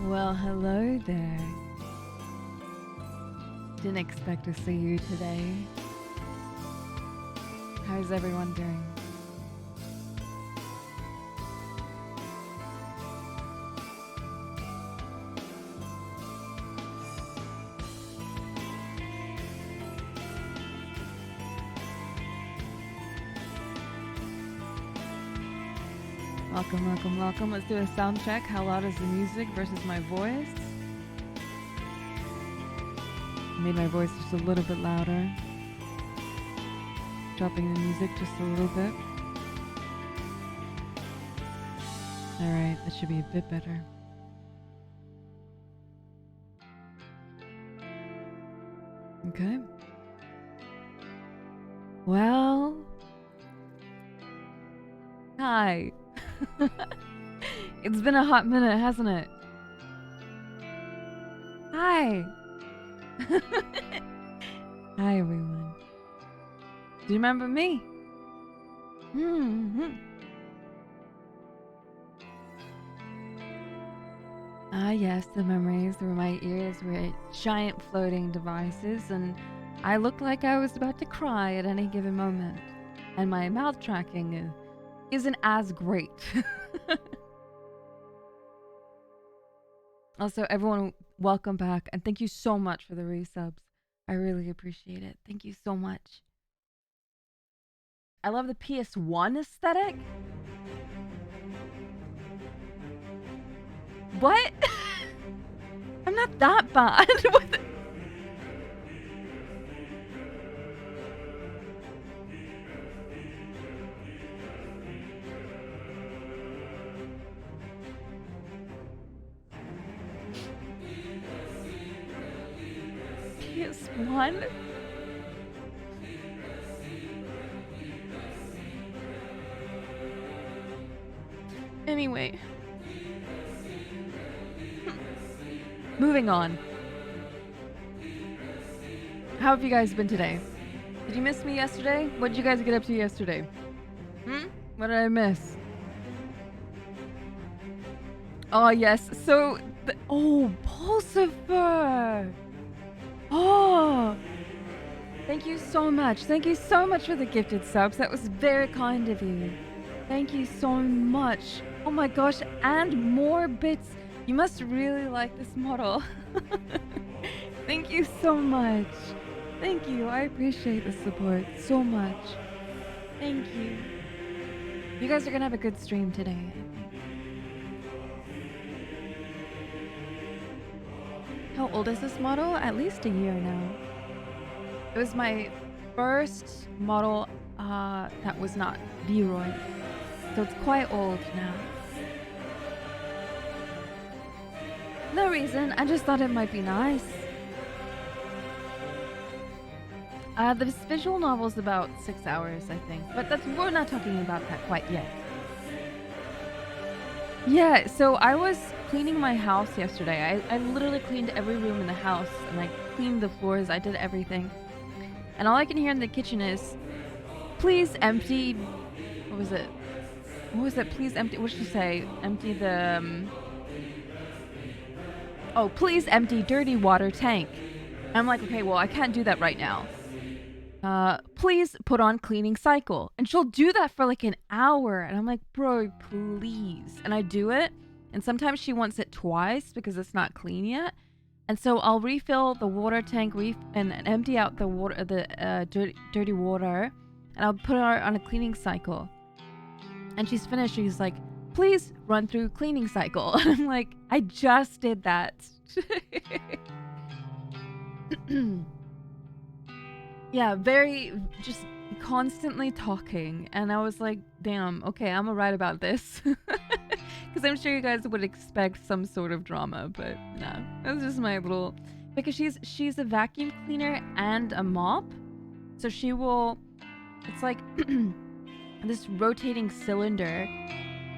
Well, hello there. Didn't expect to see you today. How's everyone doing? Welcome, welcome, welcome. Let's do a sound check. How loud is the music versus my voice? Made my voice just a little bit louder. Dropping the music just a little bit. Alright, that should be a bit better. Okay. Well, hi. It's been a hot minute, hasn't it? Hi. Hi, everyone. Do you remember me? Ah, yes, the memories through my ears were giant floating devices, and I looked like I was about to cry at any given moment. And my mouth tracking isn't as great. Also, everyone, welcome back, and thank you so much for the resubs. I really appreciate it. Thank you so much. I love the Pt.1 aesthetic. What? I'm not that bad. What the Pt.1? Anyway. Moving on. How have you guys been today? Did you miss me yesterday? What did you guys get up to yesterday? What did I miss? Oh, yes. So, Pulsifer! Oh! Thank you so much. Thank you so much for the gifted subs. That was very kind of you. Thank you so much. Oh my gosh, and more bits. You must really like this model. Thank you so much. Thank you. I appreciate the support so much. Thank you. You guys are gonna have a good stream today, I think. How old is this model? At least a year now. It was my first model that was not V-Roy. So it's quite old now. No reason, I just thought it might be nice. This visual novel is about 6 hours, I think. But we're not talking about that quite yet. Yeah, so I was cleaning my house yesterday. I literally cleaned every room in the house, and I cleaned the floors, I did everything. And all I can hear in the kitchen is, please empty... What was it? What was it? Please empty... What did she say? Empty the... Oh, please empty dirty water tank. And I'm like, okay, well, I can't do that right now. Please put on cleaning cycle. And she'll do that for like an hour. And I'm like, bro, please. And I do it. And sometimes she wants it twice because it's not clean yet. And so I'll refill the water tank and empty out the water, dirty water. And I'll put her on a cleaning cycle. And she's finished. She's like, please run through cleaning cycle. And I'm like, I just did that. Yeah, very just constantly talking. And I was like, damn, okay, I'm gonna write about this. Because I'm sure you guys would expect some sort of drama, but no. That's just my little... Because she's a vacuum cleaner and a mop. So she will... It's like this rotating cylinder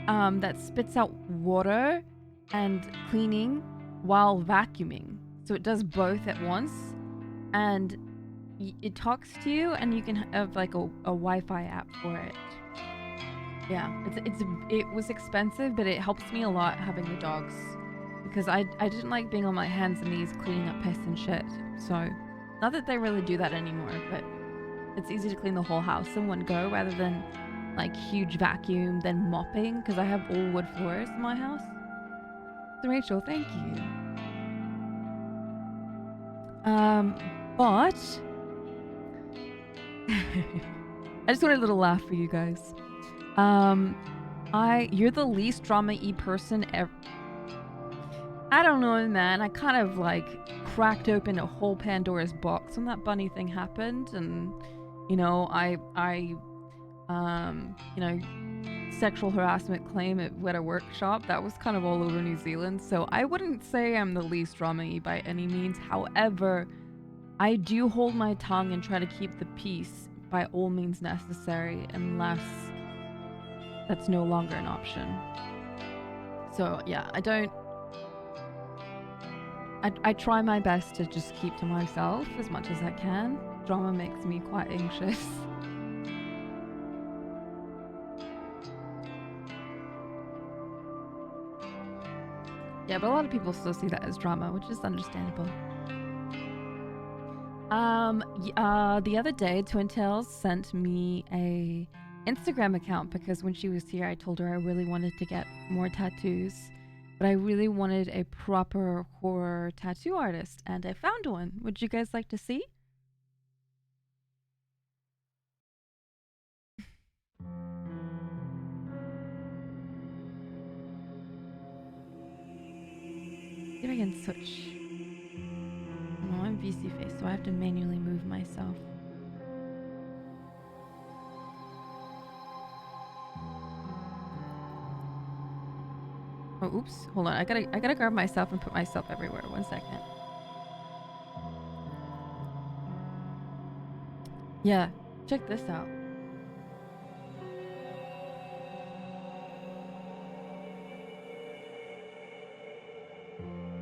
that spits out water and cleaning while vacuuming. So it does both at once. And it talks to you, and you can have like a Wi-Fi app for it. Yeah, it was expensive, but it helps me a lot having the dogs, because I didn't like being on my hands and knees cleaning up piss and shit. So, not that they really do that anymore, but it's easy to clean the whole house in one go rather than like huge vacuum then mopping, because I have all wood floors in my house. So Rachel, thank you. But I just wanted a little laugh for you guys. You're the least drama-y person ever. I don't know, man. I kind of like cracked open a whole Pandora's box when that bunny thing happened, and you know, you know, sexual harassment claim at a workshop that was kind of all over New Zealand. So I wouldn't say I'm the least drama-y by any means. However, I do hold my tongue and try to keep the peace by all means necessary, unless that's no longer an option. So yeah, I try my best to just keep to myself as much as I can. Drama makes me quite anxious. Yeah, but a lot of people still see that as drama, which is understandable. The other day, Twin Tails sent me a Instagram account because when she was here, I told her I really wanted to get more tattoos, but I really wanted a proper horror tattoo artist, and I found one. Would you guys like to see? See if I can switch. No, I'm VC face, so I have to manually move myself. Oh, oops. Hold on. I gotta grab myself and put myself everywhere. 1 second. Yeah, check this out.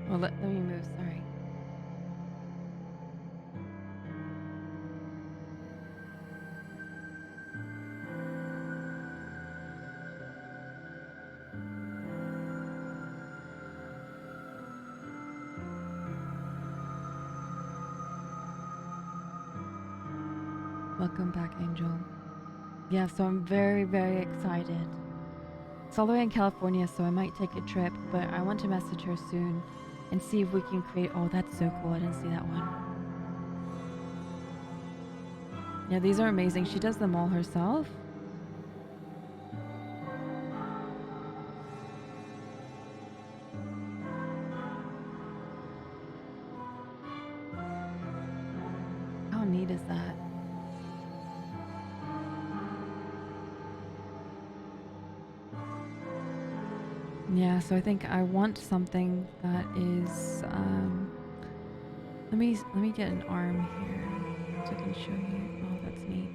Well, let me move. Sorry. Welcome back, Angel. Yeah, so I'm very, very excited. It's all the way in California, so I might take a trip, but I want to message her soon and see if we can create... Oh, that's so cool. I didn't see that one. Yeah, these are amazing. She does them all herself. Yeah, so I think I want something that is let me get an arm here so I can show you. Oh, that's neat.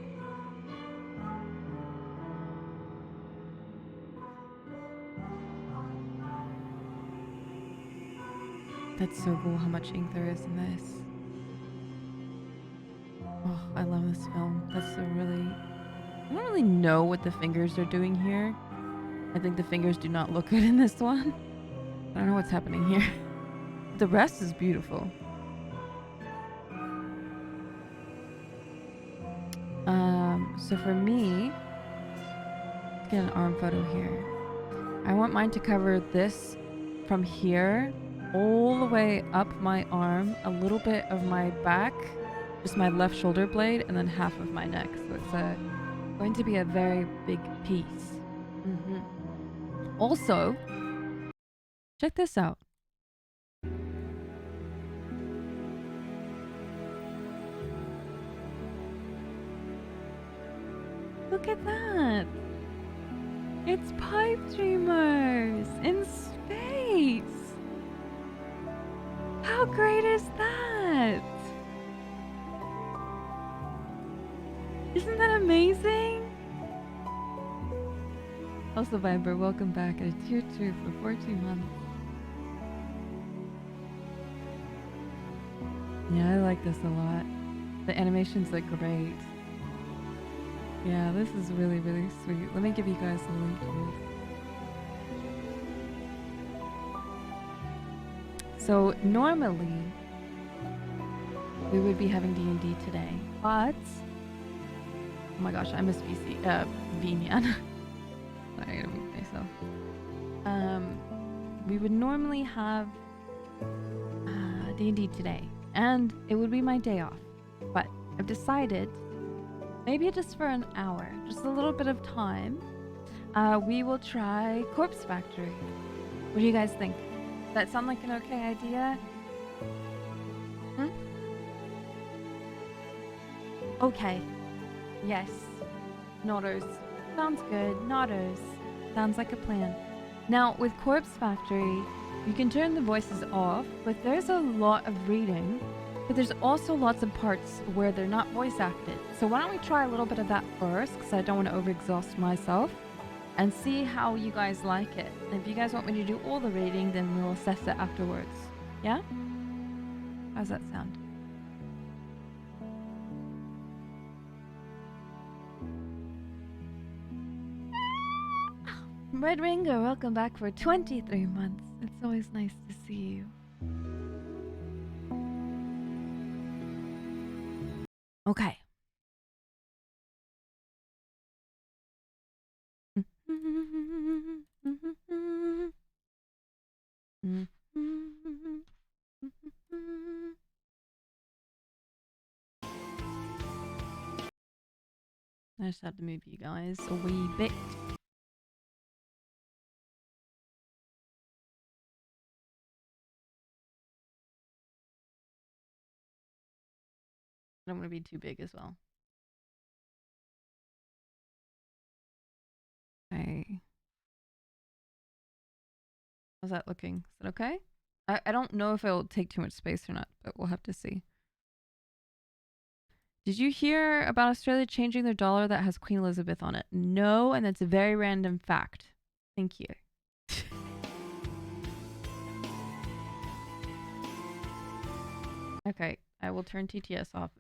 That's so cool how much ink there is in this. Oh, I love this film. That's a really I don't really know what the fingers are doing here. I think the fingers do not look good in this one. I don't know what's happening here. The rest is beautiful. So for me, let's get an arm photo here. I want mine to cover this from here all the way up my arm, a little bit of my back, just my left shoulder blade, and then half of my neck. So it's going to be a very big piece. Also, check this out. Look at that. It's pipe dreamers in space. How great is that? Isn't that amazing? Also, Viber, welcome back at a tier 2 for 14 months. Yeah, I like this a lot. The animations look great. Yeah, this is really, really sweet. Let me give you guys a link to this. So normally we would be having D&D today, but oh my gosh, I miss VNyan. Sorry, I gotta mute myself. We would normally have D&D today, and it would be my day off. But I've decided, maybe just for an hour, just a little bit of time, we will try Corpse Factory. What do you guys think? Does that sound like an okay idea? Okay. Yes. Nodders. Sounds good. Nodders. Sounds like a plan. Now, with Corpse Factory, you can turn the voices off, but there's a lot of reading. But there's also lots of parts where they're not voice acted. So why don't we try a little bit of that first, because I don't want to overexhaust myself, and see how you guys like it. And if you guys want me to do all the reading, then we'll assess it afterwards. Yeah? How's that sound? Red Ringo, welcome back for 23 months. It's always nice to see you. Okay. I just have to move you guys a wee bit. I don't want to be too big as well. Okay. How's that looking? Is that okay? I don't know if it'll take too much space or not, but we'll have to see. Did you hear about Australia changing their dollar that has Queen Elizabeth on it? No, and that's a very random fact. Thank you. Okay, I will turn TTS off.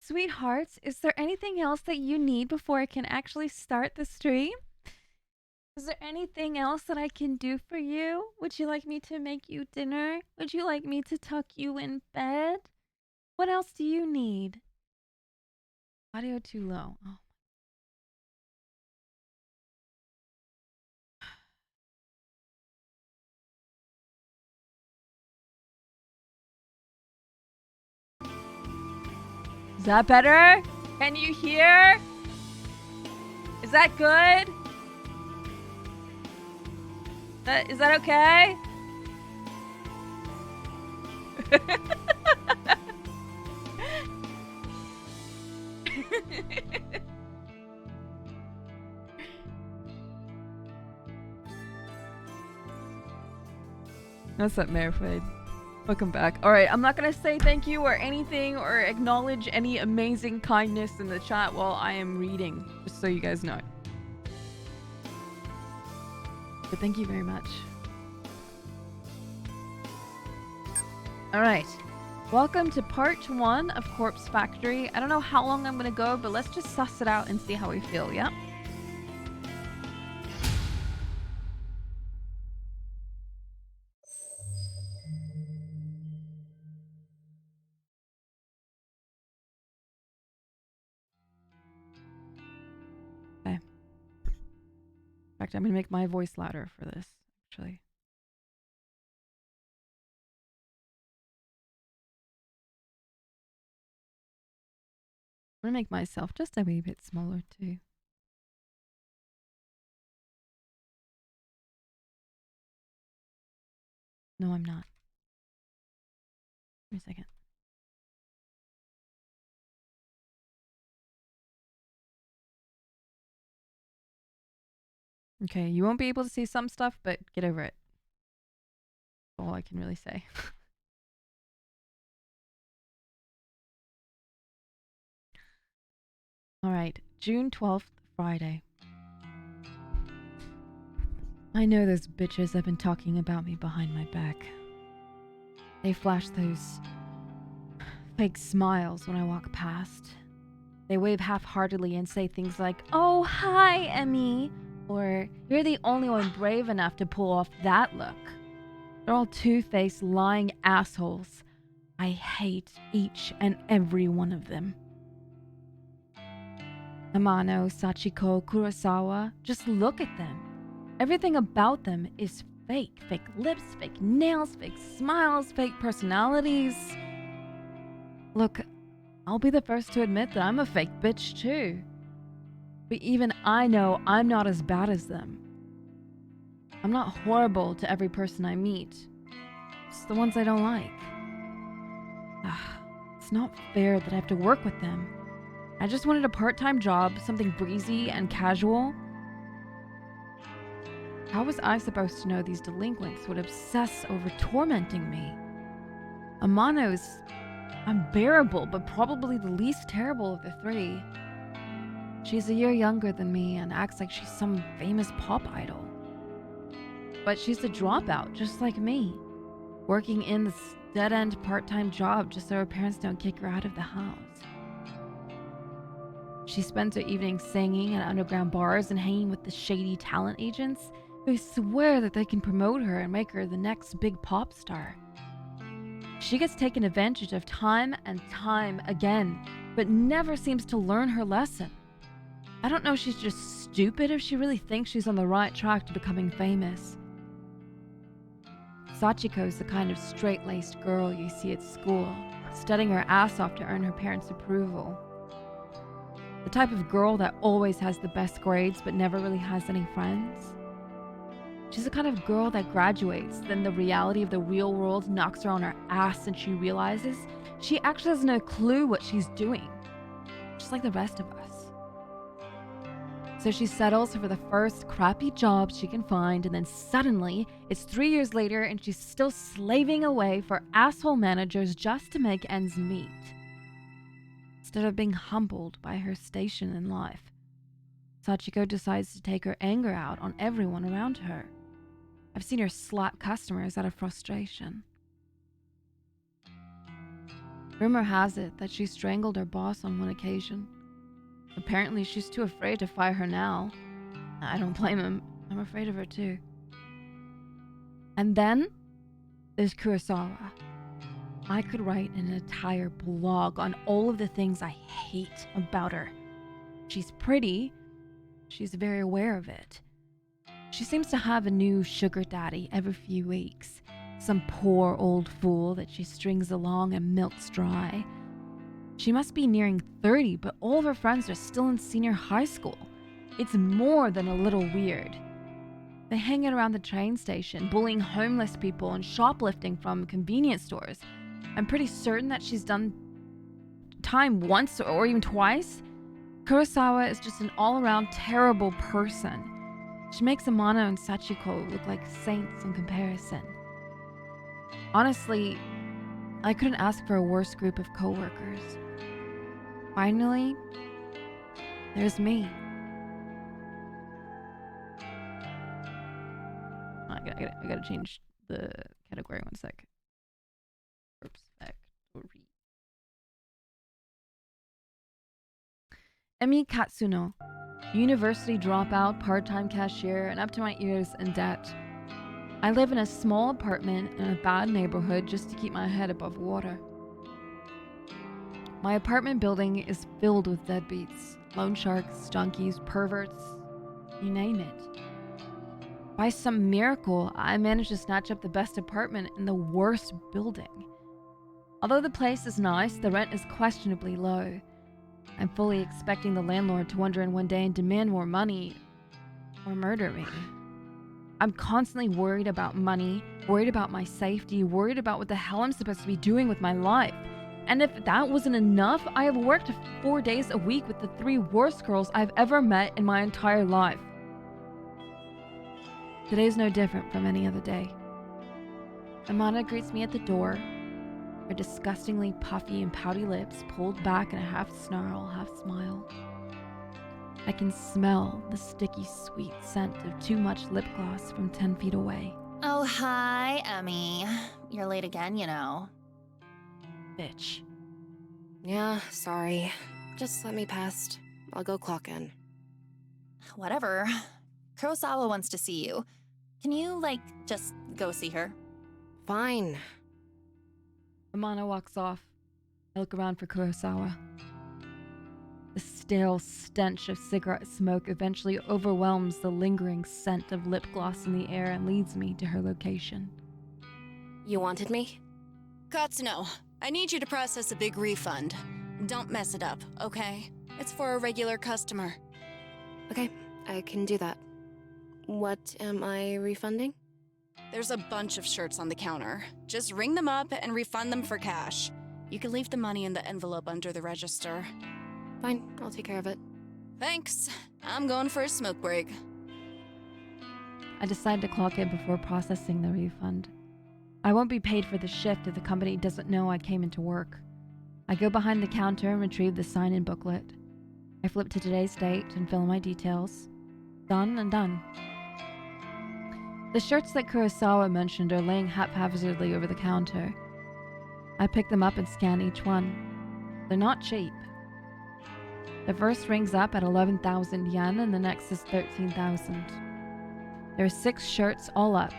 Sweethearts, is there anything else that you need before I can actually start the stream? Is there anything else that I can do for you? Would you like me to make you dinner? Would you like me to tuck you in bed? What else do you need? Audio too low. Oh. Is that better? Can you hear? Is that good? Is that okay? What's up, Merfade? Welcome back. Alright, I'm not gonna say thank you or anything or acknowledge any amazing kindness in the chat while I am reading, just so you guys know. But thank you very much. Alright. Welcome to part 1 of Corpse Factory. I don't know how long I'm gonna go, but let's just suss it out and see how we feel, yeah? Okay. In fact, I'm gonna make my voice louder for this, actually. I'm gonna make myself just a wee bit smaller, too. No, I'm not. Give me a second. Okay, you won't be able to see some stuff, but get over it. That's all I can really say. Alright, June 12th, Friday. I know those bitches have been talking about me behind my back. They flash those fake smiles when I walk past. They wave half-heartedly and say things like, "Oh, hi, Emmy," or "You're the only one brave enough to pull off that look." They're all two-faced, lying assholes. I hate each and every one of them. Amano, Sachiko, Kurosawa, just look at them. Everything about them is fake. Fake lips, fake nails, fake smiles, fake personalities. Look, I'll be the first to admit that I'm a fake bitch too. But even I know I'm not as bad as them. I'm not horrible to every person I meet. It's the ones I don't like. It's not fair that I have to work with them. I just wanted a part-time job, something breezy and casual. How was I supposed to know these delinquents would obsess over tormenting me? Amano's unbearable, but probably the least terrible of the three. She's a year younger than me and acts like she's some famous pop idol. But she's a dropout, just like me, working in this dead-end part-time job just so her parents don't kick her out of the house. She spends her evenings singing at underground bars and hanging with the shady talent agents who swear that they can promote her and make her the next big pop star. She gets taken advantage of time and time again, but never seems to learn her lesson. I don't know if she's just stupid or if she really thinks she's on the right track to becoming famous. Sachiko's the kind of straight-laced girl you see at school, studying her ass off to earn her parents' approval. The type of girl that always has the best grades but never really has any friends. She's the kind of girl that graduates, then the reality of the real world knocks her on her ass and she realizes she actually has no clue what she's doing, just like the rest of us. So she settles for the first crappy job she can find, and then suddenly it's 3 years later and she's still slaving away for asshole managers just to make ends meet. Instead of being humbled by her station in life, Sachiko decides to take her anger out on everyone around her. I've seen her slap customers out of frustration. Rumor has it that she strangled her boss on one occasion. Apparently, she's too afraid to fire her now. I don't blame him. I'm afraid of her too. And then there's Kurosawa. I could write an entire blog on all of the things I hate about her. She's pretty. She's very aware of it. She seems to have a new sugar daddy every few weeks. Some poor old fool that she strings along and milks dry. She must be nearing 30, but all of her friends are still in senior high school. It's more than a little weird. They hang out around the train station, bullying homeless people and shoplifting from convenience stores. I'm pretty certain that she's done time once or even twice. Kurosawa is just an all-around terrible person. She makes Amano and Sachiko look like saints in comparison. Honestly, I couldn't ask for a worse group of coworkers. Finally, there's me. I gotta change the category 1 sec. Factory. Emi Katsuno, university dropout, part-time cashier, and up to my ears in debt. I live in a small apartment in a bad neighborhood just to keep my head above water. My apartment building is filled with deadbeats, loan sharks, junkies, perverts, you name it. By some miracle, I managed to snatch up the best apartment in the worst building. Although the place is nice, the rent is questionably low. I'm fully expecting the landlord to wander in one day and demand more money or murder me. I'm constantly worried about money, worried about my safety, worried about what the hell I'm supposed to be doing with my life. And if that wasn't enough, I have worked 4 days a week with the 3 worst girls I've ever met in my entire life. Today's no different from any other day. Amanda greets me at the door, her disgustingly puffy and pouty lips pulled back in a half snarl, half smile. I can smell the sticky, sweet scent of too much lip gloss from 10 feet away. Oh, hi, Emmy. You're late again, you know. Bitch. Yeah, sorry. Just let me past. I'll go clock in. Whatever. Kurosawa wants to see you. Can you, just go see her? Fine. Amanda walks off. I look around for Kurosawa. The stale stench of cigarette smoke eventually overwhelms the lingering scent of lip gloss in the air and leads me to her location. You wanted me? Katsuno, I need you to process a big refund. Don't mess it up, okay? It's for a regular customer. Okay, I can do that. What am I refunding? There's a bunch of shirts on the counter. Just ring them up and refund them for cash. You can leave the money in the envelope under the register. Fine, I'll take care of it. Thanks. I'm going for a smoke break. I decide to clock in before processing the refund. I won't be paid for the shift if the company doesn't know I came into work. I go behind the counter and retrieve the sign-in booklet. I flip to today's date and fill in my details. Done and done. The shirts that Kurosawa mentioned are laying haphazardly over the counter. I pick them up and scan each one. They're not cheap. The first rings up at 11,000 yen and the next is 13,000. There are 6 shirts all up,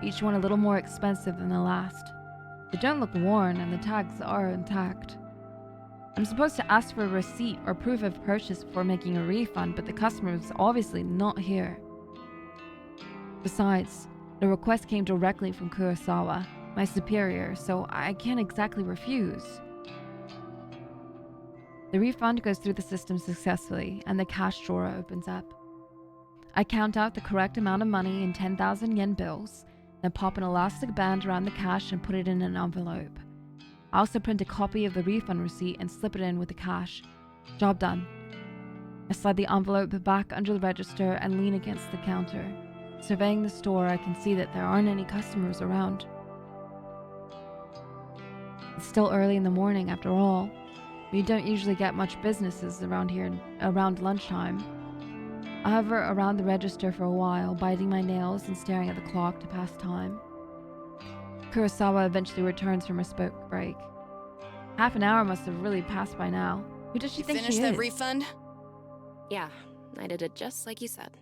each one a little more expensive than the last. They don't look worn and the tags are intact. I'm supposed to ask for a receipt or proof of purchase before making a refund, but the customer is obviously not here. Besides, the request came directly from Kurosawa, my superior, so I can't exactly refuse. The refund goes through the system successfully, and the cash drawer opens up. I count out the correct amount of money in 10,000 yen bills, then pop an elastic band around the cash and put it in an envelope. I also print a copy of the refund receipt and slip it in with the cash. Job done. I slide the envelope back under the register and lean against the counter. Surveying the store, I can see that there aren't any customers around. It's still early in the morning after all. We don't usually get much businesses around here around lunchtime. I hover around the register for a while, biting my nails and staring at the clock to pass time. Kurosawa eventually returns from her smoke break. Half an hour must have really passed by now. Who does she think she is? Finish that refund? Yeah, I did it just like you said.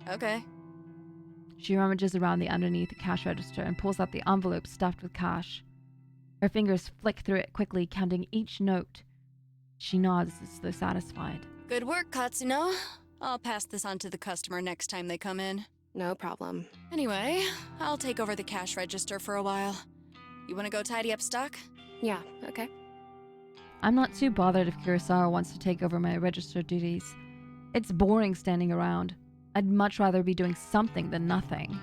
Okay. She rummages around the underneath the cash register and pulls out the envelope stuffed with cash. Her fingers flick through it quickly, counting each note. She nods as though satisfied. Good work, Katsuno. I'll pass this on to the customer next time they come in. No problem. Anyway, I'll take over the cash register for a while. You want to go tidy up stock? Yeah, okay. I'm not too bothered if Kurosawa wants to take over my register duties. It's boring standing around. I'd much rather be doing something than nothing.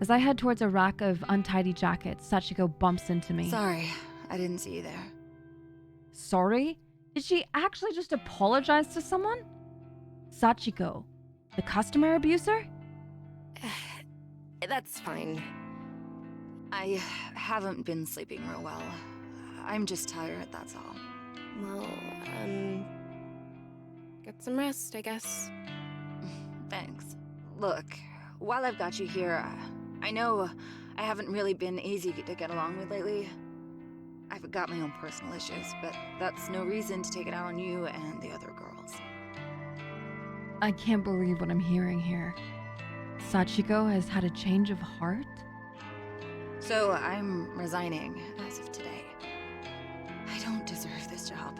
As I head towards a rack of untidy jackets, Sachiko bumps into me. Sorry, I didn't see you there. Sorry? Did she actually just apologize to someone? Sachiko, the customer abuser? That's fine. I haven't been sleeping real well. I'm just tired, that's all. Well, get some rest, I guess. Thanks. Look, while I've got you here, I know I haven't really been easy to get along with lately. I've got my own personal issues, but that's no reason to take it out on you and the other girls. I can't believe what I'm hearing here. Sachiko has had a change of heart? So I'm resigning as of today. I don't deserve this job.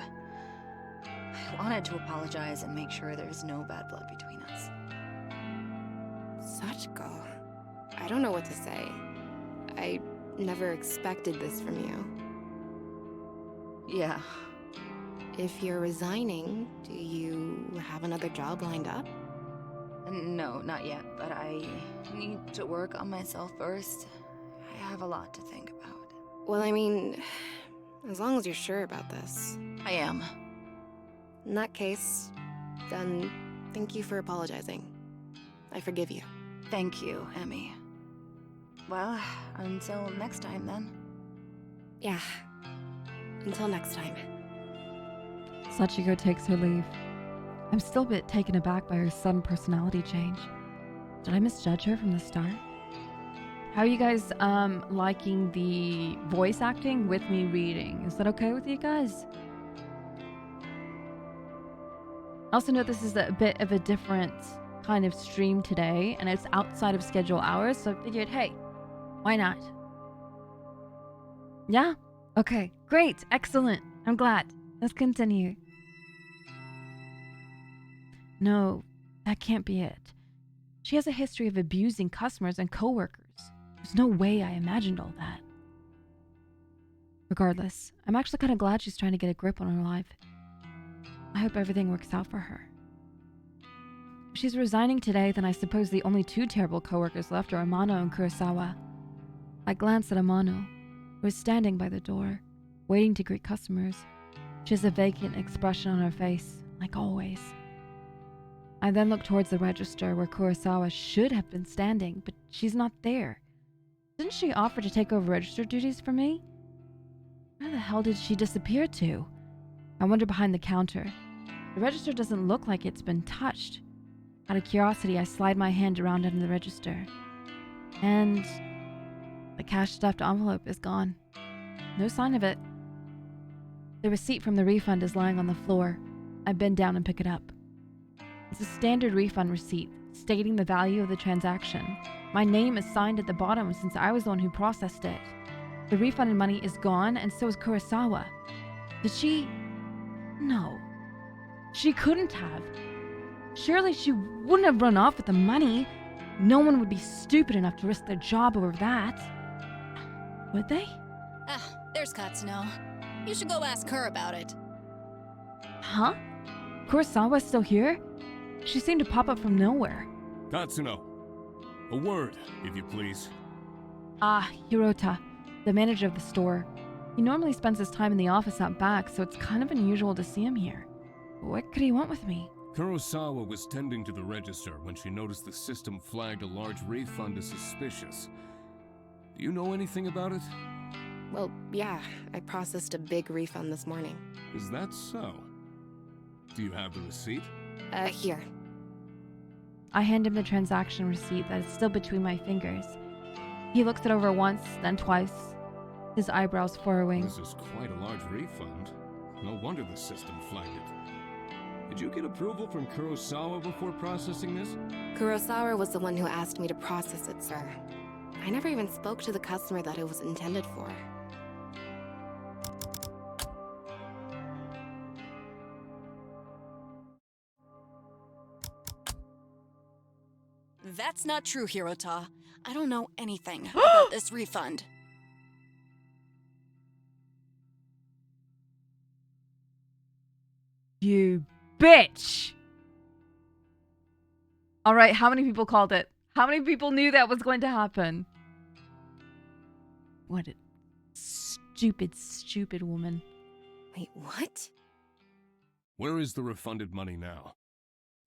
I wanted to apologize and make sure there's no bad blood between us. Sachiko. I don't know what to say. I never expected this from you. Yeah. If you're resigning, do you have another job lined up? No, not yet, but I need to work on myself first. I have a lot to think about. Well, I mean, as long as you're sure about this. I am. In that case, then thank you for apologizing. I forgive you. Thank you, Emmy. Well, until next time then. Yeah. Until next time. Sachiko takes her leave. I'm still a bit taken aback by her sudden personality change. Did I misjudge her from the start? How are you guys liking the voice acting with me reading? Is that okay with you guys? I also know this is a bit of a different kind of stream today, and it's outside of schedule hours, so I figured, hey, why not? Yeah? Okay, great, excellent. I'm glad. Let's continue. No, that can't be it. She has a history of abusing customers and coworkers. There's no way I imagined all that. Regardless, I'm actually kind of glad she's trying to get a grip on her life. I hope everything works out for her. If she's resigning today, then I suppose the only two terrible coworkers left are Amano and Kurosawa. I glanced at Amano, who was standing by the door, waiting to greet customers. She has a vacant expression on her face, like always. I then looked towards the register where Kurosawa should have been standing, but she's not there. Didn't she offer to take over register duties for me? Where the hell did she disappear to? I wander behind the counter. The register doesn't look like it's been touched. Out of curiosity, I slide my hand around under the register. And the cash-stuffed envelope is gone. No sign of it. The receipt from the refund is lying on the floor. I bend down and pick it up. It's a standard refund receipt stating the value of the transaction. My name is signed at the bottom since I was the one who processed it. The refunded money is gone, and so is Kurosawa. Did she? No. She couldn't have. Surely she wouldn't have run off with the money. No one would be stupid enough to risk their job over that. Would they? Ah, there's Katsuno. You should go ask her about it. Huh? Kurosawa's still here? She seemed to pop up from nowhere. Tatsuno, a word, if you please. Ah, Hirota, the manager of the store. He normally spends his time in the office out back, so it's kind of unusual to see him here. What could he want with me? Kurosawa was tending to the register when she noticed the system flagged a large refund as suspicious. Do you know anything about it? Well, yeah, I processed a big refund this morning. Is that so? Do you have the receipt? Here. I hand him the transaction receipt that is still between my fingers. He looks it over once, then twice, his eyebrows furrowing. This is quite a large refund. No wonder the system flagged it. Did you get approval from Kurosawa before processing this? Kurosawa was the one who asked me to process it, sir. I never even spoke to the customer that it was intended for. That's not true, Hirota. I don't know anything about this refund. You bitch! Alright, how many people called it? How many people knew that was going to happen? What a stupid, stupid woman. Wait, what? Where is the refunded money now?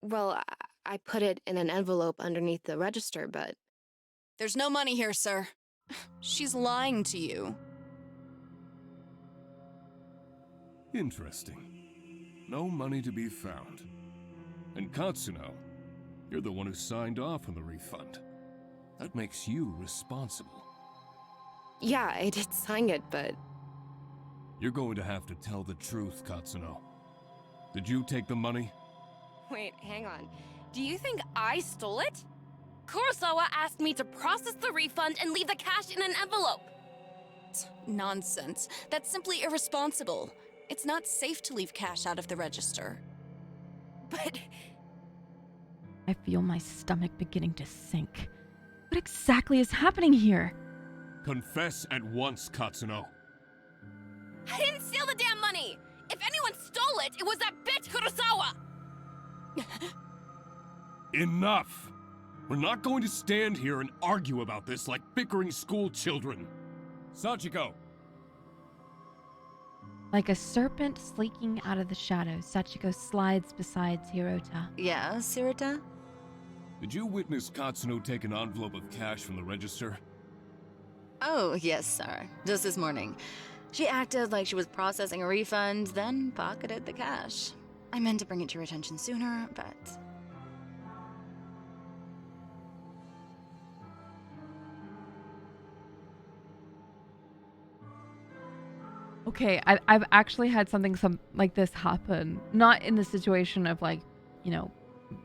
Well, I put it in an envelope underneath the register, but... There's no money here, sir. She's lying to you. Interesting. No money to be found. And Katsuno, you're the one who signed off on the refund. That makes you responsible. Yeah, I did sign it, but You're going to have to tell the truth, Katsuno. Did you take the money? wait, hang on. Do you think I stole it? Kurosawa asked me to process the refund and leave the cash in an envelope. Nonsense. That's simply irresponsible. It's not safe to leave cash out of the register. But I feel my stomach beginning to sink. What exactly is happening here? Confess at once, Katsuno. I didn't steal the damn money! If anyone stole it, it was that bitch Kurosawa! Enough! We're not going to stand here and argue about this like bickering school children. Sachiko! Like a serpent sleeking out of the shadows, Sachiko slides beside Hirota. Yeah, Sirita? Did you witness Katsuno take an envelope of cash from the register? Oh, yes, sir. Just this morning. She acted like she was processing a refund, then pocketed the cash. I meant to bring it to your attention sooner, but... Okay, I've actually had something like this happen. Not in the situation of like, you know,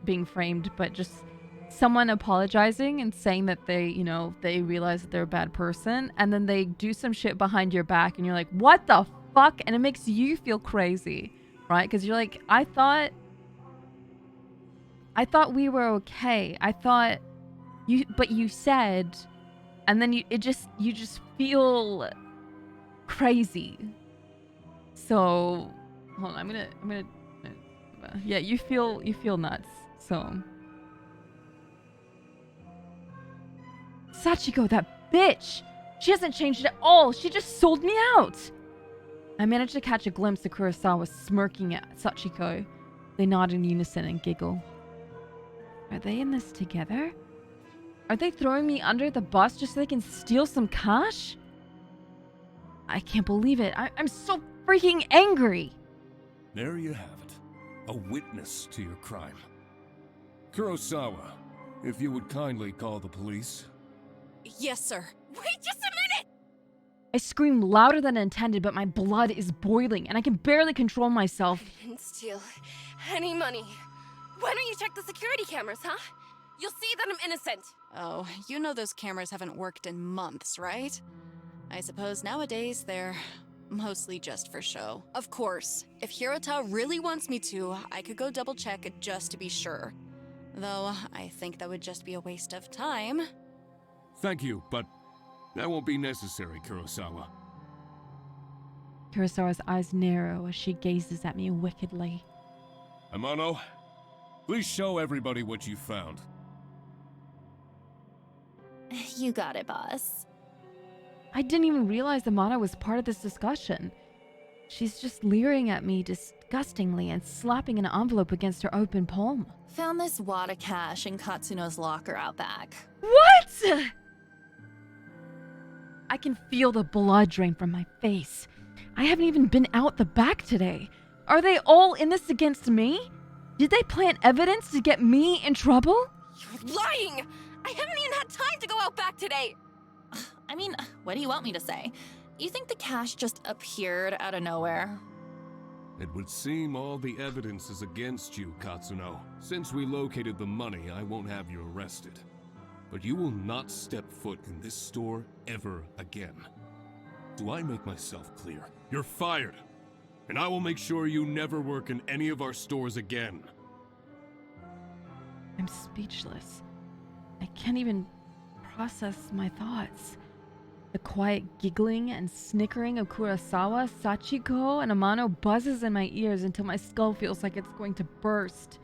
being framed, but just someone apologizing and saying that they, you know, they realize that they're a bad person, and then they do some shit behind your back and you're like, what the fuck? And it makes you feel crazy, right? Because you're like, I thought we were okay. I thought but you said, and then you just feel crazy. So hold on, I'm gonna yeah, you feel nuts. So Sachiko, that bitch, she hasn't changed at all. She just sold me out. I managed to catch a glimpse of Kurosawa smirking at Sachiko. They nod in unison and giggle. Are they in this together? Are they throwing me under the bus just so they can steal some cash? I can't believe it. I'm so freaking angry. There you have it. A witness to your crime. Kurosawa, if you would kindly call the police. Yes, sir. Wait just a minute! I scream louder than intended, but my blood is boiling and I can barely control myself. I didn't steal any money. Why don't you check the security cameras, huh? You'll see that I'm innocent. Oh, you know those cameras haven't worked in months, right? I suppose nowadays they're mostly just for show. Of course, if Hirota really wants me to, I could go double check it just to be sure. Though, I think that would just be a waste of time. Thank you, but that won't be necessary, Kurosawa. Kurosawa's eyes narrow as she gazes at me wickedly. Amano, please show everybody what you found. You got it, boss. I didn't even realize Amana was part of this discussion. She's just leering at me disgustingly and slapping an envelope against her open palm. Found this wad of cash in Katsuno's locker out back. What? I can feel the blood drain from my face. I haven't even been out the back today. Are they all in this against me? Did they plant evidence to get me in trouble? You're lying! I haven't even had time to go out back today! I mean, what do you want me to say? You think the cash just appeared out of nowhere? It would seem all the evidence is against you, Katsuno. Since we located the money, I won't have you arrested. But you will not step foot in this store ever again. Do I make myself clear? You're fired! And I will make sure you never work in any of our stores again. I'm speechless. I can't even process my thoughts. The quiet giggling and snickering of Kurosawa, Sachiko, and Amano buzzes in my ears until my skull feels like it's going to burst.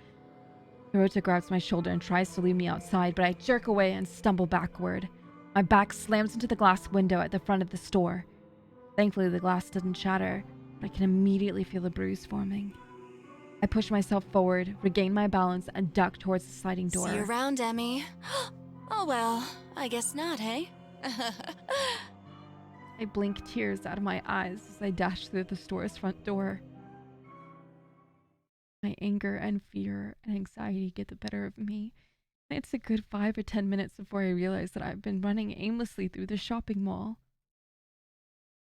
Hirota grabs my shoulder and tries to lead me outside, but I jerk away and stumble backward. My back slams into the glass window at the front of the store. Thankfully, the glass doesn't shatter, but I can immediately feel a bruise forming. I push myself forward, regain my balance, and duck towards the sliding door. See you around, Emmy. Oh well, I guess not, hey? I blink tears out of my eyes as I dash through the store's front door. My anger and fear and anxiety get the better of me. And it's a good 5 or 10 minutes before I realize that I've been running aimlessly through the shopping mall.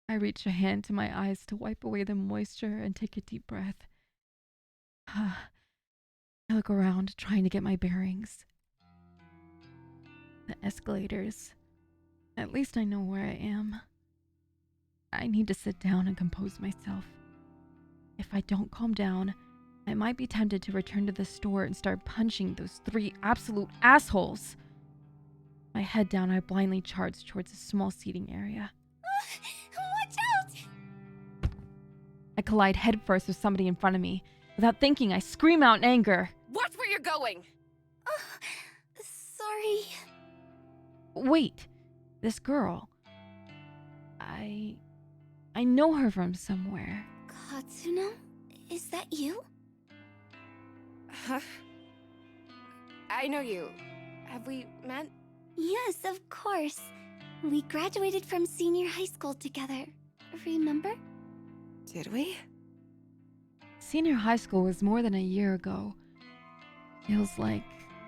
I reach a hand to my eyes to wipe away the moisture and take a deep breath. I look around, trying to get my bearings. The escalators. At least I know where I am. I need to sit down and compose myself. If I don't calm down, I might be tempted to return to the store and start punching those 3 absolute assholes. My head down, I blindly charge towards a small seating area. Watch out! I collide headfirst with somebody in front of me. Without thinking, I scream out in anger. Watch where you're going! Sorry. Wait, this girl. I know her from somewhere. Katsuno? Is that you? Huh? I know you. Have we met? Yes, of course. We graduated from senior high school together. Remember? Did we? Senior high school was more than a year ago. Feels like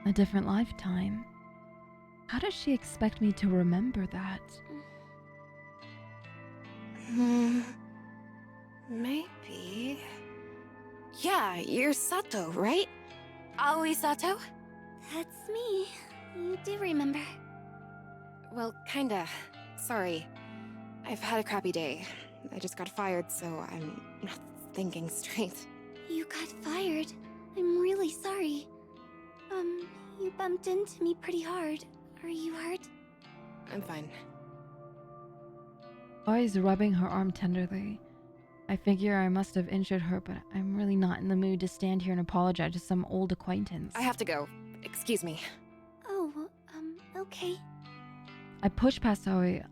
a different lifetime. How does she expect me to remember that? Maybe. Yeah, you're Sato, right? Aoi Sato? That's me. You do remember. Well, kinda. Sorry. I've had a crappy day. I just got fired, so I'm not thinking straight. You got fired. I'm really sorry. You bumped into me pretty hard. Are you hurt? I'm fine. Aoi's rubbing her arm tenderly. I figure I must have injured her, but I'm really not in the mood to stand here and apologize to some old acquaintance. I have to go. Excuse me. Oh, okay. I push past Aoi.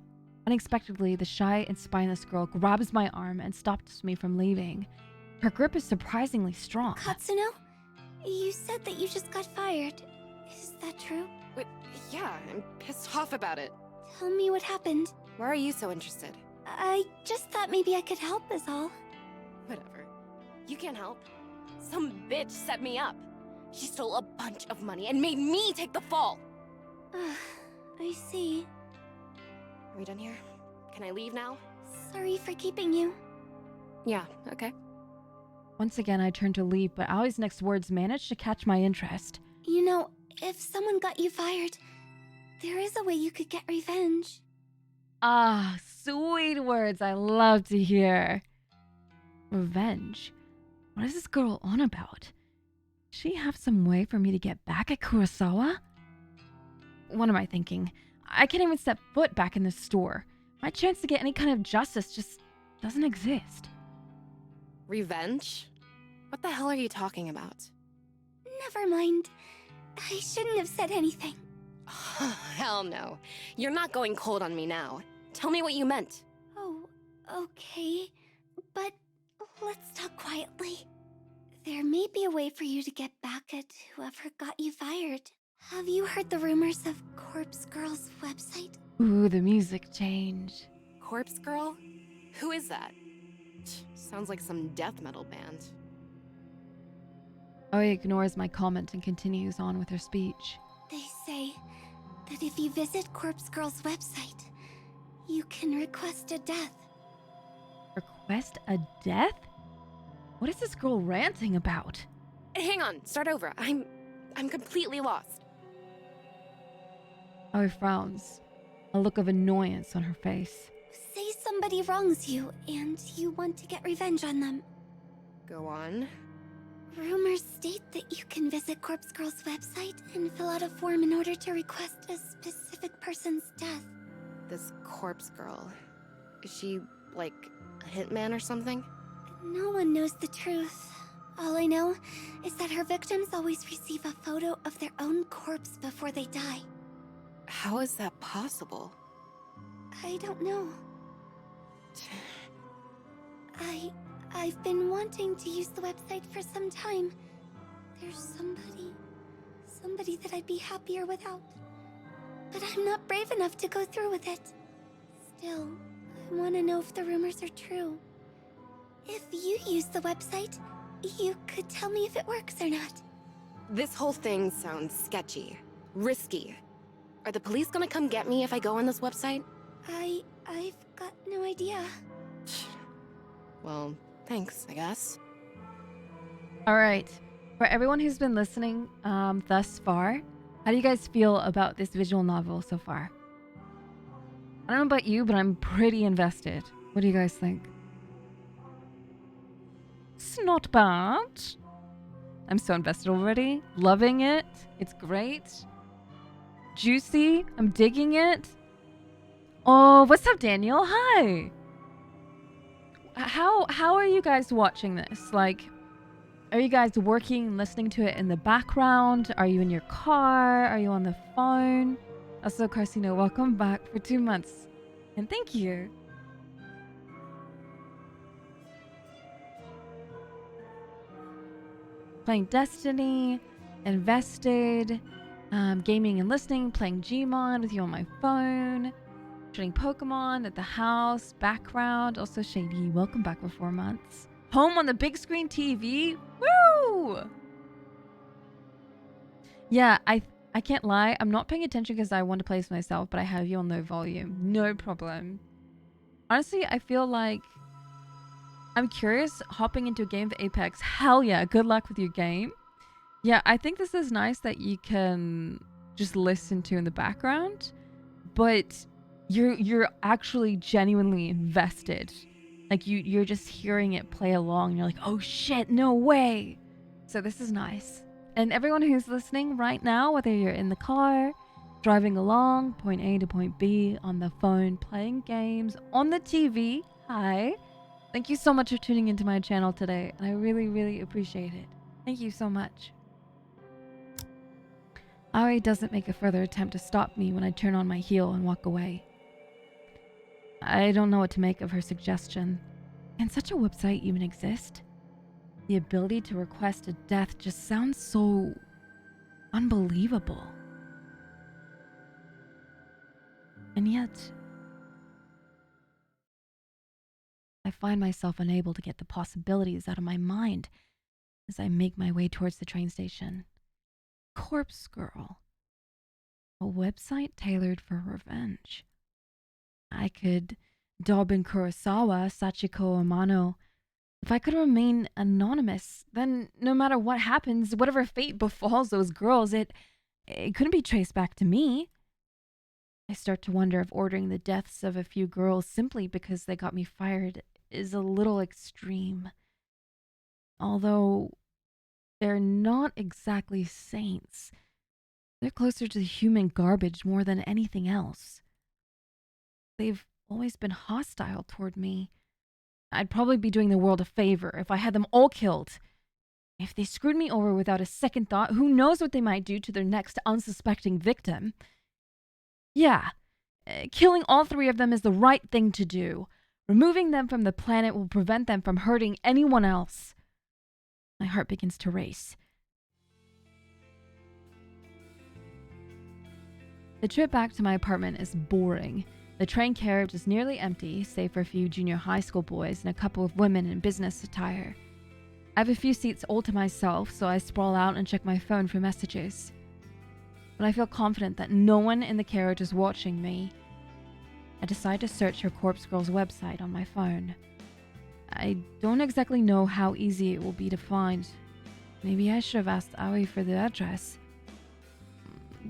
Unexpectedly, the shy and spineless girl grabs my arm and stops me from leaving. Her grip is surprisingly strong. Katsuno? You said that you just got fired. Is that true? Wait, yeah, I'm pissed off about it. Tell me what happened. Why are you so interested? I just thought maybe I could help is all. Whatever. You can't help. Some bitch set me up. She stole a bunch of money and made me take the fall. I see. Are we done here? Can I leave now? Sorry for keeping you. Yeah, okay. Once again, I turn to leave, but Aoi's next words manage to catch my interest. You know, if someone got you fired, there is a way you could get revenge. Ah, sweet words I love to hear. Revenge? What is this girl on about? Does she have some way for me to get back at Kurosawa? What am I thinking? I can't even step foot back in this store. My chance to get any kind of justice just doesn't exist. Revenge? What the hell are you talking about? Never mind. I shouldn't have said anything. Hell no. You're not going cold on me now. Tell me what you meant. Oh, okay. But let's talk quietly. There may be a way for you to get back at whoever got you fired. Have you heard the rumors of Corpse Girl's website? Ooh, the music changed. Corpse Girl? Who is that? Sounds like some death metal band. Aoi ignores my comment and continues on with her speech. They say that if you visit Corpse Girl's website, you can request a death. Request a death? What is this girl ranting about? Hang on, start over. I'm completely lost. Aoi frowns, a look of annoyance on her face. Say somebody wrongs you and you want to get revenge on them. Go on. Rumors state that you can visit Corpse Girl's website and fill out a form in order to request a specific person's death. This Corpse Girl. Is she, like, a hitman or something? No one knows the truth. All I know is that her victims always receive a photo of their own corpse before they die. How is that possible? I don't know. I've been wanting to use the website for some time. There's somebody that I'd be happier without. but I'm not brave enough to go through with it. Still, I want to know if the rumors are true. If you use the website, you could tell me if it works or not. This whole thing sounds sketchy. Risky. Are the police gonna come get me if I go on this website? I've got no idea. Well, thanks, I guess. All right. For everyone who's been listening thus far, how do you guys feel about this visual novel so far? I don't know about you, but I'm pretty invested. What do you guys think? It's not bad. I'm so invested already. Loving it. It's great. Juicy. I'm digging it. Oh, what's up, Daniel? Hi. How are you guys watching this? Like, are you guys working and listening to it in the background? Are you in your car? Are you on the phone? Also, Carcino, welcome back for 2 months. And thank you. Playing Destiny, invested, gaming and listening, playing Gmod with you on my phone, trading Pokemon at the house, background, also Shady, welcome back for 4 months. Home on the big screen TV, woo! Yeah, I can't lie, I'm not paying attention because I want to play this myself, but I have you on low volume, no problem. Honestly, I feel like I'm curious, hopping into a game of Apex. Hell yeah, good luck with your game. Yeah, I think this is nice that you can just listen to in the background, but you're actually genuinely invested. Like you're just hearing it play along and you're like, oh shit, no way. So this is nice. And everyone who's listening right now, whether you're in the car, driving along, point A to point B, on the phone, playing games, on the TV, hi. Thank you so much for tuning into my channel today, and I really, really appreciate it. Thank you so much. Aoi doesn't make a further attempt to stop me when I turn on my heel and walk away. I don't know what to make of her suggestion. Can such a website even exist? The ability to request a death just sounds so unbelievable. And yet, I find myself unable to get the possibilities out of my mind as I make my way towards the train station. Corpse Girl. A website tailored for revenge. I could daub in Kurosawa, Sachiko Amano. If I could remain anonymous, then no matter what happens, whatever fate befalls those girls, it couldn't be traced back to me. I start to wonder if ordering the deaths of a few girls simply because they got me fired is a little extreme. Although they're not exactly saints. They're closer to human garbage more than anything else. They've always been hostile toward me. I'd probably be doing the world a favor if I had them all killed. If they screwed me over without a second thought, who knows what they might do to their next unsuspecting victim. Yeah, killing all 3 of them is the right thing to do. Removing them from the planet will prevent them from hurting anyone else. My heart begins to race. The trip back to my apartment is boring. The train carriage is nearly empty, save for a few junior high school boys and a couple of women in business attire. I have a few seats all to myself, so I sprawl out and check my phone for messages. When I feel confident that no one in the carriage is watching me, I decide to search her Corpse Girl's website on my phone. I don't exactly know how easy it will be to find. Maybe I should have asked Aoi for the address.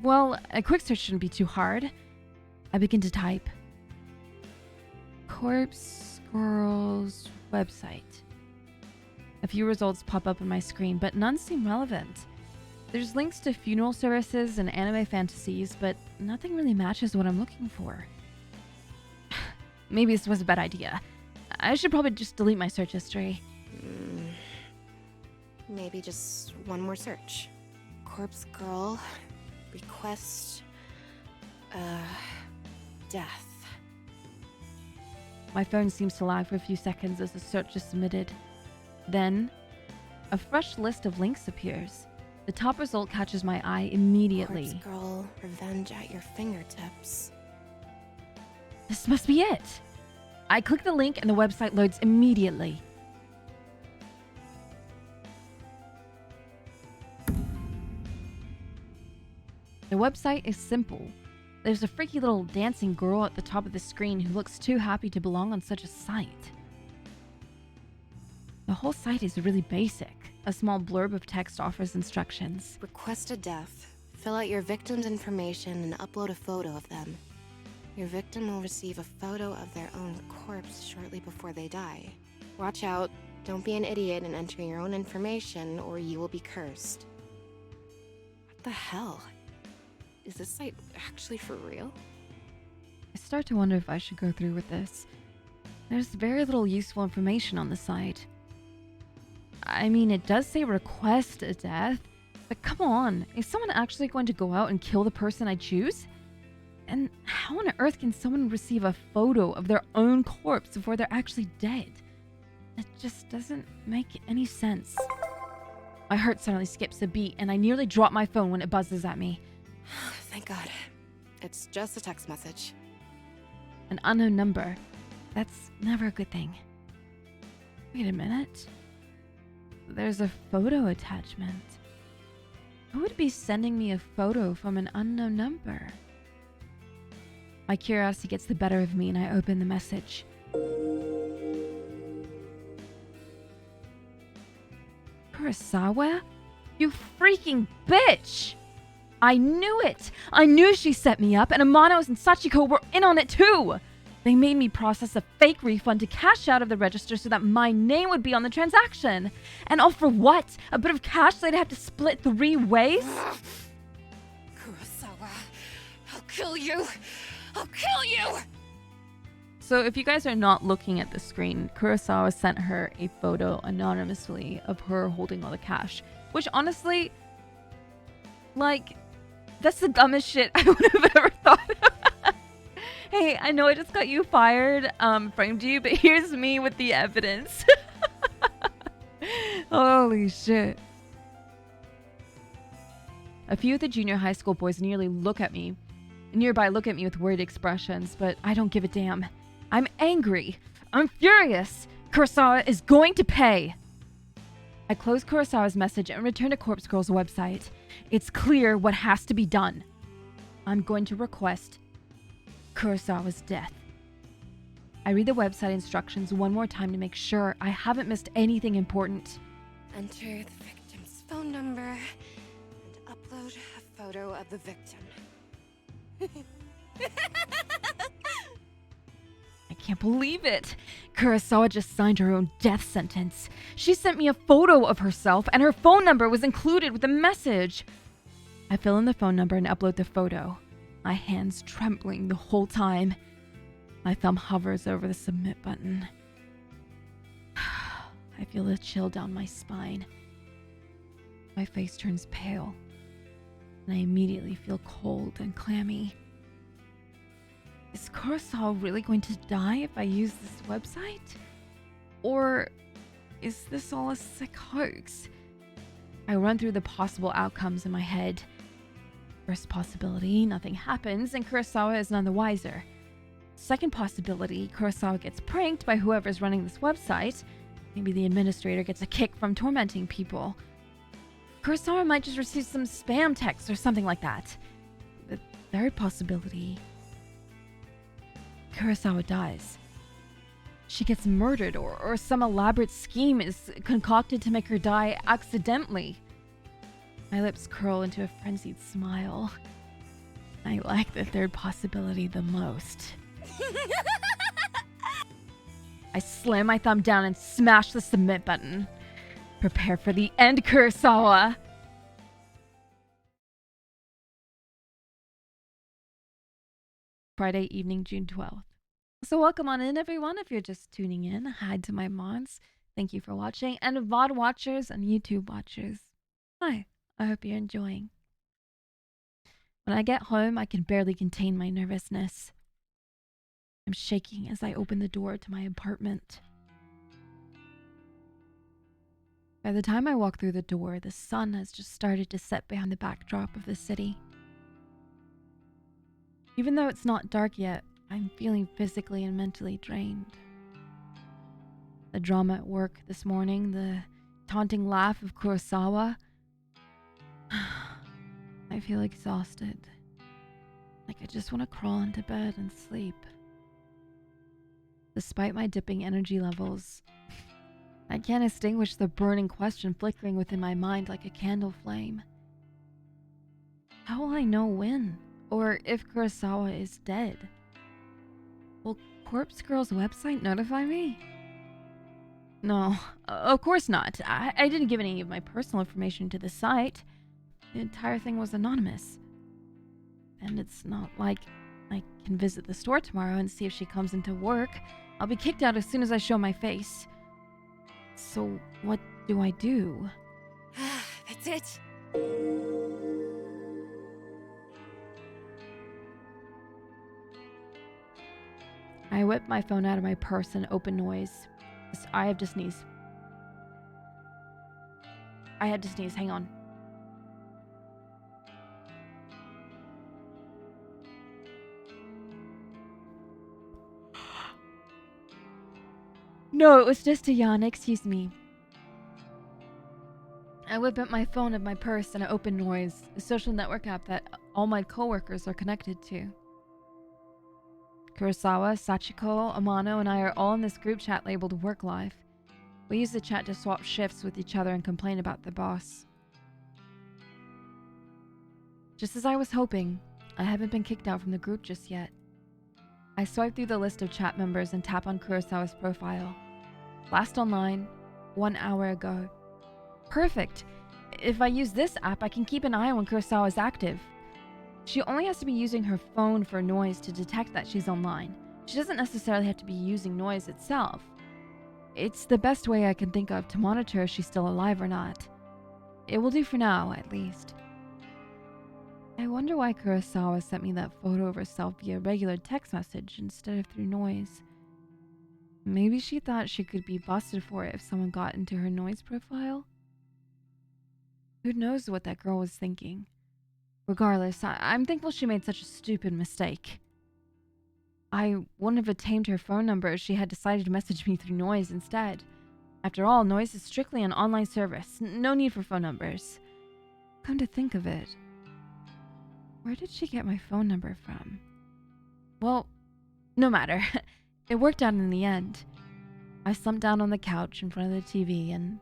Well, a quick search shouldn't be too hard. I begin to type. Corpse Girl's website. A few results pop up on my screen, but none seem relevant. There's links to funeral services and anime fantasies, but nothing really matches what I'm looking for. Maybe this was a bad idea. I should probably just delete my search history. Maybe just one more search. Corpse Girl. Request. Death. My phone seems to lag for a few seconds as the search is submitted. Then, a fresh list of links appears. The top result catches my eye Corpse immediately. girl, revenge at your fingertips. This must be it. I click the link and the website loads immediately. The website is simple. There's a freaky little dancing girl at the top of the screen who looks too happy to belong on such a site. The whole site is really basic. A small blurb of text offers instructions. Request a death. Fill out your victim's information and upload a photo of them. Your victim will receive a photo of their own corpse shortly before they die. Watch out. Don't be an idiot and enter your own information, or you will be cursed. What the hell? Is this site actually for real? I start to wonder if I should go through with this. There's very little useful information on the site. I mean, it does say request a death, but come on, is someone actually going to go out and kill the person I choose? And how on earth can someone receive a photo of their own corpse before they're actually dead? It just doesn't make any sense. My heart suddenly skips a beat, and I nearly drop my phone when it buzzes at me. Thank God. It's just a text message. An unknown number. That's never a good thing. Wait a minute. There's a photo attachment. Who would be sending me a photo from an unknown number? My curiosity gets the better of me and I open the message. Kurosawa? You freaking bitch! I knew it! I knew she set me up, and Amanos and Sachiko were in on it too! They made me process a fake refund to cash out of the register so that my name would be on the transaction. And all for what? A bit of cash they'd have to split 3 ways? Kurosawa, I'll kill you! I'll kill you! So if you guys are not looking at the screen, Kurosawa sent her a photo anonymously of her holding all the cash. Which honestly, like, that's the dumbest shit I would have ever thought of. Hey, I know I just got you fired, framed you, but here's me with the evidence. Holy shit. A few of the junior high school boys nearly look at me with worried expressions, but I don't give a damn. I'm angry. I'm furious. Kurosawa is going to pay. I close Kurosawa's message and return to Corpse Girl's website. It's clear what has to be done. I'm going to request Kurosawa's death. I read the website instructions one more time to make sure I haven't missed anything important. Enter the victim's phone number and upload a photo of the victim. I can't believe it. Kurosawa just signed her own death sentence. She sent me a photo of herself and her phone number was included with the message. I fill in the phone number and upload the photo, my hands trembling the whole time. My thumb hovers over the submit button. I feel a chill down my spine. My face turns pale, and I immediately feel cold and clammy. Is Kurosawa really going to die if I use this website? Or is this all a sick hoax? I run through the possible outcomes in my head. First possibility, nothing happens and Kurosawa is none the wiser. Second possibility, Kurosawa gets pranked by whoever's running this website. Maybe the administrator gets a kick from tormenting people. Kurosawa might just receive some spam text or something like that. The third possibility, Kurosawa dies. She gets murdered or some elaborate scheme is concocted to make her die accidentally. My lips curl into a frenzied smile. I like the third possibility the most. I slam my thumb down and smash the submit button. Prepare for the end, Kurosawa! Friday evening, June 12th. So welcome on in, everyone. If you're just tuning in, hi to my mods. Thank you for watching. And VOD watchers and YouTube watchers, hi. I hope you're enjoying. When I get home, I can barely contain my nervousness. I'm shaking as I open the door to my apartment. By the time I walk through the door, the sun has just started to set behind the backdrop of the city. Even though it's not dark yet, I'm feeling physically and mentally drained. The drama at work this morning, the taunting laugh of Kurosawa. I feel exhausted. Like I just want to crawl into bed and sleep. Despite my dipping energy levels, I can't extinguish the burning question flickering within my mind like a candle flame. How will I know when, or if Kurosawa is dead? Will Corpse Girl's website notify me? No, of course not. I didn't give any of my personal information to the site. The entire thing was anonymous. And it's not like I can visit the store tomorrow and see if she comes into work. I'll be kicked out as soon as I show my face. So what do I do? That's it. I whip my phone out of my purse and open Noise. I have to sneeze. I had to sneeze, hang on. No, it was just a yawn, excuse me. I whip out my phone of my purse and I open Noise, a social network app that all my coworkers are connected to. Kurosawa, Sachiko, Amano, and I are all in this group chat labeled Work Life. We use the chat to swap shifts with each other and complain about the boss. Just as I was hoping, I haven't been kicked out from the group just yet. I swipe through the list of chat members and tap on Kurosawa's profile. Last online, 1 hour ago. Perfect! If I use this app, I can keep an eye on when Kurosawa is active. She only has to be using her phone for Noise to detect that she's online. She doesn't necessarily have to be using Noise itself. It's the best way I can think of to monitor if she's still alive or not. It will do for now, at least. I wonder why Kurosawa sent me that photo of herself via regular text message instead of through Noise. Maybe she thought she could be busted for it if someone got into her Noise profile? Who knows what that girl was thinking? Regardless, I'm thankful she made such a stupid mistake. I wouldn't have obtained her phone number if she had decided to message me through Noise instead. After all, Noise is strictly an online service. No need for phone numbers. Come to think of it, where did she get my phone number from? Well, no matter. It worked out in the end. I slumped down on the couch in front of the TV and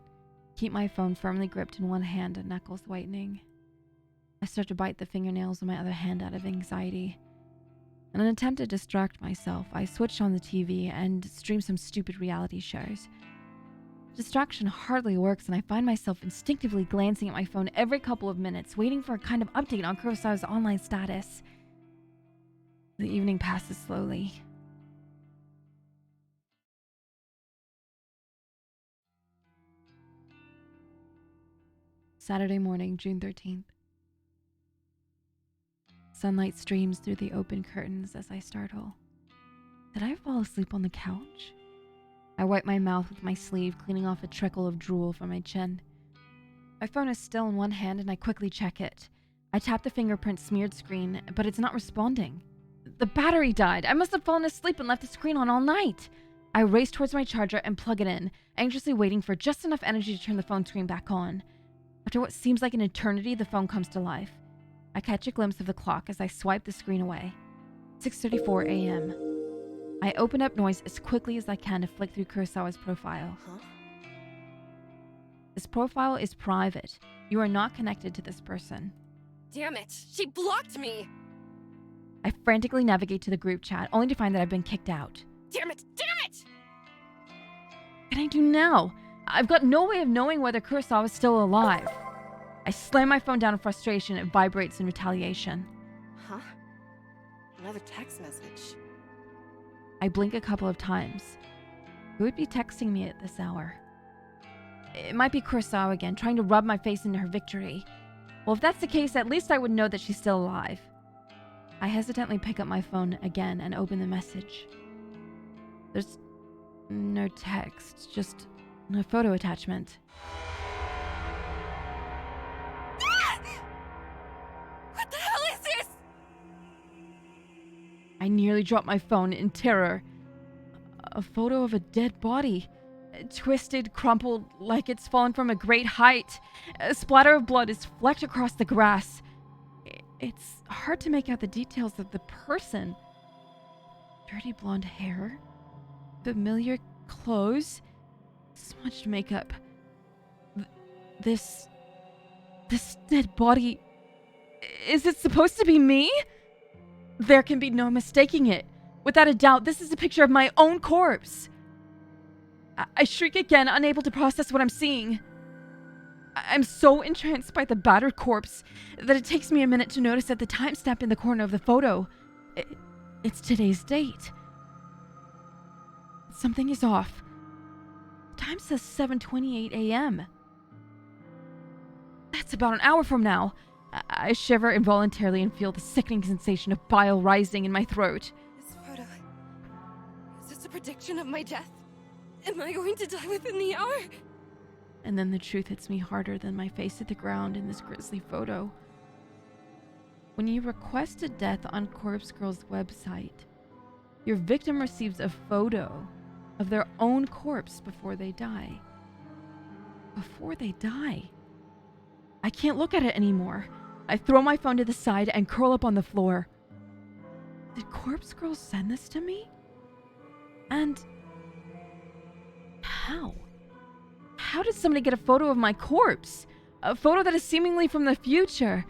keep my phone firmly gripped in one hand and knuckles whitening. I start to bite the fingernails on my other hand out of anxiety. In an attempt to distract myself, I switched on the TV and streamed some stupid reality shows. Distraction hardly works, and I find myself instinctively glancing at my phone every couple of minutes, waiting for a kind of update on Kurosawa's online status. The evening passes slowly. Saturday morning, June 13th. Sunlight streams through the open curtains as I startle. Did I fall asleep on the couch? I wipe my mouth with my sleeve, cleaning off a trickle of drool from my chin. My phone is still in one hand and I quickly check it. I tap the fingerprint smeared screen, but it's not responding. The battery died. I must have fallen asleep and left the screen on all night. I race towards my charger and plug it in, anxiously waiting for just enough energy to turn the phone screen back on. After what seems like an eternity, the phone comes to life. I catch a glimpse of the clock as I swipe the screen away. 6:34 a.m. I open up Noise as quickly as I can to flick through Kurosawa's profile. Huh? This profile is private. You are not connected to this person. Damn it! She blocked me! I frantically navigate to the group chat, only to find that I've been kicked out. Damn it! Damn it! What can I do now? I've got no way of knowing whether Kurosawa is still alive. I slam my phone down in frustration. It vibrates in retaliation. Huh? Another text message. I blink a couple of times. Who would be texting me at this hour? It might be Kurosawa again, trying to rub my face into her victory. Well, if that's the case, at least I would know that she's still alive. I hesitantly pick up my phone again and open the message. There's no text, just a photo attachment. I nearly dropped my phone in terror. A photo of a dead body. Twisted, crumpled, like it's fallen from a great height. A splatter of blood is flecked across the grass. It's hard to make out the details of the person. Dirty blonde hair. Familiar clothes. Smudged makeup. This dead body. Is it supposed to be me? There can be no mistaking it. Without a doubt, this is a picture of my own corpse. I shriek again, unable to process what I'm seeing. I'm so entranced by the battered corpse that it takes me a minute to notice that the timestamp in the corner of the photo. It's today's date. Something is off. The time says 7:28 a.m. That's about an hour from now. I shiver involuntarily and feel the sickening sensation of bile rising in my throat. This photo... Is this a prediction of my death? Am I going to die within the hour? And then the truth hits me harder than my face hit the ground in this grisly photo. When you request a death on Corpse Girl's website, your victim receives a photo of their own corpse before they die. Before they die. I can't look at it anymore. I throw my phone to the side and curl up on the floor. Did Corpse Girl send this to me? And how? How did somebody get a photo of my corpse? A photo that is seemingly from the future?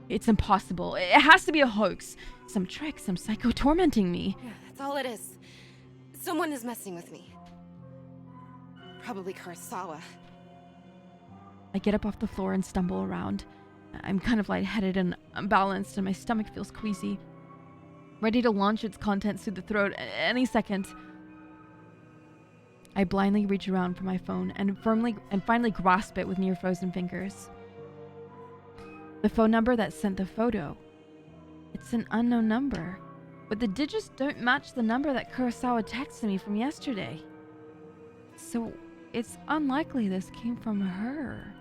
It's impossible. It has to be a hoax. Some trick, some psycho tormenting me. Yeah, that's all it is. Someone is messing with me. Probably Kurosawa. I get up off the floor and stumble around. I'm kind of lightheaded and unbalanced, and my stomach feels queasy, ready to launch its contents through the throat at any second. I blindly reach around for my phone and finally grasp it with near frozen fingers. The phone number that sent the photo. It's an unknown number, but the digits don't match the number that Kurosawa texted me from yesterday. So it's unlikely this came from her.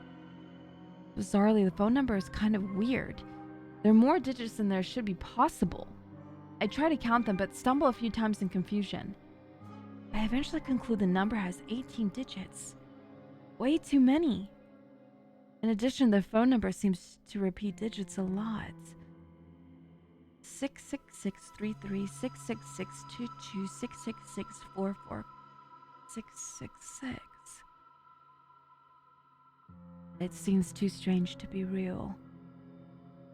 Bizarrely, the phone number is kind of weird. There are more digits than there should be possible. I try to count them, but stumble a few times in confusion. I eventually conclude the number has 18 digits. Way too many. In addition, the phone number seems to repeat digits a lot. 66633 66622 66644 666. It seems too strange to be real.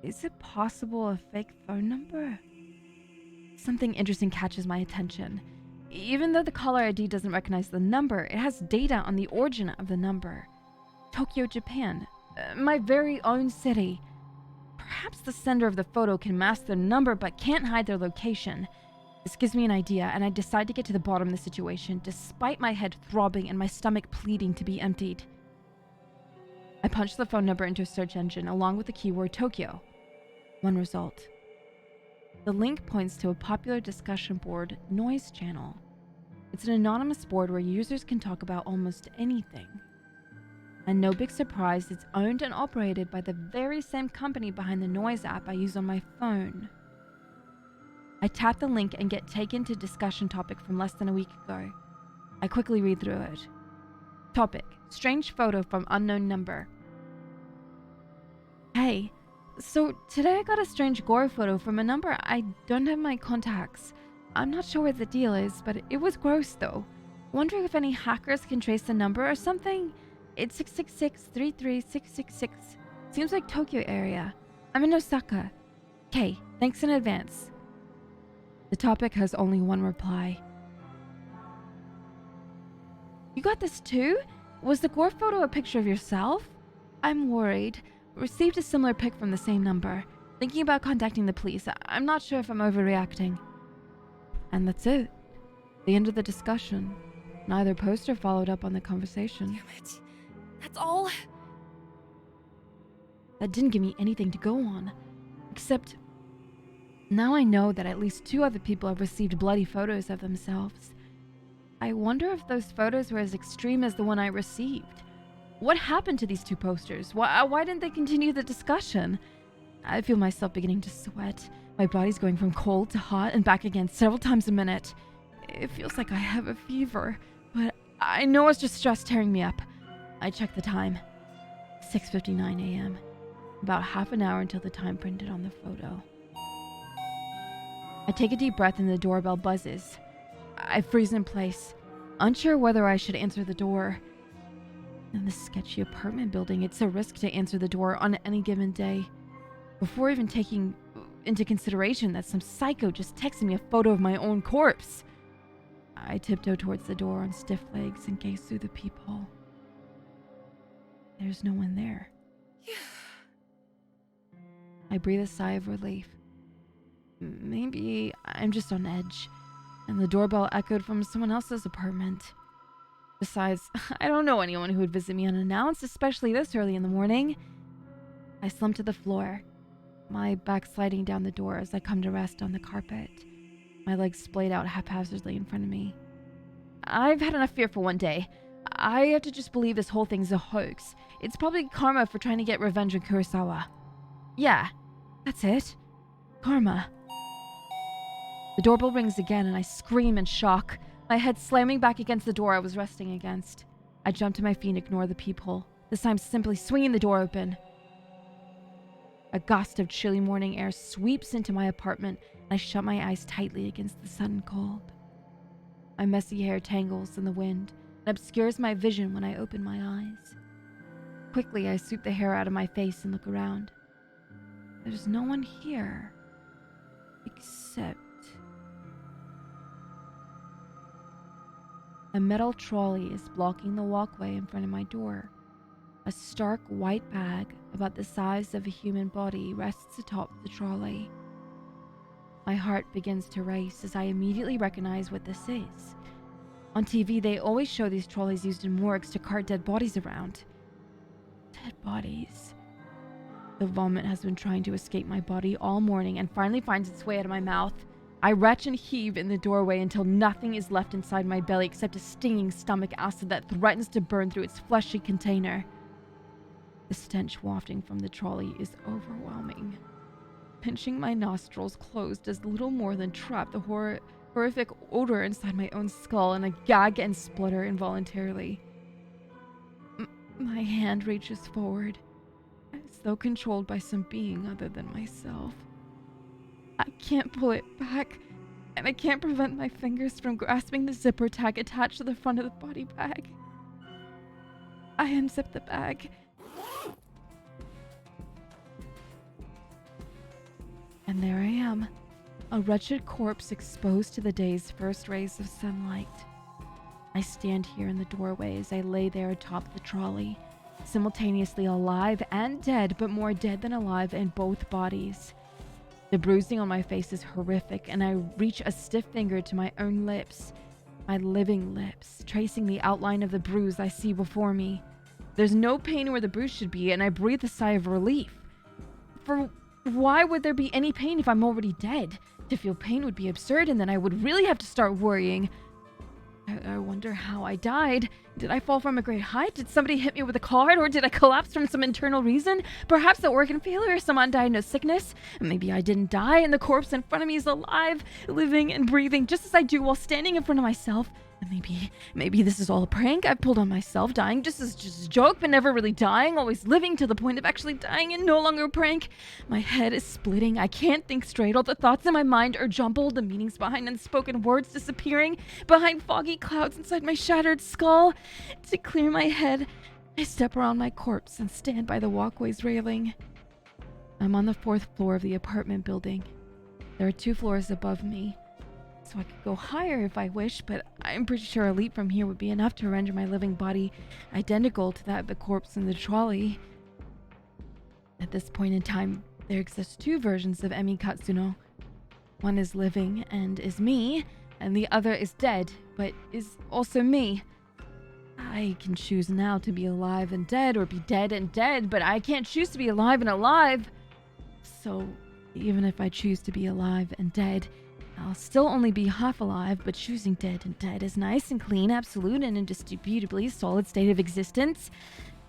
Is it possible a fake phone number? Something interesting catches my attention. Even though the caller ID doesn't recognize the number, it has data on the origin of the number. Tokyo, Japan. My very own city. Perhaps the sender of the photo can mask their number but can't hide their location. This gives me an idea, and I decide to get to the bottom of the situation, despite my head throbbing and my stomach pleading to be emptied. I punch the phone number into a search engine along with the keyword Tokyo. One result. The link points to a popular discussion board, Noise Channel. It's an anonymous board where users can talk about almost anything. And no big surprise, it's owned and operated by the very same company behind the Noise app I use on my phone. I tap the link and get taken to a discussion topic from less than a week ago. I quickly read through it. Topic: strange photo from unknown number. Hey, so today I got a strange gore photo from a number I don't have my contacts. I'm not sure what the deal is, but it was gross though. Wondering if any hackers can trace the number or something? It's 666-33666. Seems like Tokyo area. I'm in Osaka. Okay, thanks in advance. The topic has only one reply. You got this too? Was the gore photo a picture of yourself? I'm worried. Received a similar pic from the same number. Thinking about contacting the police. I'm not sure if I'm overreacting. And that's it. The end of the discussion. Neither poster followed up on the conversation. Damn it. That's all? That didn't give me anything to go on. Except, now I know that at least 2 other people have received bloody photos of themselves. I wonder if those photos were as extreme as the one I received. What happened to these 2 posters? Why didn't they continue the discussion? I feel myself beginning to sweat. My body's going from cold to hot and back again several times a minute. It feels like I have a fever, but I know it's just stress tearing me up. I check the time. 6:59 a.m. About half an hour until the time printed on the photo. I take a deep breath and the doorbell buzzes. I freeze in place, unsure whether I should answer the door. In this sketchy apartment building, it's a risk to answer the door on any given day, before even taking into consideration that some psycho just texted me a photo of my own corpse. I tiptoe towards the door on stiff legs and gaze through the peephole. There's no one there. I breathe a sigh of relief. Maybe I'm just on edge, and the doorbell echoed from someone else's apartment. Besides, I don't know anyone who would visit me unannounced, especially this early in the morning. I slump to the floor, my back sliding down the door as I come to rest on the carpet, my legs splayed out haphazardly in front of me. I've had enough fear for one day. I have to just believe this whole thing's a hoax. It's probably karma for trying to get revenge on Kurosawa. Yeah, that's it. Karma. The doorbell rings again and I scream in shock, my head slamming back against the door I was resting against. I jump to my feet and ignore the peephole, this time simply swinging the door open. A gust of chilly morning air sweeps into my apartment and I shut my eyes tightly against the sudden cold. My messy hair tangles in the wind and obscures my vision when I open my eyes. Quickly, I sweep the hair out of my face and look around. There's no one here, except a metal trolley is blocking the walkway in front of my door. A stark white bag, about the size of a human body, rests atop the trolley. My heart begins to race as I immediately recognize what this is. On TV, they always show these trolleys used in morgues to cart dead bodies around. Dead bodies. The vomit has been trying to escape my body all morning and finally finds its way out of my mouth. I retch and heave in the doorway until nothing is left inside my belly except a stinging stomach acid that threatens to burn through its fleshy container. The stench wafting from the trolley is overwhelming. Pinching my nostrils closed does little more than trap the horrific odor inside my own skull, and I gag and splutter involuntarily. My hand reaches forward, as though controlled by some being other than myself. I can't pull it back, and I can't prevent my fingers from grasping the zipper tag attached to the front of the body bag. I unzip the bag. And there I am, a wretched corpse exposed to the day's first rays of sunlight. I stand here in the doorway as I lay there atop the trolley, simultaneously alive and dead, but more dead than alive in both bodies. The bruising on my face is horrific, and I reach a stiff finger to my own lips, my living lips, tracing the outline of the bruise I see before me. There's no pain where the bruise should be, and I breathe a sigh of relief. For why would there be any pain if I'm already dead? To feel pain would be absurd, and then I would really have to start worrying. I wonder how I died. Did I fall from a great height? Did somebody hit me with a car? Or did I collapse from some internal reason? Perhaps an organ failure or some undiagnosed sickness? Maybe I didn't die and the corpse in front of me is alive, living and breathing just as I do while standing in front of myself. And maybe this is all a prank I've pulled on myself, dying just a joke, but never really dying, always living to the point of actually dying and no longer a prank. My head is splitting. I can't think straight. All the thoughts in my mind are jumbled, the meanings behind unspoken words disappearing behind foggy clouds inside my shattered skull. To clear my head, I step around my corpse and stand by the walkway's railing. I'm on the 4th floor of the apartment building. There are 2 floors above me, so I could go higher if I wish, but I'm pretty sure a leap from here would be enough to render my living body identical to that of the corpse in the trolley. At this point in time, there exist 2 versions of Emi Katsuno. One is living and is me, and the other is dead, but is also me. I can choose now to be alive and dead, or be dead and dead, but I can't choose to be alive and alive. So, even if I choose to be alive and dead, I'll still only be half alive, but choosing dead and dead is nice and clean, absolute, and indisputably solid state of existence.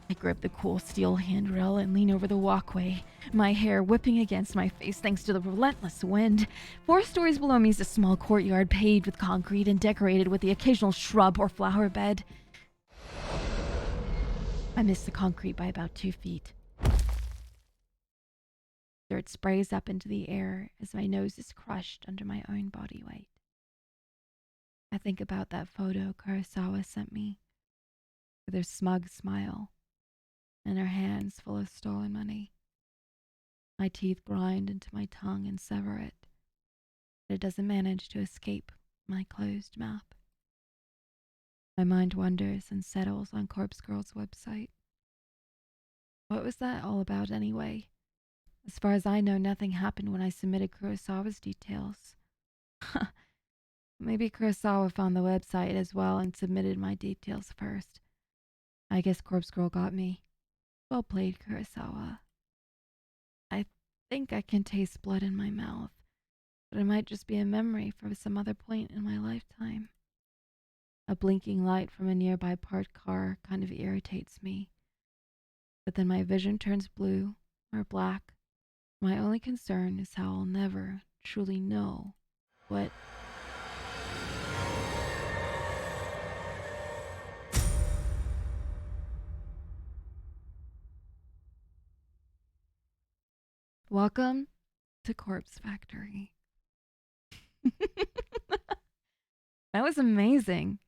I grip the cool steel handrail and lean over the walkway, my hair whipping against my face thanks to the relentless wind. 4 stories below me is a small courtyard paved with concrete and decorated with the occasional shrub or flower bed. I miss the concrete by about 2 feet. Dirt sprays up into the air as my nose is crushed under my own body weight. I think about that photo Kurosawa sent me, with her smug smile and her hands full of stolen money. My teeth grind into my tongue and sever it, but it doesn't manage to escape my closed mouth. My mind wanders and settles on Corpse Girl's website. What was that all about anyway? As far as I know, nothing happened when I submitted Kurosawa's details. Maybe Kurosawa found the website as well and submitted my details first. I guess Corpse Girl got me. Well played, Kurosawa. I think I can taste blood in my mouth, but it might just be a memory from some other point in my lifetime. A blinking light from a nearby parked car kind of irritates me. But then my vision turns blue or black. My only concern is how I'll never truly know what... Welcome to Corpse Factory. That was amazing.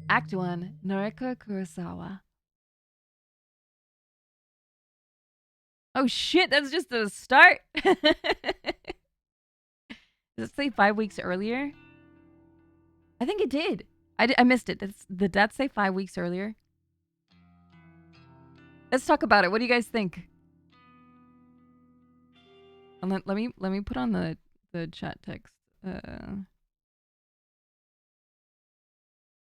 Act 1, Noriko Kurosawa. Oh shit, that's just the start. Does it say 5 weeks earlier? I think it did. I missed it. Did that say 5 weeks earlier? Let's talk about it. What do you guys think? And let me put on the chat text so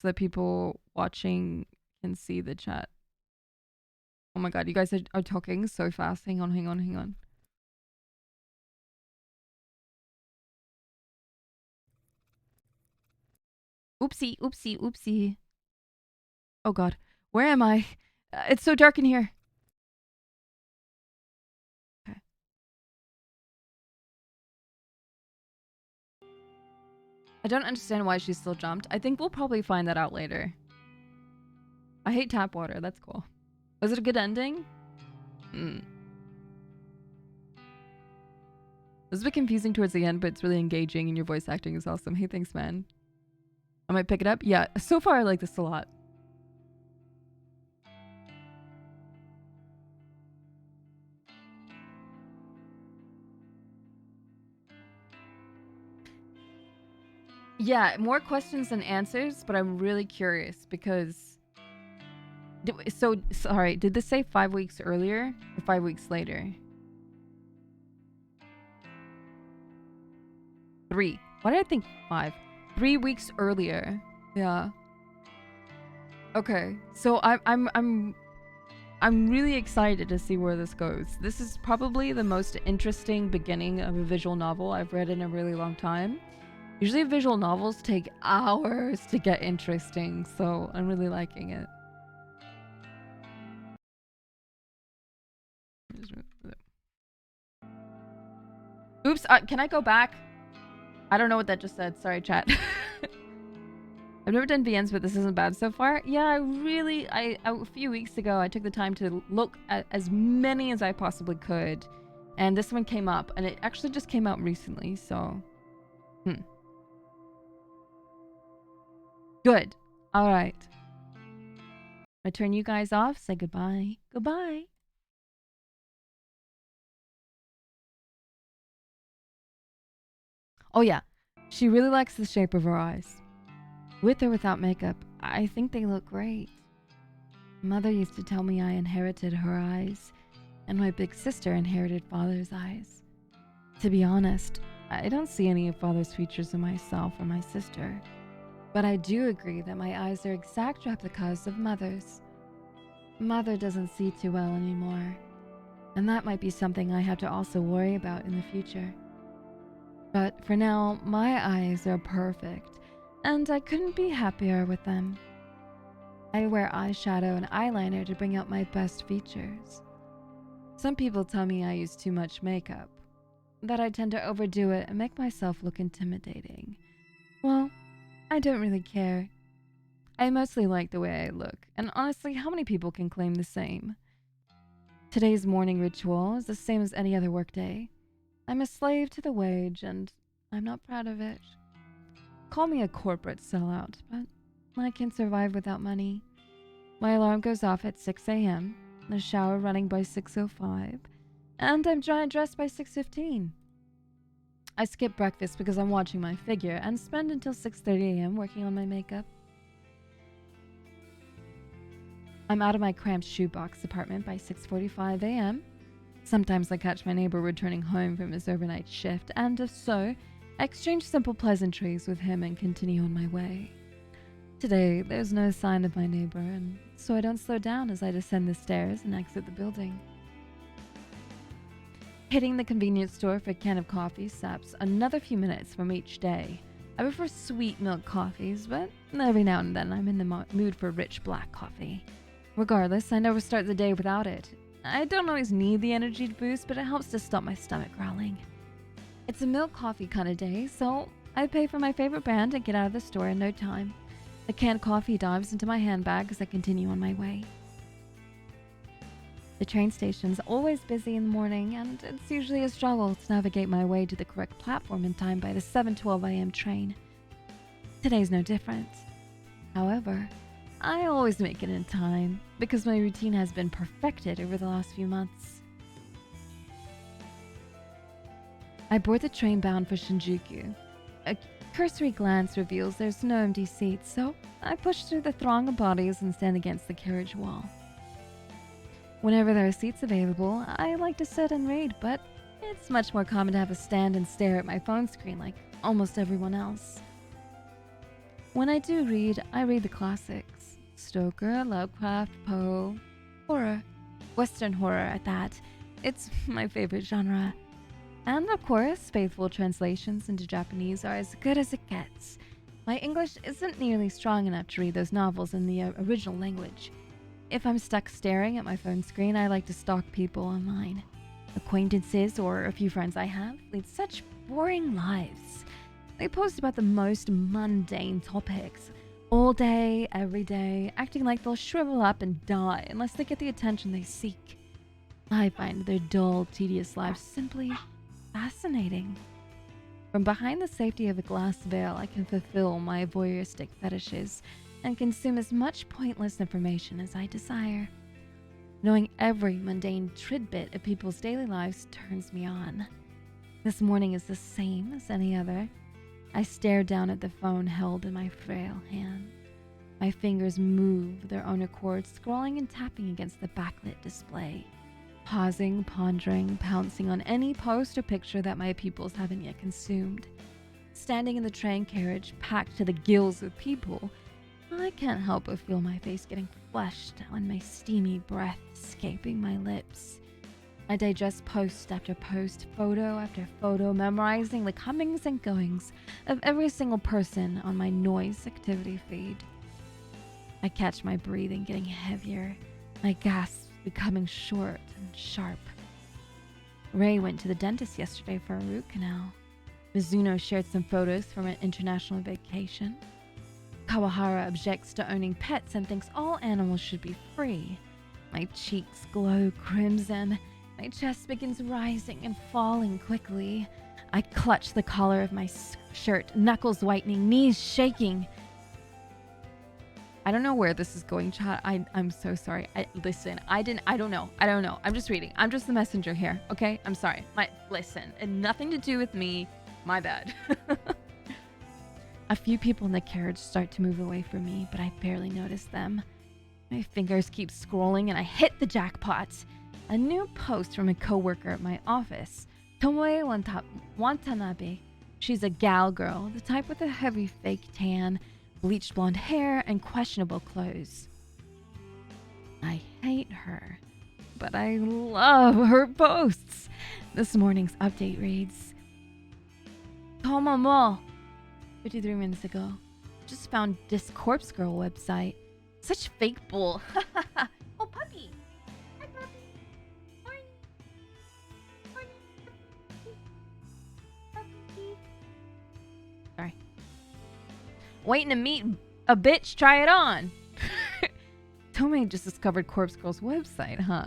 that people watching can see the chat. Oh my god, you guys are talking so fast. Hang on. Oopsie. Oh god, where am I? It's so dark in here. Okay. I don't understand why she still jumped. I think we'll probably find that out later. I hate tap water. That's cool. Was it a good ending? It was a bit confusing towards the end, but it's really engaging and your voice acting is awesome. Hey, thanks, man. I might pick it up. Yeah, so far I like this a lot. Yeah, more questions than answers, but I'm really curious because... sorry, did this say 5 weeks earlier or 5 weeks later? 3. Why did I think 5? 3 weeks earlier. Yeah. Okay, so I'm really excited to see where this goes. This is probably the most interesting beginning of a visual novel I've read in a really long time. Usually visual novels take hours to get interesting, so I'm really liking it. Oops, can I go back? I don't know what that just said. Sorry, chat. I've never done VNs, but this isn't bad so far. Yeah, a few weeks ago, I took the time to look at as many as I possibly could. And this one came up, and it actually just came out recently, so... Good. Alright. I turn you guys off, say goodbye. Goodbye. Oh yeah, she really likes the shape of her eyes. With or without makeup, I think they look great. Mother used to tell me I inherited her eyes, and my big sister inherited father's eyes. To be honest, I don't see any of father's features in myself or my sister. But I do agree that my eyes are exact replicas of mother's. Mother doesn't see too well anymore, and that might be something I have to also worry about in the future. But for now, my eyes are perfect, and I couldn't be happier with them. I wear eyeshadow and eyeliner to bring out my best features. Some people tell me I use too much makeup, that I tend to overdo it and make myself look intimidating. Well, I don't really care. I mostly like the way I look, and honestly, how many people can claim the same? Today's morning ritual is the same as any other workday. I'm a slave to the wage, and I'm not proud of it. Call me a corporate sellout, but I can survive without money. My alarm goes off at 6 a.m., the shower running by 6:05, and I'm dressed by 6:15. I skip breakfast because I'm watching my figure and spend until 6:30 a.m. working on my makeup. I'm out of my cramped shoebox apartment by 6:45 a.m. Sometimes I catch my neighbor returning home from his overnight shift, and if so, I exchange simple pleasantries with him and continue on my way. Today, there's no sign of my neighbor, and so I don't slow down as I descend the stairs and exit the building. Hitting the convenience store for a can of coffee saps another few minutes from each day. I prefer sweet milk coffees, but every now and then I'm in the mood for rich black coffee. Regardless, I never start the day without it. I don't always need the energy to boost, but it helps to stop my stomach growling. It's a milk coffee kind of day, so I pay for my favorite brand and get out of the store in no time. The canned coffee dives into my handbag as I continue on my way. The train station's always busy in the morning, and it's usually a struggle to navigate my way to the correct platform in time by the 7:12 a.m. train. Today's no different. However, I always make it in time because my routine has been perfected over the last few months. I board the train bound for Shinjuku. A cursory glance reveals there's no empty seats, so I push through the throng of bodies and stand against the carriage wall. Whenever there are seats available, I like to sit and read, but it's much more common to have a stand and stare at my phone screen like almost everyone else. When I do read, I read the classics. Stoker, Lovecraft, Poe, horror. Western horror at that. It's my favorite genre. And of course, faithful translations into Japanese are as good as it gets. My English isn't nearly strong enough to read those novels in the original language. If I'm stuck staring at my phone screen, I like to stalk people online. Acquaintances or a few friends I have lead such boring lives. They post about the most mundane topics, all day, every day, acting like they'll shrivel up and die unless they get the attention they seek. I find their dull, tedious lives simply fascinating. From behind the safety of a glass veil, I can fulfill my voyeuristic fetishes and consume as much pointless information as I desire. Knowing every mundane tidbit of people's daily lives turns me on. This morning is the same as any other. I stare down at the phone held in my frail hand. My fingers move of their own accord, scrolling and tapping against the backlit display. Pausing, pondering, pouncing on any post or picture that my pupils haven't yet consumed. Standing in the train carriage, packed to the gills with people, I can't help but feel my face getting flushed and my steamy breath escaping my lips. I digest post after post, photo after photo, memorizing the comings and goings of every single person on my noise activity feed. I catch my breathing getting heavier, my gasps becoming short and sharp. Ray went to the dentist yesterday for a root canal. Mizuno shared some photos from an international vacation. Kawahara objects to owning pets and thinks all animals should be free. My cheeks glow crimson. My chest begins rising and falling quickly. I clutch the collar of my shirt, knuckles whitening, knees shaking. I don't know where this is going, chat. I'm so sorry. I don't know. I'm just reading. I'm just the messenger here, okay? I'm sorry. Listen, it had nothing to do with me. My bad. A few people in the carriage start to move away from me, but I barely notice them. My fingers keep scrolling and I hit the jackpot. A new post from a coworker at my office. Tomoe Watanabe. She's a gal girl, the type with a heavy fake tan, bleached blonde hair, and questionable clothes. I hate her, but I love her posts. This morning's update reads, Tomomo, 53 minutes ago. Just found this Corpse Girl website. Such fake bull. Oh, puppy. Hi, puppy. Morning. Morning. Puppy. Sorry. Waiting to meet a bitch, try it on. Tomei just discovered Corpse Girl's website, huh?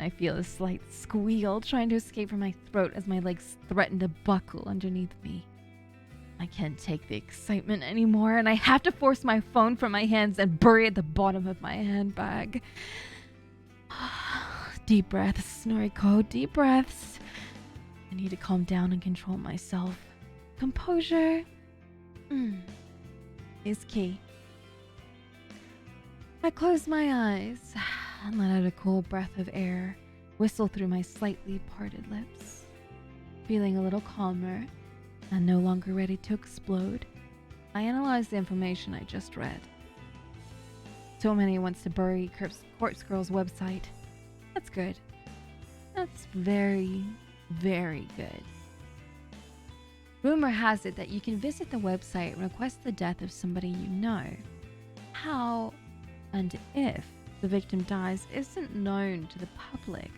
I feel a slight squeal trying to escape from my throat as my legs threaten to buckle underneath me. I can't take the excitement anymore, and I have to force my phone from my hands and bury it at the bottom of my handbag. Deep breaths, Noriko, deep breaths. I need to calm down and control myself. Composure is key. I close my eyes and let out a cool breath of air whistle through my slightly parted lips. Feeling a little calmer and no longer ready to explode, I analyze the information I just read. Tomei wants to bury Corpse Girl's website. That's good. That's very, very good. Rumor has it that you can visit the website and request the death of somebody you know. How and if the victim dies isn't known to the public.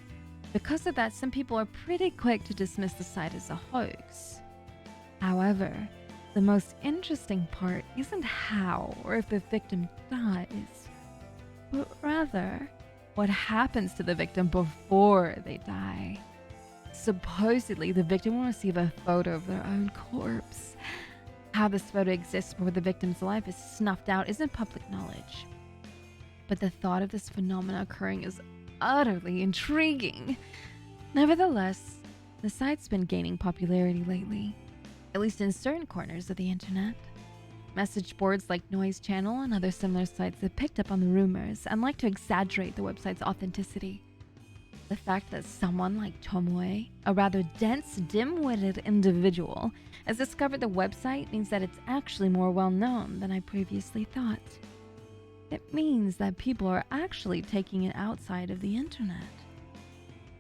Because of that, some people are pretty quick to dismiss the site as a hoax. However, the most interesting part isn't how or if the victim dies, but rather what happens to the victim before they die. Supposedly, the victim will receive a photo of their own corpse. How this photo exists before the victim's life is snuffed out isn't public knowledge. But the thought of this phenomenon occurring is utterly intriguing. Nevertheless, the site's been gaining popularity lately, at least in certain corners of the internet. Message boards like Noise Channel and other similar sites have picked up on the rumors and like to exaggerate the website's authenticity. The fact that someone like Tomoe, a rather dense, dim-witted individual, has discovered the website means that it's actually more well-known than I previously thought. It means that people are actually taking it outside of the internet.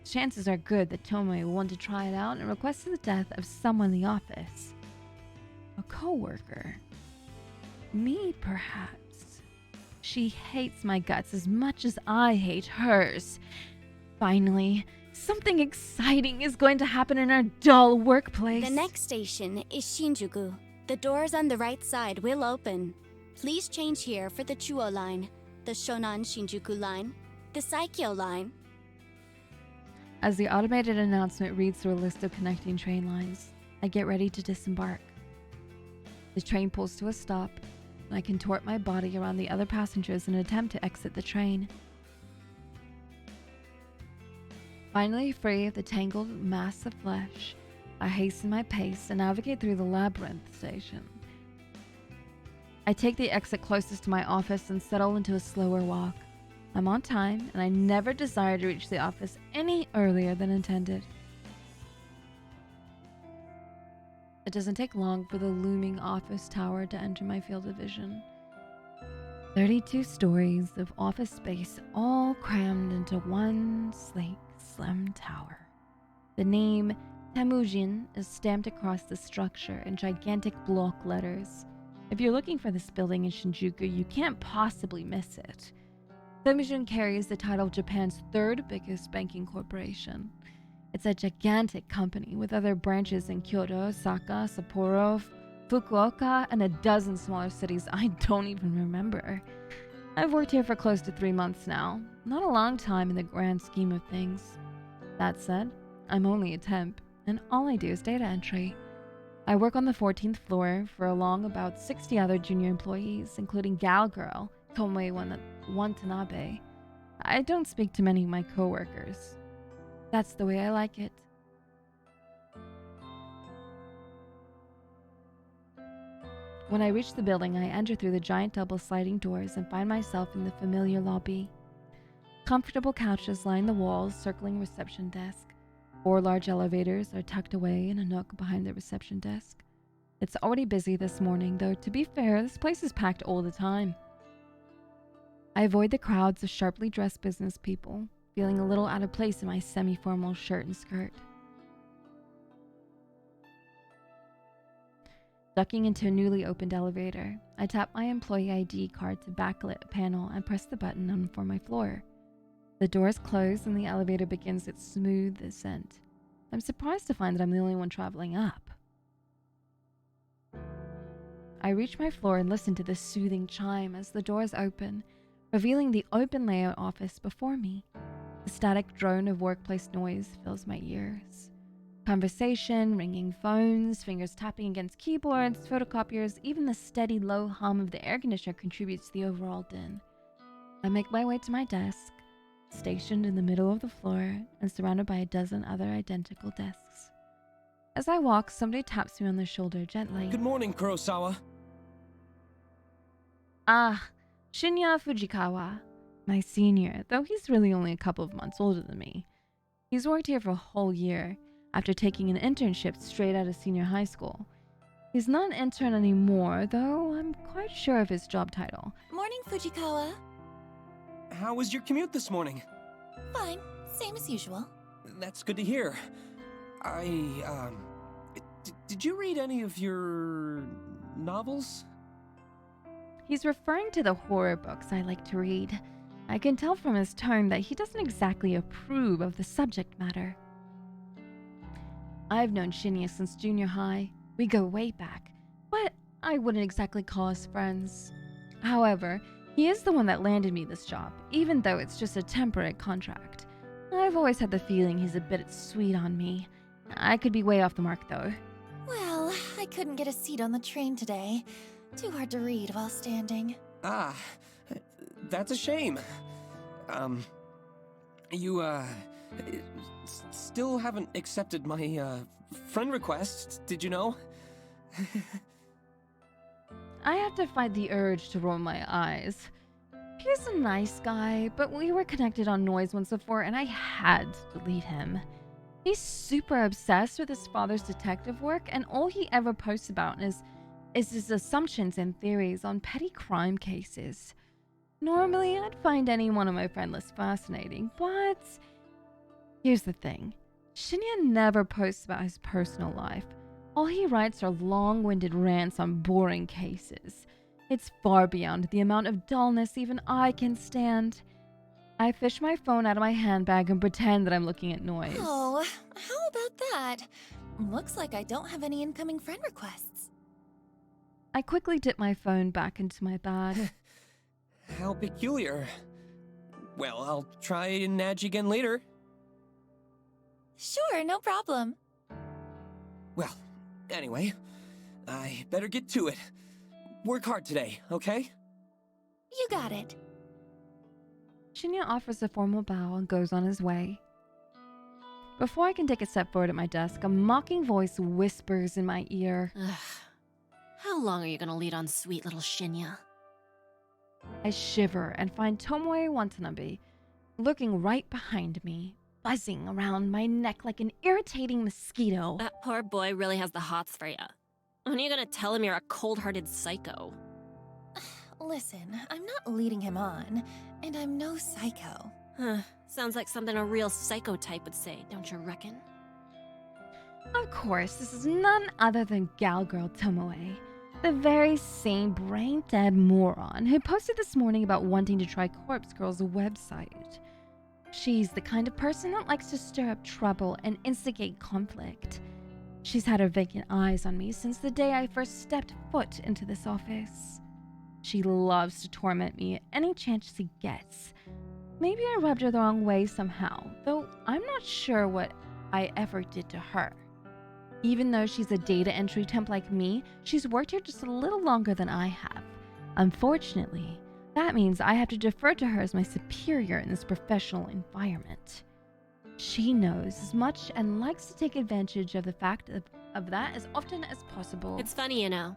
Chances are good that Tomoe will want to try it out and request the death of someone in the office. A coworker. Me, perhaps. She hates my guts as much as I hate hers. Finally, something exciting is going to happen in our dull workplace. The next station is Shinjuku. The doors on the right side will open. Please change here for the Chuo line, the Shonan Shinjuku line, the Saikyo line. As the automated announcement reads through a list of connecting train lines, I get ready to disembark. The train pulls to a stop, and I contort my body around the other passengers in an attempt to exit the train. Finally free of the tangled mass of flesh, I hasten my pace and navigate through the labyrinth station. I take the exit closest to my office and settle into a slower walk. I'm on time, and I never desire to reach the office any earlier than intended. It doesn't take long for the looming office tower to enter my field of vision. 32 stories of office space all crammed into one sleek, slim tower. The name Temujin is stamped across the structure in gigantic block letters. If you're looking for this building in Shinjuku, you can't possibly miss it. Temujin carries the title of Japan's third biggest banking corporation. It's a gigantic company with other branches in Kyoto, Osaka, Sapporo, Fukuoka, and a dozen smaller cities I don't even remember. I've worked here for close to 3 months now. Not a long time in the grand scheme of things. That said, I'm only a temp, and all I do is data entry. I work on the 14th floor for along about 60 other junior employees, including Gal Girl, Tomoe Watanabe. I don't speak to many of my coworkers. That's the way I like it. When I reach the building, I enter through the giant double sliding doors and find myself in the familiar lobby. Comfortable couches line the walls circling reception desk. 4 large elevators are tucked away in a nook behind the reception desk. It's already busy this morning, though to be fair, this place is packed all the time. I avoid the crowds of sharply dressed business people, feeling a little out of place in my semi-formal shirt and skirt. Ducking into a newly opened elevator, I tap my employee ID card to backlit a panel and press the button on for my floor. The doors close and the elevator begins its smooth ascent. I'm surprised to find that I'm the only one traveling up. I reach my floor and listen to the soothing chime as the doors open, revealing the open layout office before me. The static drone of workplace noise fills my ears. Conversation, ringing phones, fingers tapping against keyboards, photocopiers, even the steady low hum of the air conditioner contributes to the overall din. I make my way to my desk, stationed in the middle of the floor and surrounded by a dozen other identical desks. As I walk, somebody taps me on the shoulder gently. Good morning, Kurosawa. Ah, Shinya Fujikawa, my senior, though he's really only a couple of months older than me. He's worked here for a whole year, after taking an internship straight out of senior high school. He's not an intern anymore, though I'm quite sure of his job title. Morning, Fujikawa. How was your commute this morning? Fine, same as usual. That's good to hear. Did you read any of your novels? He's referring to the horror books I like to read. I can tell from his tone that he doesn't exactly approve of the subject matter. I've known Shinya since junior high. We go way back, but I wouldn't exactly call us friends. However, he is the one that landed me this job, even though it's just a temporary contract. I've always had the feeling he's a bit sweet on me. I could be way off the mark though. Well, I couldn't get a seat on the train today. Too hard to read while standing. Ah, that's a shame. You, still haven't accepted my, friend request, did you know? I had to fight the urge to roll my eyes. He's a nice guy, but we were connected on Noise once before and I had to delete him. He's super obsessed with his father's detective work and all he ever posts about is his assumptions and theories on petty crime cases. Normally, I'd find any one of my friend lists fascinating, but here's the thing. Shinya never posts about his personal life. All he writes are long-winded rants on boring cases. It's far beyond the amount of dullness even I can stand. I fish my phone out of my handbag and pretend that I'm looking at Noise. Oh, how about that? Looks like I don't have any incoming friend requests. I quickly dip my phone back into my bag. How peculiar. Well, I'll try and nudge again later. Sure, no problem. Well, anyway, I better get to it. Work hard today, okay? You got it. Shinya offers a formal bow and goes on his way. Before I can take a step forward at my desk, a mocking voice whispers in my ear. Ugh. How long are you gonna lead on sweet little Shinya? I shiver and find Tomoe Watanabe looking right behind me, buzzing around my neck like an irritating mosquito. That poor boy really has the hots for you. When are you gonna tell him you're a cold-hearted psycho? Listen, I'm not leading him on, and I'm no psycho. Huh. Sounds like something a real psycho type would say, don't you reckon? Of course, this is none other than Gal Girl Tomoe, the very same brain-dead moron who posted this morning about wanting to try Corpse Girl's website. She's the kind of person that likes to stir up trouble and instigate conflict. She's had her vacant eyes on me since the day I first stepped foot into this office. She loves to torment me at any chance she gets. Maybe I rubbed her the wrong way somehow, though I'm not sure what I ever did to her. Even though she's a data entry temp like me, she's worked here just a little longer than I have. Unfortunately, that means I have to defer to her as my superior in this professional environment. She knows as much and likes to take advantage of the fact of that as often as possible. It's funny, you know.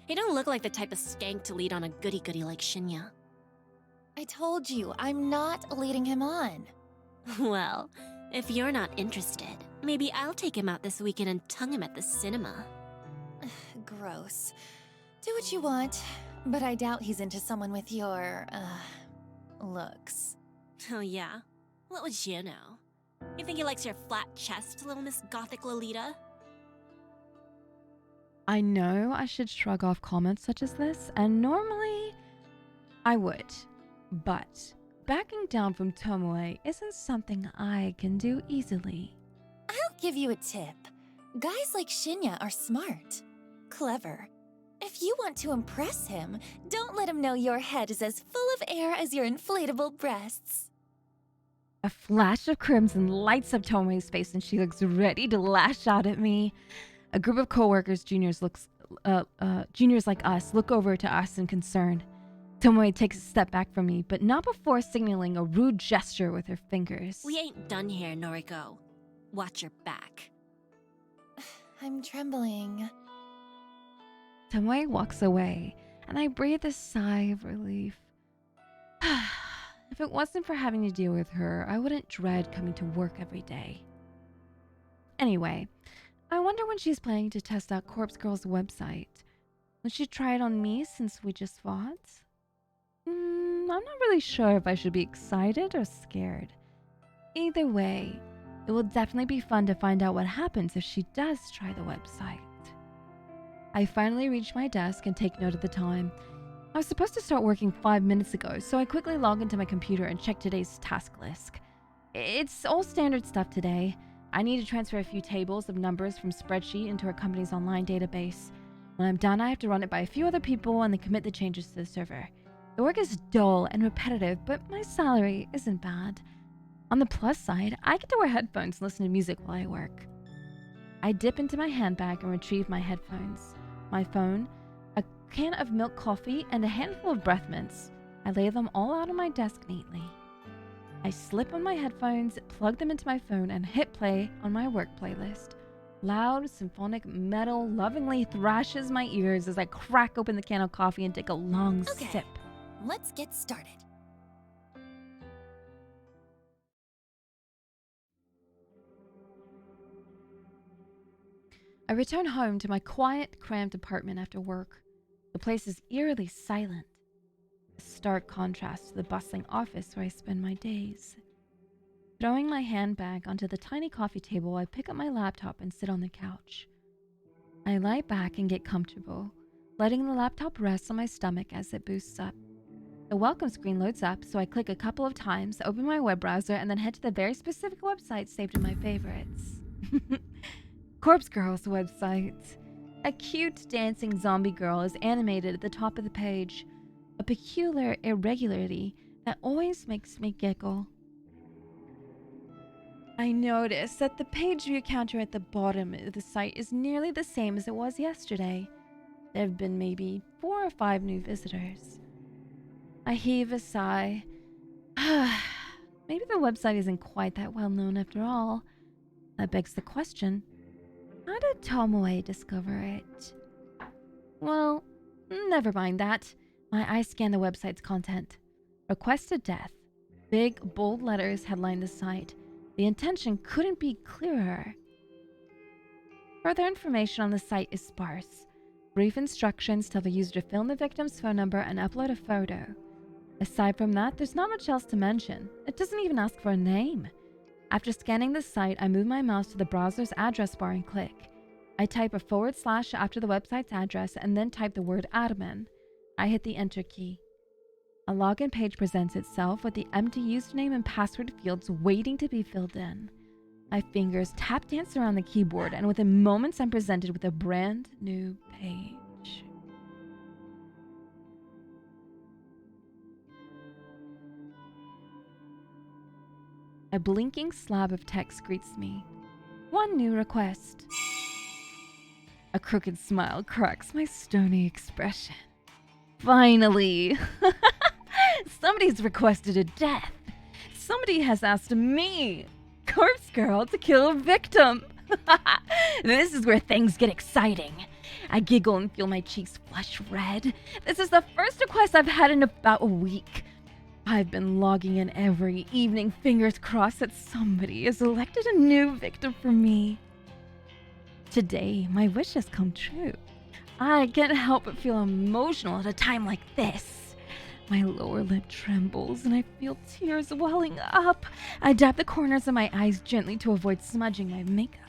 He don't look like the type of skank to lead on a goody-goody like Shinya. I told you, I'm not leading him on. Well, if you're not interested, maybe I'll take him out this weekend and tongue him at the cinema. Gross. Do what you want, but I doubt he's into someone with your, looks. Oh yeah? What would you know? You think he likes your flat chest, little Miss Gothic Lolita? I know I should shrug off comments such as this, and normally I would, but backing down from Tomoe isn't something I can do easily. I'll give you a tip. Guys like Shinya are smart, clever. If you want to impress him, don't let him know your head is as full of air as your inflatable breasts. A flash of crimson lights up Tomoe's face and she looks ready to lash out at me. A group of coworkers, juniors like us, look over to us in concern. Tomoe takes a step back from me, but not before signaling a rude gesture with her fingers. We ain't done here, Noriko. Watch your back. I'm trembling. Tomoe walks away, and I breathe a sigh of relief. If it wasn't for having to deal with her, I wouldn't dread coming to work every day. Anyway, I wonder when she's planning to test out Corpse Girl's website. Would she try it on me since we just fought? I'm not really sure if I should be excited or scared. Either way, it will definitely be fun to find out what happens if she does try the website. I finally reach my desk and take note of the time. I was supposed to start working 5 minutes ago, so I quickly log into my computer and check today's task list. It's all standard stuff today. I need to transfer a few tables of numbers from spreadsheet into our company's online database. When I'm done, I have to run it by a few other people and then commit the changes to the server. The work is dull and repetitive, but my salary isn't bad. On the plus side, I get to wear headphones and listen to music while I work. I dip into my handbag and retrieve my headphones, my phone, a can of milk coffee, and a handful of breath mints. I lay them all out on my desk neatly. I slip on my headphones, plug them into my phone, and hit play on my work playlist. Loud, symphonic metal lovingly thrashes my ears as I crack open the can of coffee and take a long sip. Let's get started. I return home to my quiet, cramped apartment after work. The place is eerily silent, a stark contrast to the bustling office where I spend my days. Throwing my handbag onto the tiny coffee table, I pick up my laptop and sit on the couch. I lie back and get comfortable, letting the laptop rest on my stomach as it boosts up. The welcome screen loads up, so I click a couple of times, open my web browser, and then head to the very specific website saved in my favorites. Corpse Girl's website. A cute dancing zombie girl is animated at the top of the page, a peculiar irregularity that always makes me giggle. I notice that the page view counter at the bottom of the site is nearly the same as it was yesterday. There have been maybe 4 or 5 new visitors. I heave a sigh. Maybe the website isn't quite that well known after all. That begs the question, how did Tomoe discover it? Well, never mind that. My eyes scan the website's content. Requested death. Big, bold letters headline the site. The intention couldn't be clearer. Further information on the site is sparse. Brief instructions tell the user to film the victim's phone number and upload a photo. Aside from that, there's not much else to mention. It doesn't even ask for a name. After scanning the site, I move my mouse to the browser's address bar and click. I type a / after the website's address and then type the word admin. I hit the enter key. A login page presents itself with the empty username and password fields waiting to be filled in. My fingers tap dance around the keyboard, and within moments I'm presented with a brand new page. A blinking slab of text greets me. One new request. A crooked smile cracks my stony expression. Finally! Somebody's requested a death. Somebody has asked me, Corpse Girl, to kill a victim. This is where things get exciting. I giggle and feel my cheeks flush red. This is the first request I've had in about a week. I've been logging in every evening, fingers crossed that somebody has elected a new victim for me. Today, my wish has come true. I can't help but feel emotional at a time like this. My lower lip trembles and I feel tears welling up. I dab the corners of my eyes gently to avoid smudging my makeup.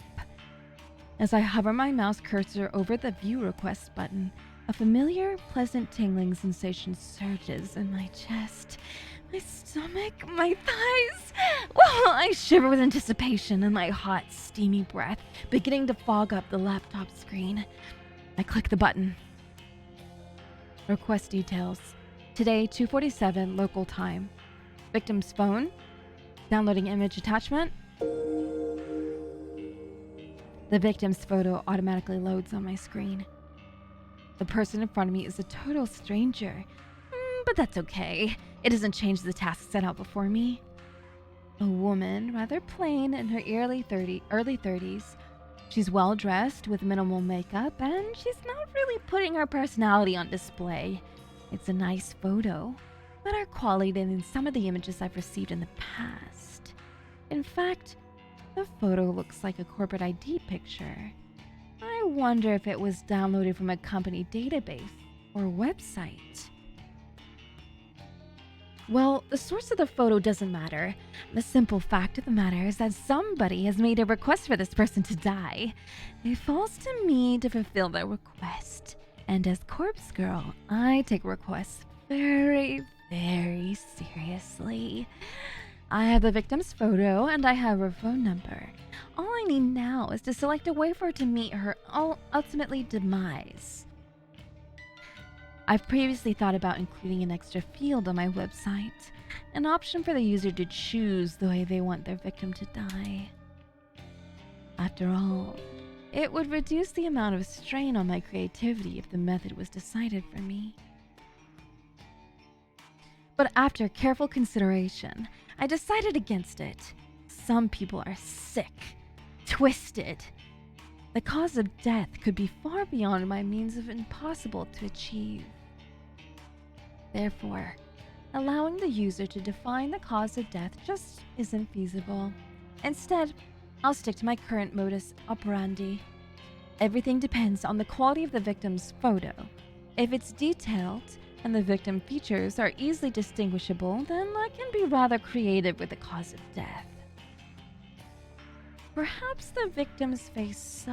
As I hover my mouse cursor over the View Request button, a familiar, pleasant tingling sensation surges in my chest, my stomach, my thighs. Well, I shiver with anticipation and my hot, steamy breath beginning to fog up the laptop screen. I click the button. Request details. Today, 2:47 local time. Victim's phone. Downloading image attachment. The victim's photo automatically loads on my screen. The person in front of me is a total stranger, but that's okay. It doesn't change the task set out before me. A woman, rather plain, in her early 30s. She's well dressed with minimal makeup, and she's not really putting her personality on display. It's a nice photo, better quality than some of the images I've received in the past. In fact, the photo looks like a corporate ID picture. I wonder if it was downloaded from a company database or website. Well, the source of the photo doesn't matter. The simple fact of the matter is that somebody has made a request for this person to die. It falls to me to fulfill their request. And as Corpse Girl, I take requests very, very seriously. I have the victim's photo and I have her phone number. All I need now is to select a way for her to meet her ultimately demise. I've previously thought about including an extra field on my website, an option for the user to choose the way they want their victim to die. After all, it would reduce the amount of strain on my creativity if the method was decided for me. But after careful consideration, I decided against it. Some people are sick, twisted. The cause of death could be far beyond my means of impossible to achieve. Therefore, allowing the user to define the cause of death just isn't feasible. Instead, I'll stick to my current modus operandi. Everything depends on the quality of the victim's photo. If it's detailed and the victim features are easily distinguishable, then I can be rather creative with the cause of death. Perhaps the victim's face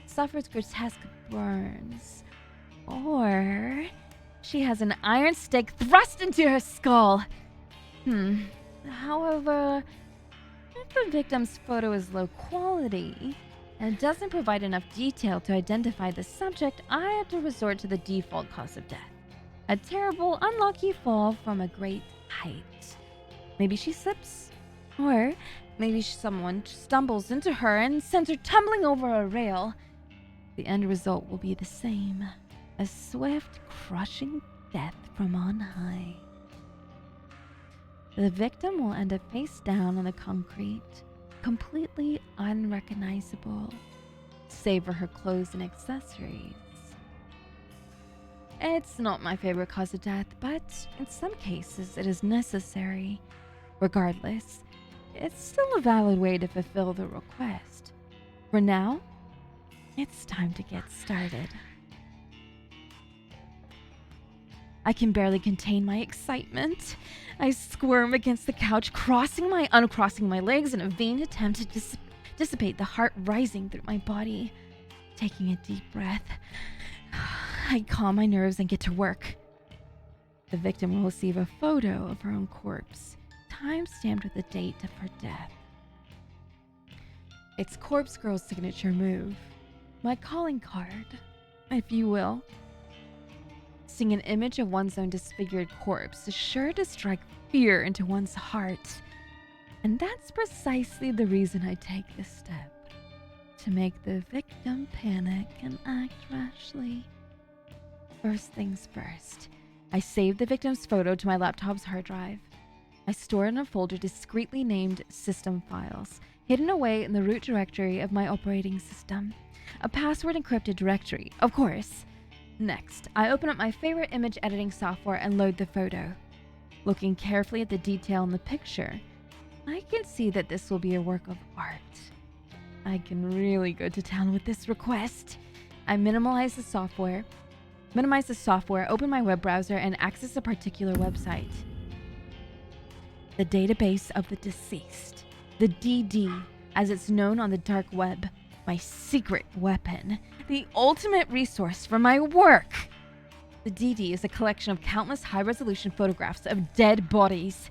suffers grotesque burns, or she has an iron stake thrust into her skull. However, if the victim's photo is low quality and doesn't provide enough detail to identify the subject, I have to resort to the default cause of death. A terrible, unlucky fall from a great height. Maybe she slips, or maybe someone stumbles into her and sends her tumbling over a rail. The end result will be the same. A swift, crushing death from on high. The victim will end up face down on the concrete, completely unrecognizable, save for her clothes and accessories. It's not my favorite cause of death, but in some cases it is necessary. Regardless, it's still a valid way to fulfill the request. For now, it's time to get started. I can barely contain my excitement. I squirm against the couch, uncrossing my legs in a vain attempt to dissipate the heart rising through my body. Taking a deep breath, I calm my nerves and get to work. The victim will receive a photo of her own corpse, time-stamped with the date of her death. It's Corpse Girl's signature move. My calling card, if you will. Seeing an image of one's own disfigured corpse is sure to strike fear into one's heart. And that's precisely the reason I take this step. To make the victim panic and act rashly. First things first, I save the victim's photo to my laptop's hard drive. I store it in a folder discreetly named System Files, hidden away in the root directory of my operating system. A password-encrypted directory, of course. Next, I open up my favorite image editing software and load the photo. Looking carefully at the detail in the picture, I can see that this will be a work of art. I can really go to town with this request. I minimize the software, open my web browser, and access a particular website. The database of the deceased, the DD, as it's known on the dark web. My secret weapon. The ultimate resource for my work. The DD is a collection of countless high-resolution photographs of dead bodies.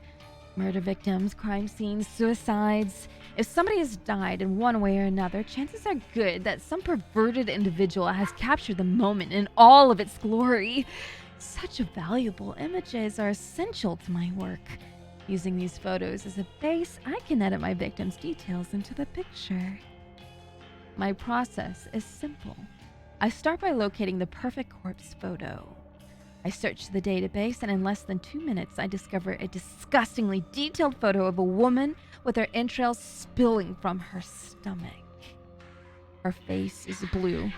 Murder victims, crime scenes, suicides. If somebody has died in one way or another, chances are good that some perverted individual has captured the moment in all of its glory. Such valuable images are essential to my work. Using these photos as a base, I can edit my victims' details into the picture. My process is simple. I start by locating the perfect corpse photo. I search the database, and in less than 2 minutes, I discover a disgustingly detailed photo of a woman with her entrails spilling from her stomach. Her face is blue.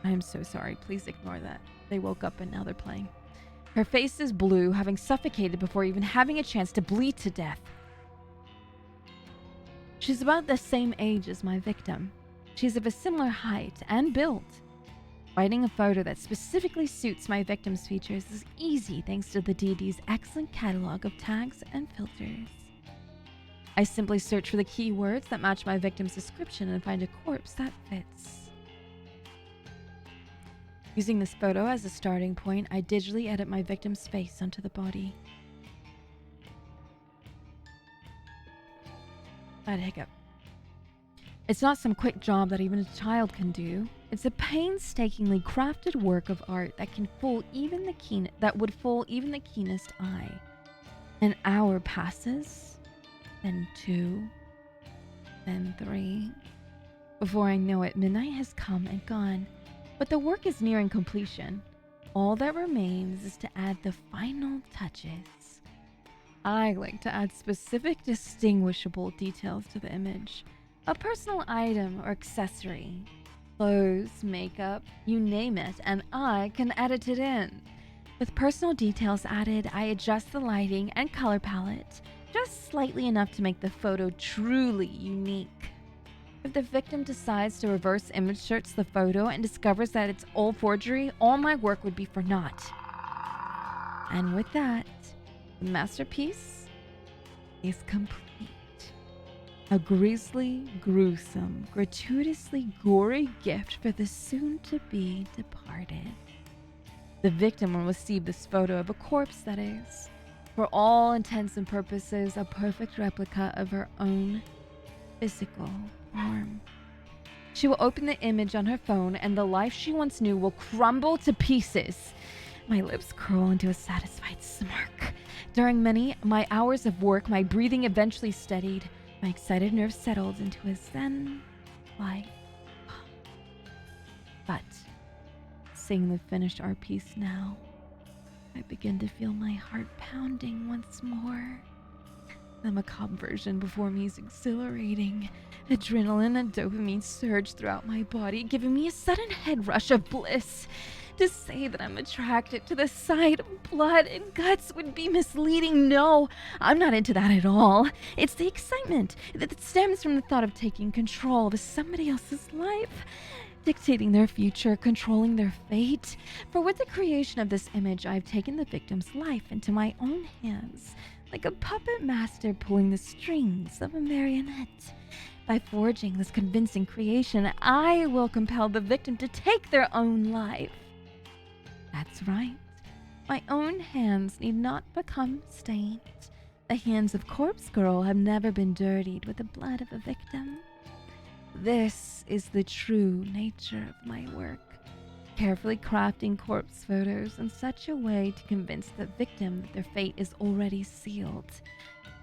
I'm so sorry. Please ignore that. They woke up and now they're playing. Her face is blue, having suffocated before even having a chance to bleed to death. She's about the same age as my victim. She's of a similar height and build. Finding a photo that specifically suits my victim's features is easy thanks to the DD's excellent catalog of tags and filters. I simply search for the keywords that match my victim's description and find a corpse that fits. Using this photo as a starting point, I digitally edit my victim's face onto the body. Bad hiccup. It's not some quick job that even a child can do. It's a painstakingly crafted work of art that would fool even the keenest eye. An hour passes, then 2, then 3. Before I know it, midnight has come and gone, but the work is nearing completion. All that remains is to add the final touches. I like to add specific distinguishable details to the image. A personal item or accessory. Clothes, makeup, you name it, and I can edit it in. With personal details added, I adjust the lighting and color palette, just slightly enough to make the photo truly unique. If the victim decides to reverse image search the photo and discovers that it's all forgery, all my work would be for naught. And with that, the masterpiece is complete. A grisly, gruesome, gratuitously gory gift for the soon-to-be departed. The victim will receive this photo of a corpse that is, for all intents and purposes, a perfect replica of her own physical form. She will open the image on her phone and the life she once knew will crumble to pieces. My lips curl into a satisfied smirk. During my hours of work, my breathing eventually steadied. My excited nerves settled into a zen-like calm. But, seeing the finished art piece now, I begin to feel my heart pounding once more. The macabre version before me is exhilarating. Adrenaline and dopamine surge throughout my body, giving me a sudden head rush of bliss. To say that I'm attracted to the sight of blood and guts would be misleading. No, I'm not into that at all. It's the excitement that stems from the thought of taking control of somebody else's life, dictating their future, controlling their fate. For with the creation of this image, I've taken the victim's life into my own hands, like a puppet master pulling the strings of a marionette. By forging this convincing creation, I will compel the victim to take their own life. That's right. My own hands need not become stained. The hands of Corpse Girl have never been dirtied with the blood of a victim. This is the true nature of my work. Carefully crafting corpse photos in such a way to convince the victim that their fate is already sealed.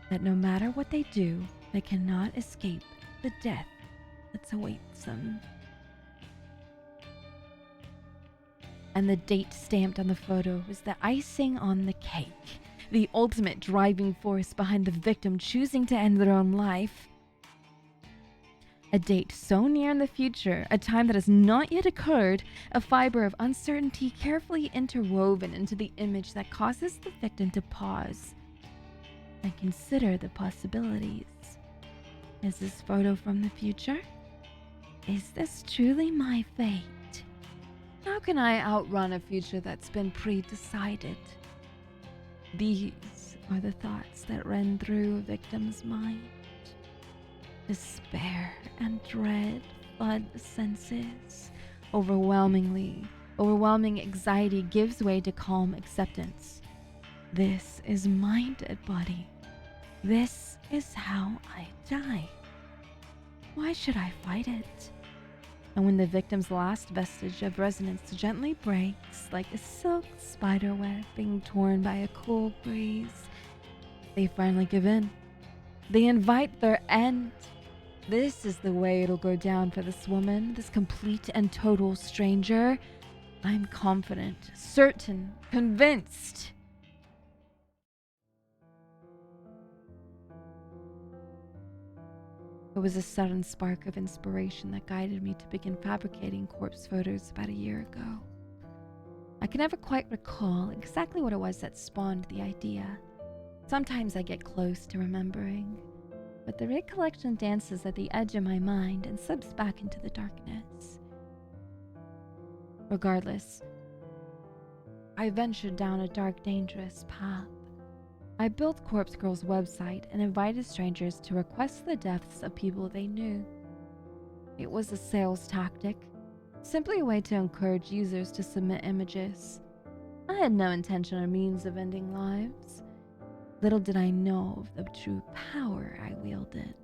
That no matter what they do, they cannot escape the death that awaits them. And the date stamped on the photo was the icing on the cake, the ultimate driving force behind the victim choosing to end their own life. A date so near in the future, a time that has not yet occurred, a fiber of uncertainty carefully interwoven into the image that causes the victim to pause and consider the possibilities. Is this photo from the future? Is this truly my fate? How can I outrun a future that's been pre-decided? These are the thoughts that run through a victim's mind. Despair and dread flood the senses. Overwhelming anxiety gives way to calm acceptance. This is my dead body. This is how I die. Why should I fight it? And when the victim's last vestige of resonance gently breaks like a silk spiderweb being torn by a cool breeze, they finally give in. They invite their end. This is the way it'll go down for this woman, this complete and total stranger. I'm confident, certain, convinced. It was a sudden spark of inspiration that guided me to begin fabricating corpse photos about a year ago. I can never quite recall exactly what it was that spawned the idea. Sometimes I get close to remembering, but the recollection dances at the edge of my mind and slips back into the darkness. Regardless, I ventured down a dark, dangerous path. I built Corpse Girl's website and invited strangers to request the deaths of people they knew. It was a sales tactic, simply a way to encourage users to submit images. I had no intention or means of ending lives. Little did I know of the true power I wielded.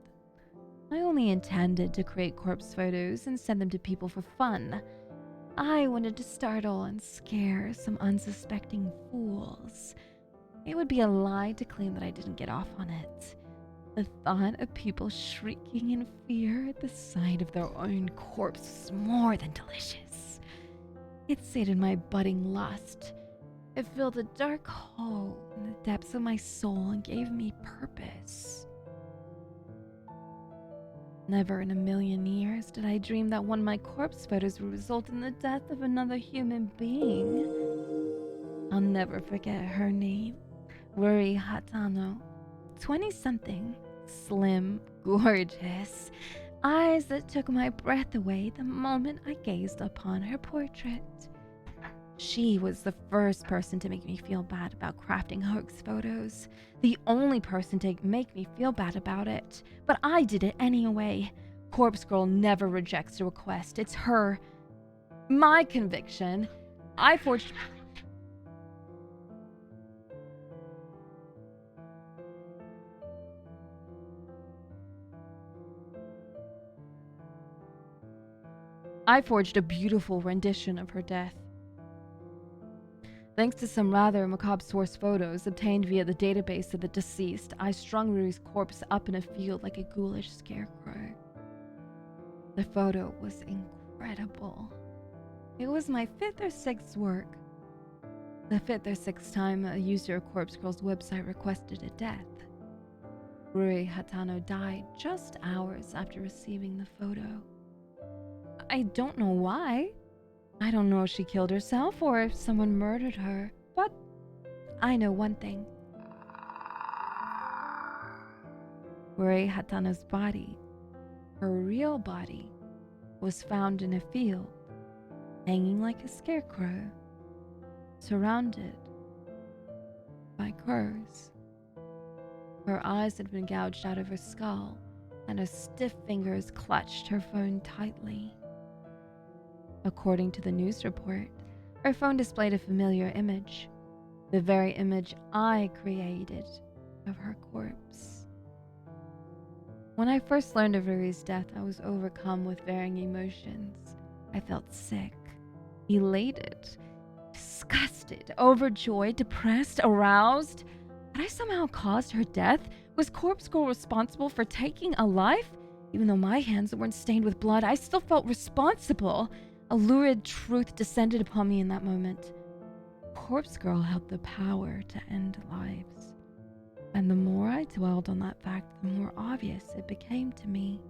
I only intended to create corpse photos and send them to people for fun. I wanted to startle and scare some unsuspecting fools. It would be a lie to claim that I didn't get off on it. The thought of people shrieking in fear at the sight of their own corpse was more than delicious. It sated my budding lust. It filled a dark hole in the depths of my soul and gave me purpose. Never in a million years did I dream that one of my corpse photos would result in the death of another human being. I'll never forget her name. Ruri Hatano, 20-something, slim, gorgeous, eyes that took my breath away the moment I gazed upon her portrait. She was the first person to make me feel bad about crafting hoax photos, the only person to make me feel bad about it, but I did it anyway. Corpse Girl never rejects a request. It's my conviction. I forged a beautiful rendition of her death. Thanks to some rather macabre source photos obtained via the database of the deceased, I strung Ruri's corpse up in a field like a ghoulish scarecrow. The photo was incredible. It was my 5th or 6th work. The 5th or 6th time a user of Corpse Girl's website requested a death. Ruri Hatano died just hours after receiving the photo. I don't know why. I don't know if she killed herself or if someone murdered her, but I know one thing. Ruri Hatano's body, her real body, was found in a field, hanging like a scarecrow, surrounded by crows. Her eyes had been gouged out of her skull, and her stiff fingers clutched her phone tightly. According to the news report, her phone displayed a familiar image, the very image I created of her corpse. When I first learned of Ruri's death, I was overcome with varying emotions. I felt sick, elated, disgusted, overjoyed, depressed, aroused. Had I somehow caused her death? Was Corpse Girl responsible for taking a life? Even though my hands weren't stained with blood, I still felt responsible. A lurid truth descended upon me in that moment. Corpse Girl held the power to end lives. And the more I dwelled on that fact, the more obvious it became to me.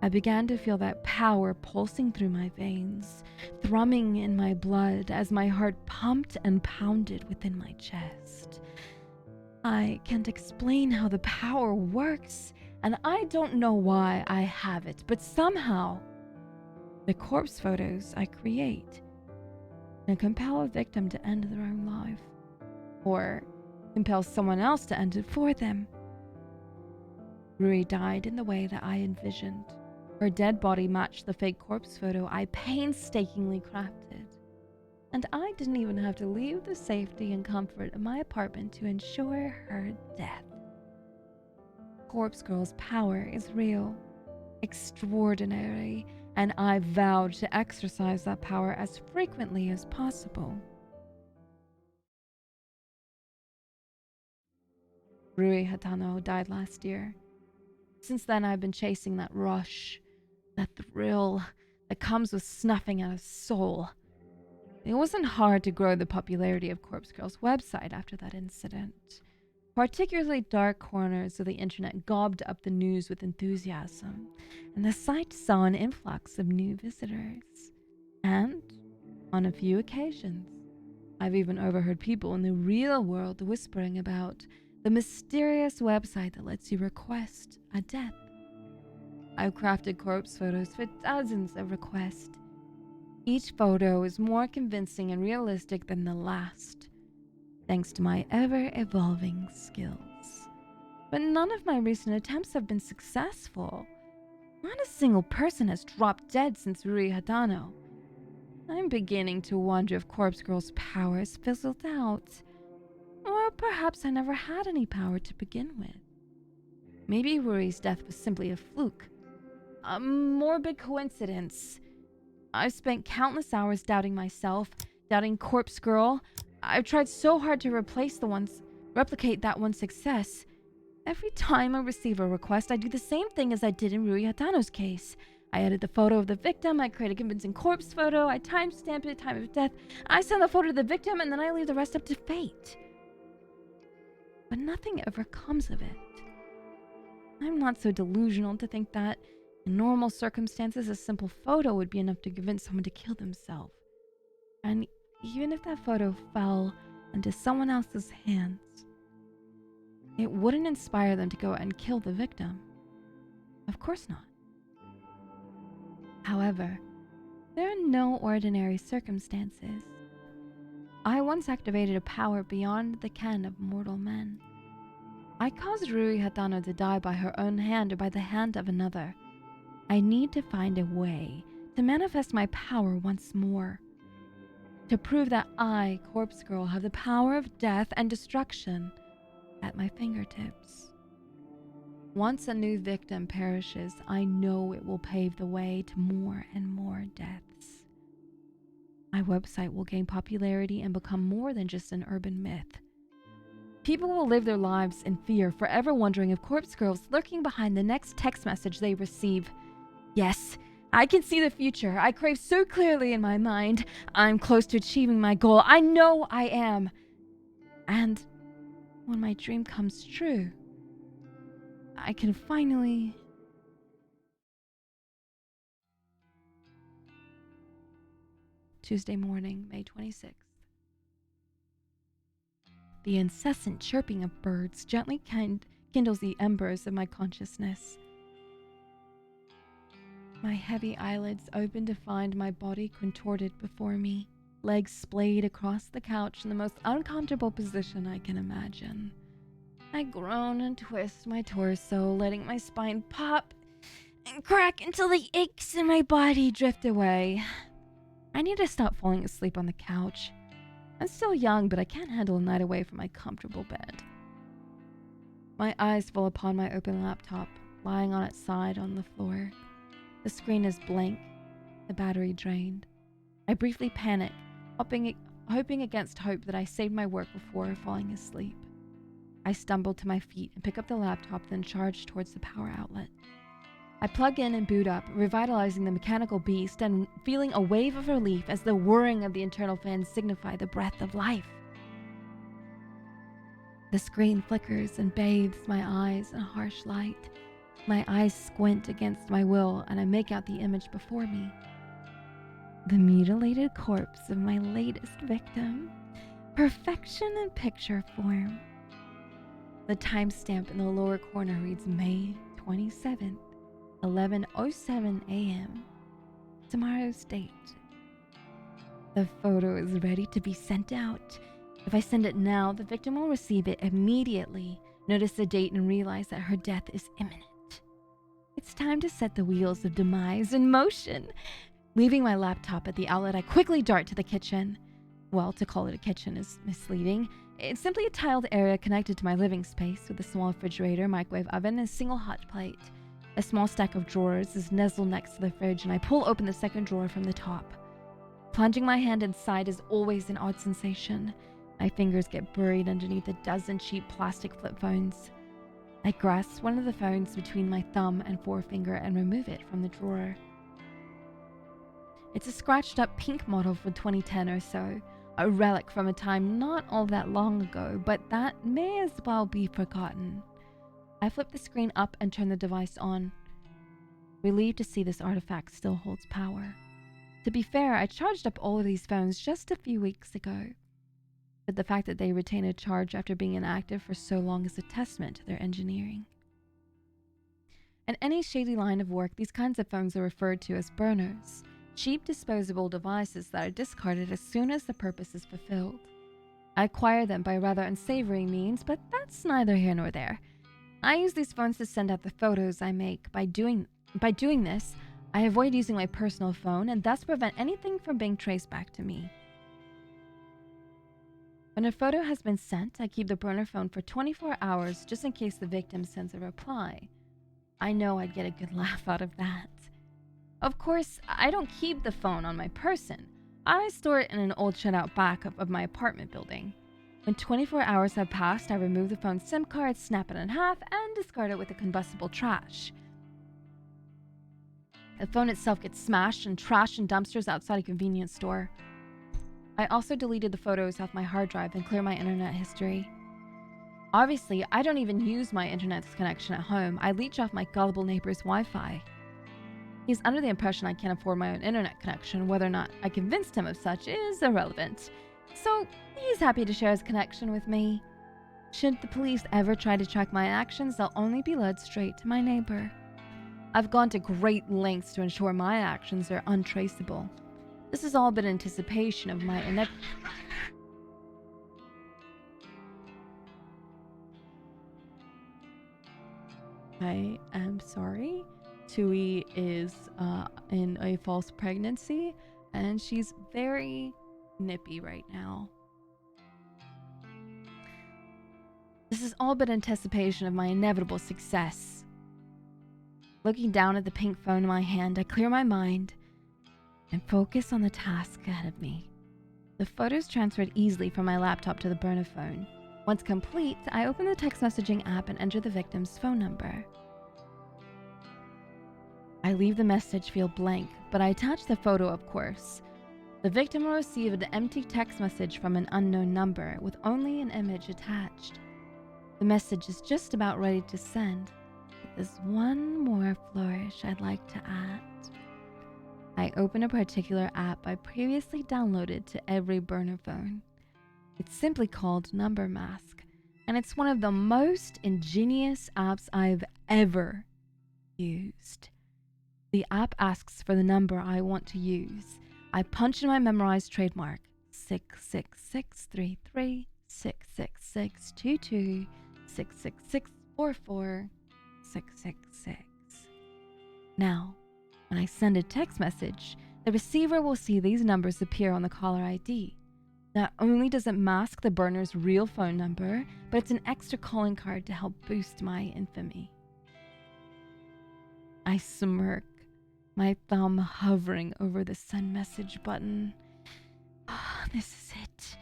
I began to feel that power pulsing through my veins, thrumming in my blood as my heart pumped and pounded within my chest. I can't explain how the power works, and I don't know why I have it, but somehow the corpse photos I create can compel a victim to end their own life, or compel someone else to end it for them. Rui died in the way that I envisioned. Her dead body matched the fake corpse photo I painstakingly crafted. And I didn't even have to leave the safety and comfort of my apartment to ensure her death. Corpse Girl's power is real, extraordinary, and I vowed to exercise that power as frequently as possible. Rui Hatano died last year. Since then, I've been chasing that rush, that thrill that comes with snuffing out a soul. It wasn't hard to grow the popularity of Corpse Girl's website after that incident. Particularly dark corners of the internet gobbed up the news with enthusiasm, and the site saw an influx of new visitors. And, on a few occasions, I've even overheard people in the real world whispering about the mysterious website that lets you request a death. I've crafted corpse photos for dozens of requests. Each photo is more convincing and realistic than the last, thanks to my ever-evolving skills. But none of my recent attempts have been successful. Not a single person has dropped dead since Rui Hatano. I'm beginning to wonder if Corpse Girl's power has fizzled out. Or perhaps I never had any power to begin with. Maybe Rui's death was simply a fluke. A morbid coincidence. I've spent countless hours doubting myself, doubting Corpse Girl. I've tried so hard to replicate that one success. Every time I receive a request, I do the same thing as I did in Rui Hatano's case. I edit the photo of the victim, I create a convincing corpse photo, I timestamp it, time of death, I send the photo to the victim, and then I leave the rest up to fate. But nothing ever comes of it. I'm not so delusional to think that, in normal circumstances, a simple photo would be enough to convince someone to kill themselves. And even if that photo fell into someone else's hands, it wouldn't inspire them to go and kill the victim. Of course not. However, there are no ordinary circumstances. I once activated a power beyond the ken of mortal men. I caused Rui Hatano to die by her own hand or by the hand of another. I need to find a way to manifest my power once more. To prove that I, Corpse Girl, have the power of death and destruction at my fingertips. Once a new victim perishes, I know it will pave the way to more and more deaths. My website will gain popularity and become more than just an urban myth. People will live their lives in fear, forever wondering if Corpse Girl's lurking behind the next text message they receive. Yes, I can see the future. I crave so clearly in my mind. I'm close to achieving my goal. I know I am. And when my dream comes true, I can finally... Tuesday morning, May 26th. The incessant chirping of birds gently kindles the embers of my consciousness. My heavy eyelids open to find my body contorted before me, legs splayed across the couch in the most uncomfortable position I can imagine. I groan and twist my torso, letting my spine pop and crack until the aches in my body drift away. I need to stop falling asleep on the couch. I'm still young, but I can't handle a night away from my comfortable bed. My eyes fall upon my open laptop, lying on its side on the floor. The screen is blank, the battery drained. I briefly panic, hoping against hope that I saved my work before falling asleep. I stumble to my feet and pick up the laptop, then charge towards the power outlet. I plug in and boot up, revitalizing the mechanical beast and feeling a wave of relief as the whirring of the internal fans signify the breath of life. The screen flickers and bathes my eyes in harsh light. My eyes squint against my will, and I make out the image before me. The mutilated corpse of my latest victim. Perfection in picture form. The timestamp in the lower corner reads May 27th, 11:07 a.m. Tomorrow's date. The photo is ready to be sent out. If I send it now, the victim will receive it immediately, notice the date, and realize that her death is imminent. It's time to set the wheels of demise in motion. Leaving my laptop at the outlet, I quickly dart to the kitchen. Well, to call it a kitchen is misleading. It's simply a tiled area connected to my living space with a small refrigerator, microwave oven, and a single hot plate. A small stack of drawers is nestled next to the fridge, and I pull open the second drawer from the top. Plunging my hand inside is always an odd sensation. My fingers get buried underneath a dozen cheap plastic flip phones. I grasp one of the phones between my thumb and forefinger and remove it from the drawer. It's a scratched up pink model from 2010 or so, a relic from a time not all that long ago, but that may as well be forgotten. I flip the screen up and turn the device on, relieved to see this artifact still holds power. To be fair, I charged up all of these phones just a few weeks ago, but the fact that they retain a charge after being inactive for so long is a testament to their engineering. In any shady line of work, these kinds of phones are referred to as burners, cheap disposable devices that are discarded as soon as the purpose is fulfilled. I acquire them by rather unsavory means, but that's neither here nor there. I use these phones to send out the photos I make. By doing this, I avoid using my personal phone and thus prevent anything from being traced back to me. When a photo has been sent, I keep the burner phone for 24 hours just in case the victim sends a reply. I know I'd get a good laugh out of that. Of course, I don't keep the phone on my person. I store it in an old shut-out backup of my apartment building. When 24 hours have passed, I remove the phone's SIM card, snap it in half, and discard it with the combustible trash. The phone itself gets smashed and trashed in dumpsters outside a convenience store. I also deleted the photos off my hard drive and clear my internet history. Obviously, I don't even use my internet connection at home. I leech off my gullible neighbor's Wi-Fi. He's under the impression I can't afford my own internet connection. Whether or not I convinced him of such is irrelevant. So, he's happy to share his connection with me. Should the police ever try to track my actions, they'll only be led straight to my neighbor. I've gone to great lengths to ensure my actions are untraceable. This has all been in anticipation of my I am sorry. Tui is in a false pregnancy, and she's very nippy right now. This has all been in anticipation of my inevitable success. Looking down at the pink phone in my hand, I clear my mind and focus on the task ahead of me. The photos transferred easily from my laptop to the burner phone. Once complete, I open the text messaging app and enter the victim's phone number. I leave the message field blank, but I attach the photo, of course. The victim will receive an empty text message from an unknown number with only an image attached. The message is just about ready to send, but there's one more flourish I'd like to add. I open a particular app I previously downloaded to every burner phone. It's simply called Number Mask, and it's one of the most ingenious apps I've ever used. The app asks for the number I want to use. I punch in my memorized trademark, 66633 66622 66644 666. Now, when I send a text message, the receiver will see these numbers appear on the caller ID. Not only does it mask the burner's real phone number, but it's an extra calling card to help boost my infamy. I smirk, my thumb hovering over the send message button. This is it.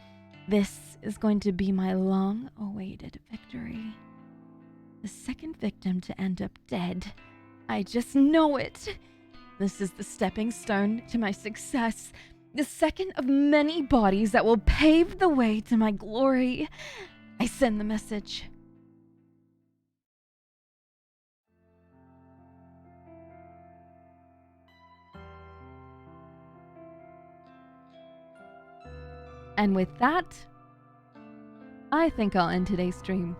This is going to be my long-awaited victory. The second victim to end up dead. I just know it. This is the stepping stone to my success. The second of many bodies that will pave the way to my glory. I send the message. And with that, I think I'll end today's stream.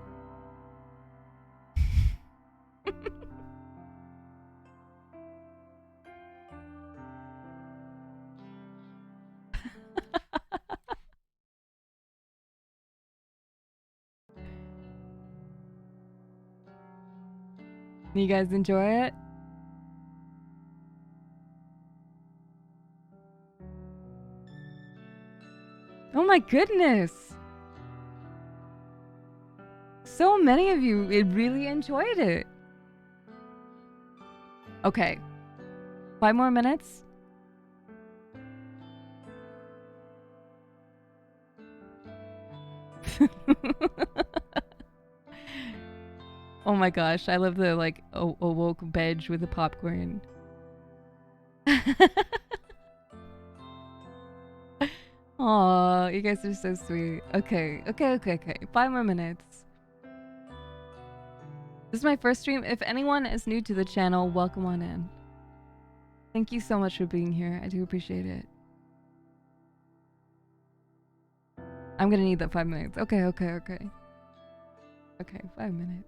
You guys enjoy it? my goodness. So many of you really enjoyed it. Okay. 5 more minutes. Oh my gosh, I love the like awoke veg with the popcorn. Aw, you guys are so sweet. Okay. 5 more minutes. This is my first stream. If anyone is new to the channel, welcome on in. Thank you so much for being here. I do appreciate it. I'm gonna need that 5 minutes. Okay. Okay, 5 minutes.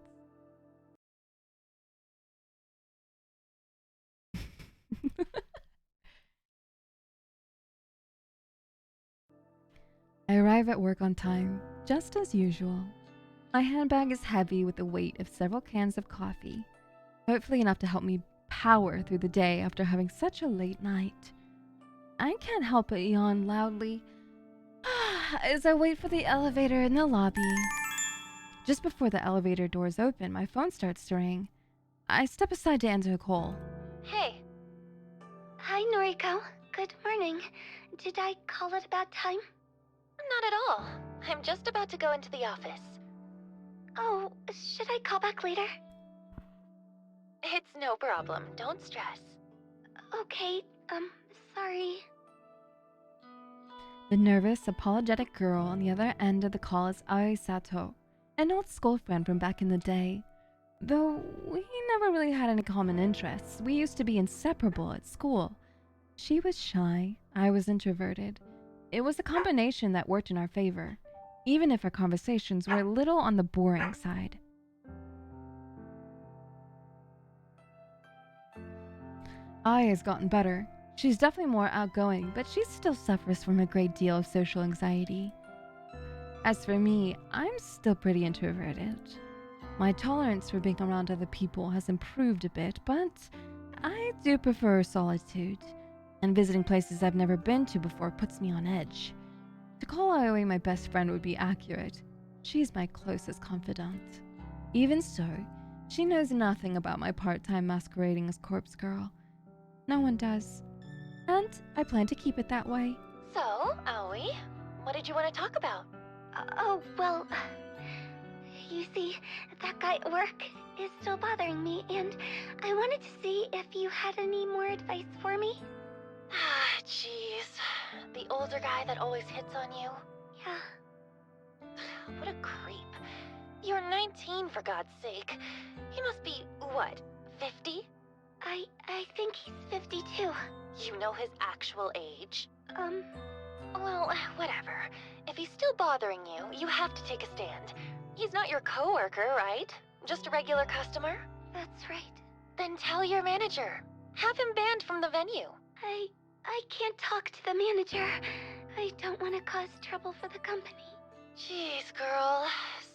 I arrive at work on time, just as usual. My handbag is heavy with the weight of several cans of coffee, hopefully enough to help me power through the day after having such a late night. I can't help but yawn loudly as I wait for the elevator in the lobby. Just before the elevator doors open, my phone starts to ring. I step aside to answer a call. Hey. Hi, Noriko. Good morning. Did I call at a bad time? Not at all. I'm just about to go into the office. Oh, should I call back later? It's no problem. Don't stress. Okay, sorry. The nervous, apologetic girl on the other end of the call is Ai Sato, an old school friend from back in the day. Though we never really had any common interests, we used to be inseparable at school. She was shy, I was introverted. It was a combination that worked in our favor, even if our conversations were a little on the boring side. Ai has gotten better. She's definitely more outgoing, but she still suffers from a great deal of social anxiety. As for me, I'm still pretty introverted. My tolerance for being around other people has improved a bit, but I do prefer solitude, and visiting places I've never been to before puts me on edge. To call Aoi my best friend would be accurate. She's my closest confidant. Even so, she knows nothing about my part-time masquerading as corpse girl. No one does. And I plan to keep it that way. So, Aoi, what did you want to talk about? Well, you see, that guy at work is still bothering me, and I wanted to see if you had any more advice for me. Ah, jeez. The older guy that always hits on you? Yeah. What a creep. You're 19, for God's sake. He must be, what, 50? I think he's 52. You know his actual age? Um, Well, whatever. If he's still bothering you, you have to take a stand. He's not your coworker, right? Just a regular customer? that's right. Then tell your manager. Have him banned from the venue. I can't talk to the manager. I don't want to cause trouble for the company. Jeez, girl.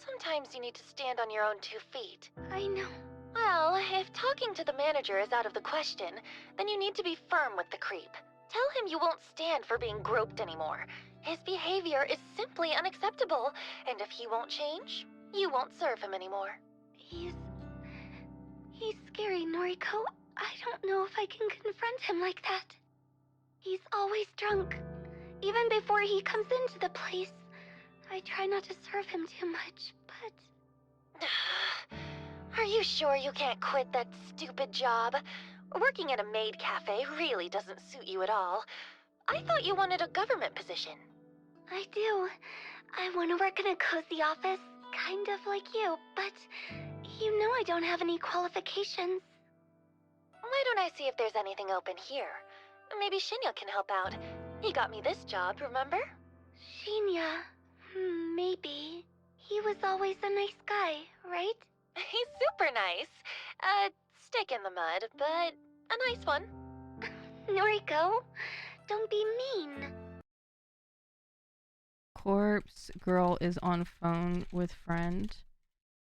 Sometimes you need to stand on your own 2 feet. I know. Well, if talking to the manager is out of the question, then you need to be firm with the creep. Tell him you won't stand for being groped anymore. His behavior is simply unacceptable, and if he won't change, you won't serve him anymore. He's scary, Noriko. I don't know if I can confront him like that. He's always drunk. Even before he comes into the place. I try not to serve him too much, but... Are you sure you can't quit that stupid job? Working at a maid cafe really doesn't suit you at all. I thought you wanted a government position. I do. I want to work in a cozy office, kind of like you, but you know I don't have any qualifications. Why don't I see if there's anything open here? Maybe Shinya can help out. He got me this job, remember? Shinya, maybe. He was always a nice guy, right? He's super nice. Stick in the mud, but a nice one. Noriko, don't be mean. Corpse girl is on phone with friend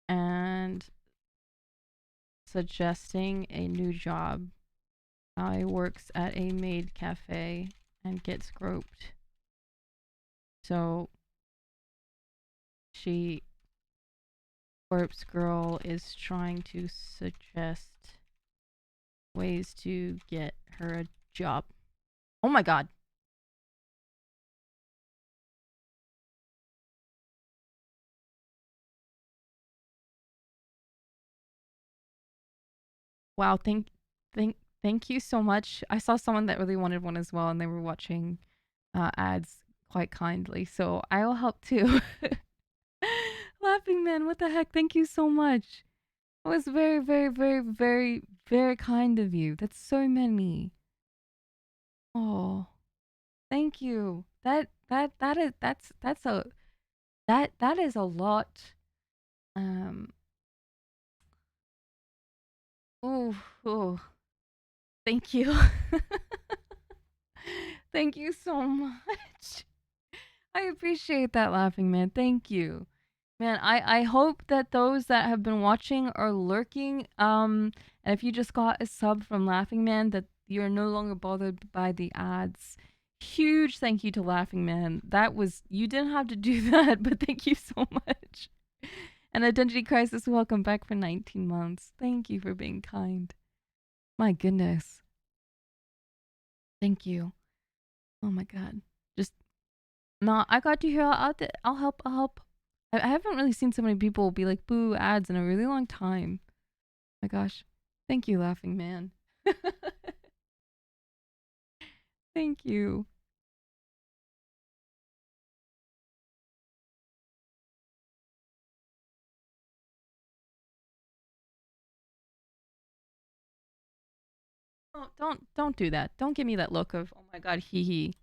and suggesting a new job. I works at a maid cafe and gets groped. So Corpse Girl is trying to suggest ways to get her a job. Oh my god. Wow, thank you so much. I saw someone that really wanted one as well, and they were watching ads quite kindly, so I will help too. Laughing man, what the heck? Thank you so much. It was very, very, very, very, very kind of you. That's so many. Oh, thank you. That is a lot. Um. Oh, oh. Thank you. Thank you so much. I appreciate that, laughing man. Thank you. Man, I hope that those that have been watching are lurking. And if you just got a sub from Laughing Man, that you're no longer bothered by the ads. Huge thank you to Laughing Man. That was, you didn't have to do that, but thank you so much. And Identity Crisis, welcome back for 19 months. Thank you for being kind. My goodness. Thank you. Oh my god. Just, no, I got you here. I'll help. I'll help. I haven't really seen so many people be like, boo, ads in a really long time. My gosh. Thank you, laughing man. Thank you. Oh, don't do that. Don't give me that look of, oh my god, hee hee. You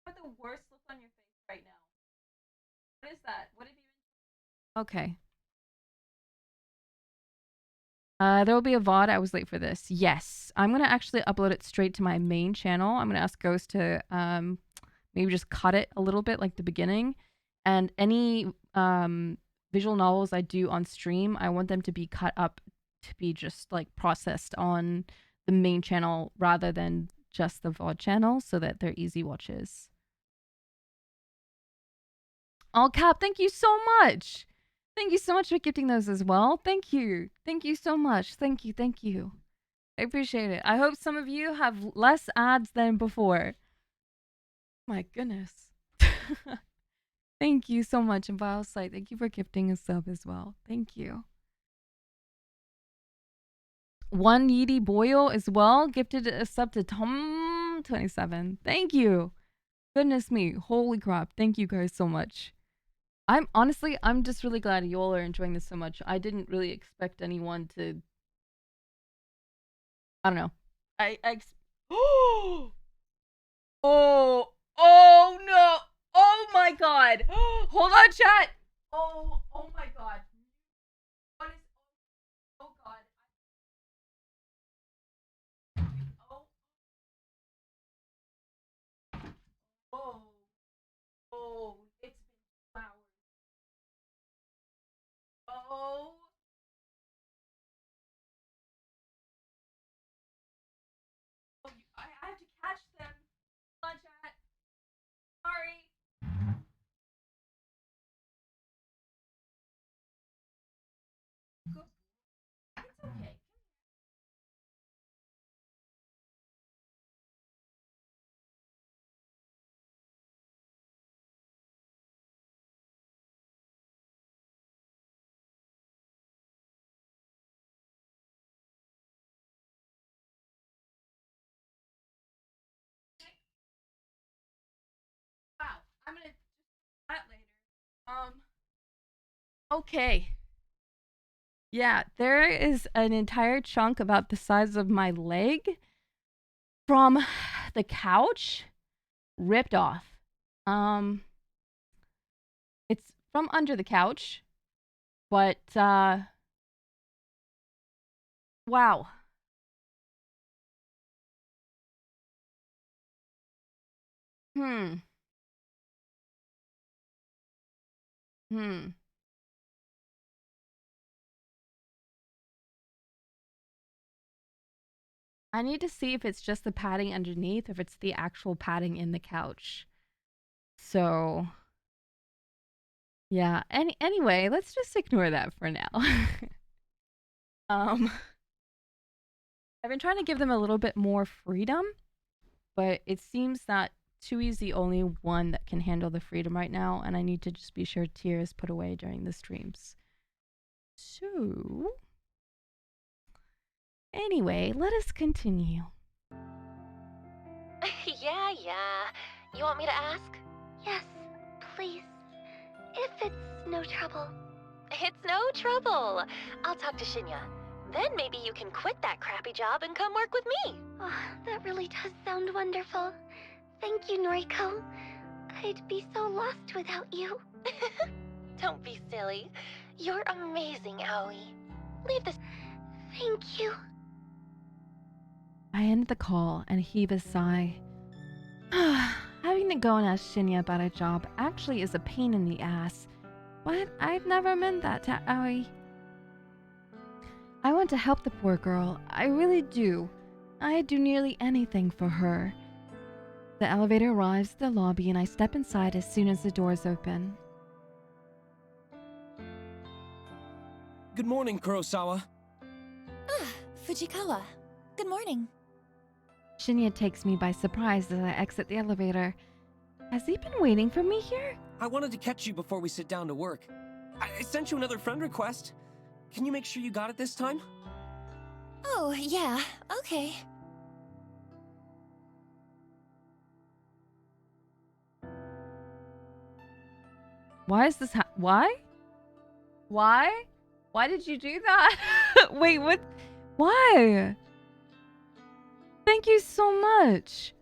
have the worst look on your face right now. What is that? What have you been? Okay. There will be a VOD. I was late for this. Yes. I'm gonna actually upload it straight to my main channel. I'm gonna ask Ghost to maybe just cut it a little bit, like the beginning. And any visual novels I do on stream, I want them to be cut up to be just like processed on the main channel rather than just the VOD channel so that they're easy watches. All cap, thank you so much. Thank you so much for gifting those as well. Thank you. Thank you so much. Thank you. Thank you. I appreciate it. I hope some of you have less ads than before. My goodness. Thank you so much. And Biosight, thank you for gifting a sub as well. Thank you. One Yeety Boyle as well gifted a sub to Tom27. Thank you. Goodness me. Holy crap. Thank you guys so much. I'm just really glad you all are enjoying this so much. I didn't really expect anyone to, I don't know. Oh, oh no. Oh my god. Hold on, chat. Oh my god. What is, oh god. Oh, oh, oh, it's been 2 hours. Oh, I have to catch them. Hold on, chat. Sorry. It's okay. Wow. I'm gonna do that later. Okay. Yeah, there is an entire chunk about the size of my leg from the couch ripped off. It's from under the couch, but wow. Hmm. Hmm. I need to see if it's just the padding underneath or if it's the actual padding in the couch. So, yeah. Anyway, let's just ignore that for now. I've been trying to give them a little bit more freedom, but it seems that Tui's the only one that can handle the freedom right now, and I need to just be sure Tyr is put away during the streams. So, anyway, let us continue. Yeah. You want me to ask? Yes, please. If it's no trouble. It's no trouble. I'll talk to Shinya. Then maybe you can quit that crappy job and come work with me. Oh, that really does sound wonderful. Thank you, Noriko. I'd be so lost without you. Don't be silly. You're amazing, Aoi. Leave this. Thank you. I end the call and heave a sigh. Having to go and ask Shinya about a job actually is a pain in the ass, but I'd never meant that to Aoi. I want to help the poor girl. I really do. I'd do nearly anything for her. The elevator arrives at the lobby and I step inside as soon as the doors open. Good morning, Kurosawa. Ah, Fujikawa. Good morning. Shinya takes me by surprise as I exit the elevator. Has he been waiting for me here? I wanted to catch you before we sit down to work. I sent you another friend request. Can you make sure you got it this time? Oh, yeah. Okay. Why is this why? Why? Why did you do that? Wait, what? Why? Thank you so much.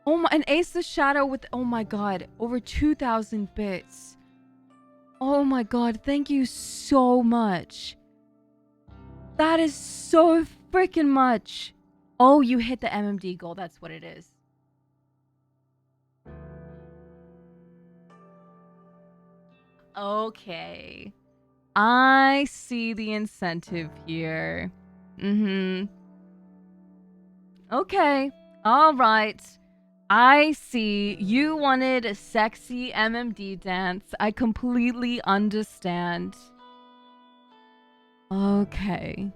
Oh my, and Ace the Shadow with, oh my god, over 2,000 bits. Oh my god, thank you so much. That is so freaking much. Oh, you hit the MMD goal, that's what it is. Okay. I see the incentive here. Okay. All right. I see. You wanted a sexy MMD dance. I completely understand. Okay.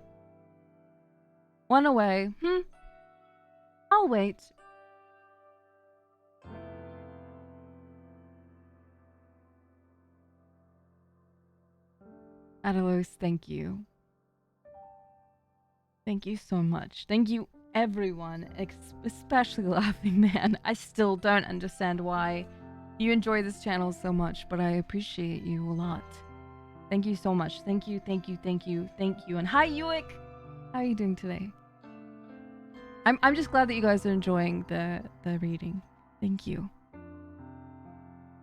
One away. I'll wait. Adelos, thank you. Thank you so much. Thank you, everyone, especially Laughing Man. I still don't understand why you enjoy this channel so much, but I appreciate you a lot. Thank you so much. Thank you, thank you, thank you, thank you. And hi, Uick! How are you doing today? I'm just glad that you guys are enjoying the reading. Thank you.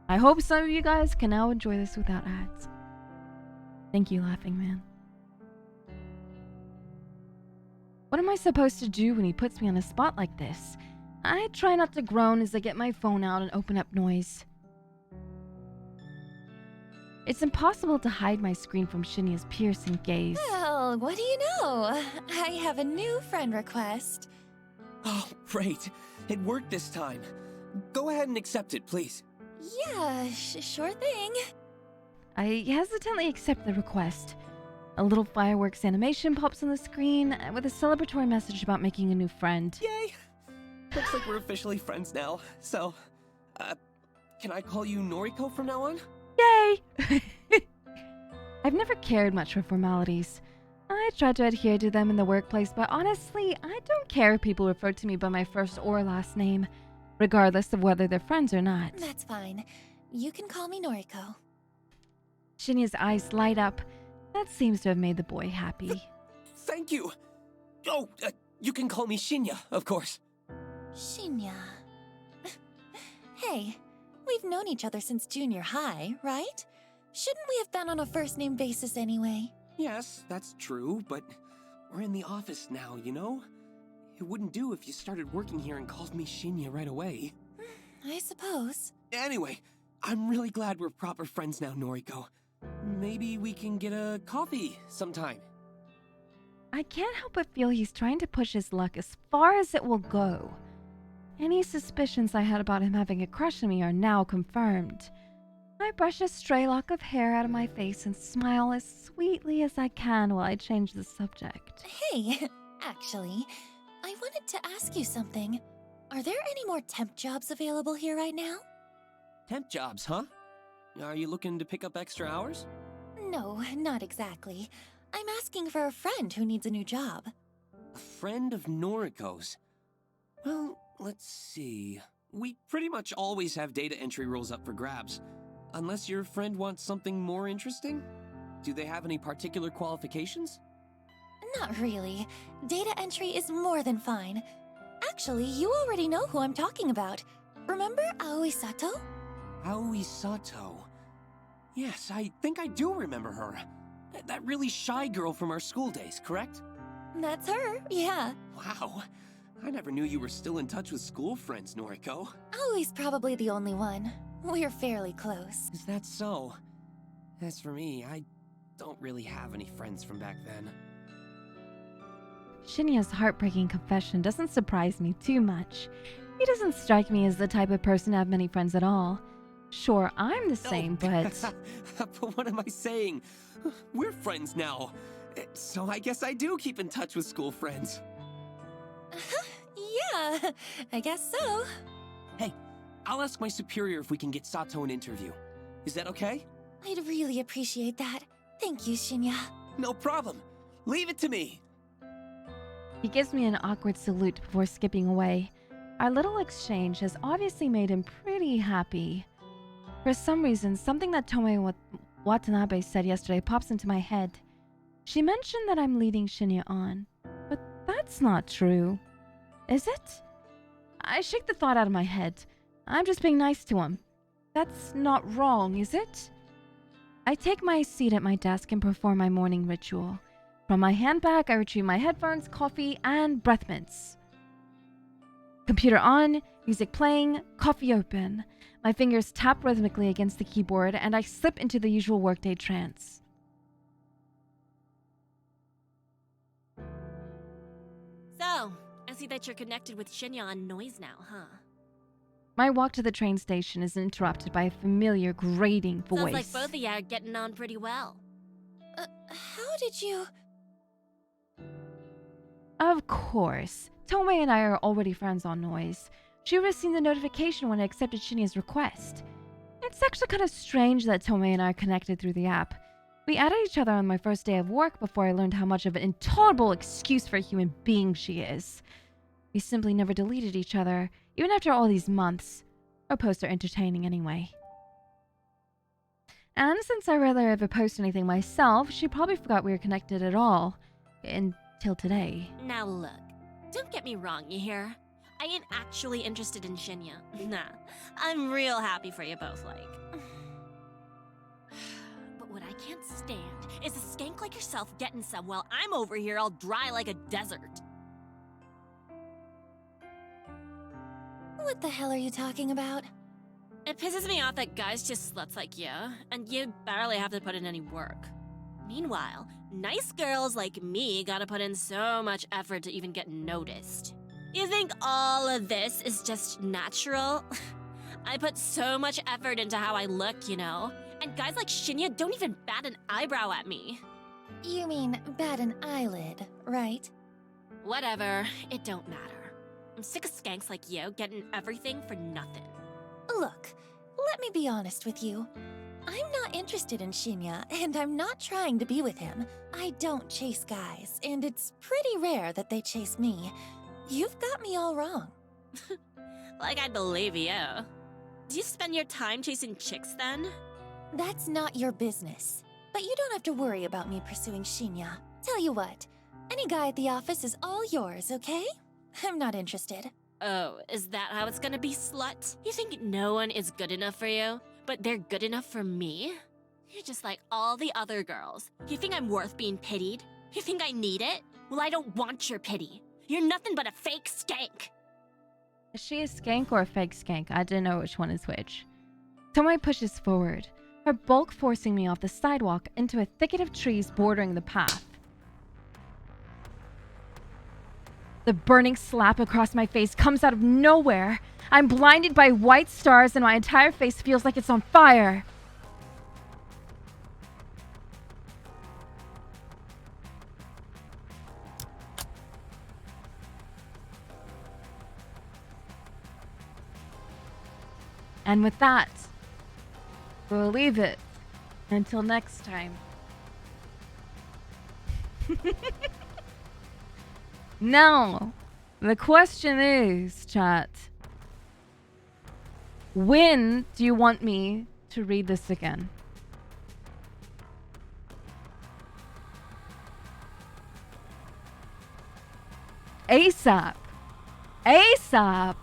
I hope some of you guys can now enjoy this without ads. Thank you, Laughing Man. What am I supposed to do when he puts me on a spot like this? I try not to groan as I get my phone out and open up noise. It's impossible to hide my screen from Shinya's piercing gaze. Well, what do you know? I have a new friend request. Oh, great. It worked this time. Go ahead and accept it, please. Yeah, sure thing. I hesitantly accept the request. A little fireworks animation pops on the screen with a celebratory message about making a new friend. Yay! Looks like we're officially friends now. So, can I call you Noriko from now on? Yay! I've never cared much for formalities. I try to adhere to them in the workplace, but honestly, I don't care if people refer to me by my first or last name, regardless of whether they're friends or not. That's fine. You can call me Noriko. Shinya's eyes light up. That seems to have made the boy happy. Thank you! Oh, you can call me Shinya, of course. Shinya. Hey, we've known each other since junior high, right? Shouldn't we have been on a first-name basis anyway? Yes, that's true, but we're in the office now, you know? It wouldn't do if you started working here and called me Shinya right away. I suppose. Anyway, I'm really glad we're proper friends now, Noriko. Maybe we can get a coffee sometime. I can't help but feel he's trying to push his luck as far as it will go. Any suspicions I had about him having a crush on me are now confirmed. I brush a stray lock of hair out of my face and smile as sweetly as I can while I change the subject. Hey, actually, I wanted to ask you something. Are there any more temp jobs available here right now? Temp jobs, huh? Are you looking to pick up extra hours? No, not exactly. I'm asking for a friend who needs a new job. A friend of Noriko's. Well, let's see. We pretty much always have data entry roles up for grabs. Unless your friend wants something more interesting? Do they have any particular qualifications? Not really. Data entry is more than fine. Actually, you already know who I'm talking about. Remember Aoi Sato? Aoi Sato. Yes, I think I do remember her. That really shy girl from our school days, correct? That's her, yeah. Wow. I never knew you were still in touch with school friends, Noriko. Aoi's probably the only one. We're fairly close. Is that so? As for me, I don't really have any friends from back then. Shinya's heartbreaking confession doesn't surprise me too much. He doesn't strike me as the type of person to have many friends at all. Sure, I'm the same, but... But what am I saying? We're friends now. So I guess I do keep in touch with school friends. Yeah, I guess so. Hey, I'll ask my superior if we can get Sato an interview. Is that okay? I'd really appreciate that. Thank you, Shinya. No problem. Leave it to me. He gives me an awkward salute before skipping away. Our little exchange has obviously made him pretty happy. For some reason, something that Tomoe Watanabe said yesterday pops into my head. She mentioned that I'm leading Shinya on, but that's not true. Is it? I shake the thought out of my head. I'm just being nice to him. That's not wrong, is it? I take my seat at my desk and perform my morning ritual. From my handbag, I retrieve my headphones, coffee, and breath mints. Computer on, music playing, coffee open. My fingers tap rhythmically against the keyboard, and I slip into the usual workday trance. So, I see that you're connected with Shinya on Noise now, huh? My walk to the train station is interrupted by a familiar grating voice. Sounds like both of you are getting on pretty well. How did you... Of course. Tomoe and I are already friends on Noise. She would have seen the notification when I accepted Shinya's request. It's actually kind of strange that Tomoe and I are connected through the app. We added each other on my first day of work before I learned how much of an intolerable excuse for a human being she is. We simply never deleted each other, even after all these months. Our posts are entertaining anyway. And since I rarely ever post anything myself, she probably forgot we were connected at all. Until today. Now look, don't get me wrong, you hear? I ain't actually interested in Shinya. Nah, I'm real happy for you both, like. But what I can't stand is a skank like yourself getting some while I'm over here all dry like a desert. What the hell are you talking about? It pisses me off that guys just sluts like you, and you barely have to put in any work. Meanwhile, nice girls like me gotta put in so much effort to even get noticed. You think all of this is just natural? I put so much effort into how I look, you know? And guys like Shinya don't even bat an eyebrow at me. You mean bat an eyelid, right? Whatever, it don't matter. I'm sick of skanks like you getting everything for nothing. Look, let me be honest with you. I'm not interested in Shinya, and I'm not trying to be with him. I don't chase guys, and it's pretty rare that they chase me. You've got me all wrong. Like I'd believe you. Do you spend your time chasing chicks then? That's not your business. But you don't have to worry about me pursuing Shinya. Tell you what, any guy at the office is all yours, okay? I'm not interested. Oh, is that how it's gonna be, slut? You think no one is good enough for you, but they're good enough for me? You're just like all the other girls. You think I'm worth being pitied? You think I need it? Well, I don't want your pity. You're nothing but a fake skank. Is she a skank or a fake skank? I didn't know which one is which. Tomoe pushes forward, her bulk forcing me off the sidewalk into a thicket of trees bordering the path. The burning slap across my face comes out of nowhere. I'm blinded by white stars and my entire face feels like it's on fire. And with that, we'll leave it until next time. Now, the question is, chat, when do you want me to read this again? ASAP. ASAP.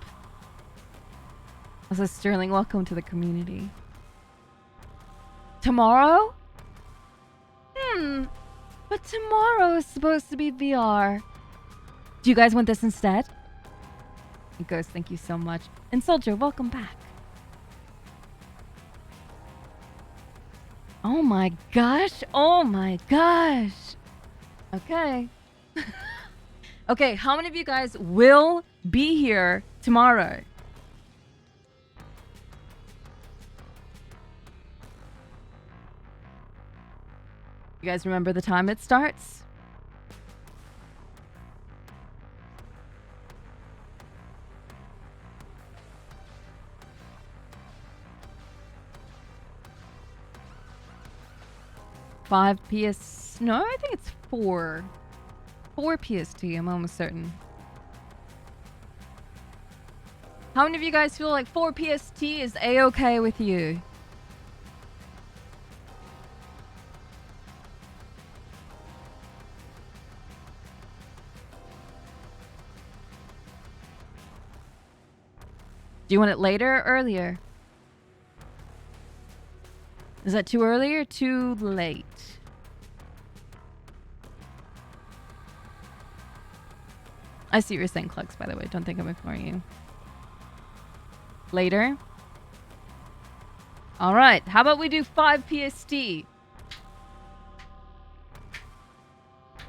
Also, Sterling, welcome to the community. Tomorrow? But tomorrow is supposed to be VR. Do you guys want this instead? Ghost, thank you so much. And Soldier, welcome back. Oh my gosh. Oh my gosh. Okay. Okay, how many of you guys will be here tomorrow? You guys remember the time it starts? Five PS... No, I think it's 4. 4 PST, I'm almost certain. How many of you guys feel like 4 PST is A-okay with you? Do you want it later or earlier? Is that too early or too late? I see what you're saying, Clux, by the way. Don't think I'm ignoring you. Later? Alright, how about we do 5 PST?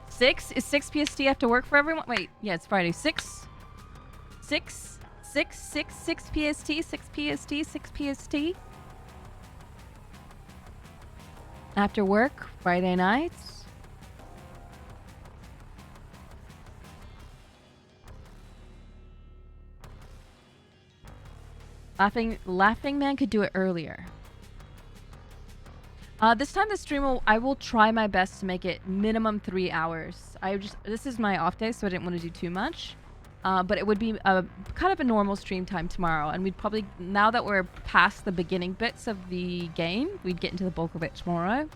6? Is 6 PST after work for everyone? Wait, yeah, it's Friday. 6? 6? 6 PST? 6 PST? 6 PST? After work, Friday nights? Laughing Man could do it earlier. This time the stream I will try my best to make it minimum 3 hours. This is my off day, so I didn't want to do too much. But it would be a kind of a normal stream time tomorrow, and we'd probably, now that we're past the beginning bits of the game, we'd get into the bulk of it tomorrow.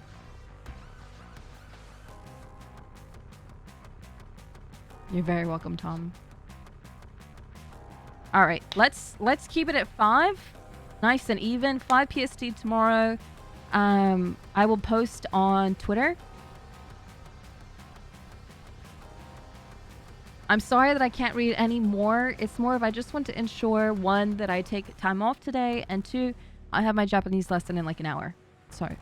You're very welcome, Tom. All right, let's keep it at 5, nice and even. 5 PST tomorrow. I will post on Twitter. I'm sorry that I can't read any more. It's more of I just want to ensure, 1, that I take time off today, and 2, I have my Japanese lesson in like an hour. So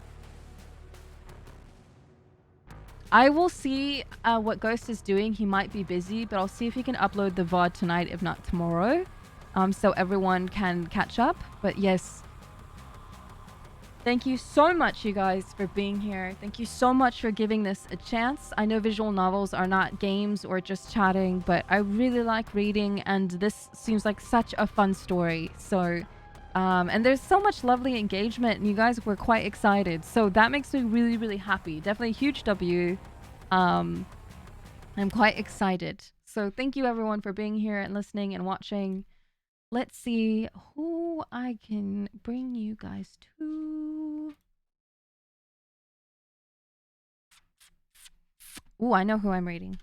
I will see what Ghost is doing. He might be busy, but I'll see if he can upload the VOD tonight, if not tomorrow, so everyone can catch up. But yes, thank you so much, you guys, for being here. Thank you so much for giving this a chance. I know visual novels are not games or just chatting, but I really like reading, and this seems like such a fun story. So, and there's so much lovely engagement, and you guys were quite excited. So that makes me really, really happy. Definitely a huge W. I'm quite excited. So thank you, everyone, for being here and listening and watching. Let's see who I can bring you guys to. Ooh, I know who I'm rating.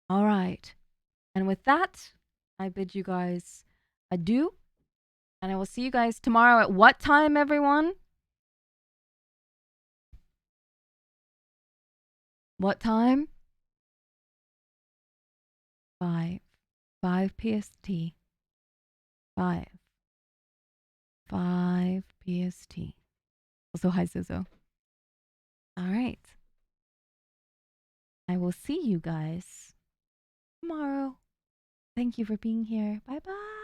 All right. And with that, I bid you guys adieu. And I will see you guys tomorrow at what time, everyone? What time? 5. 5 PST. 5. 5 PST. Also, hi, Zuzo. All right. I will see you guys tomorrow. Thank you for being here. Bye bye.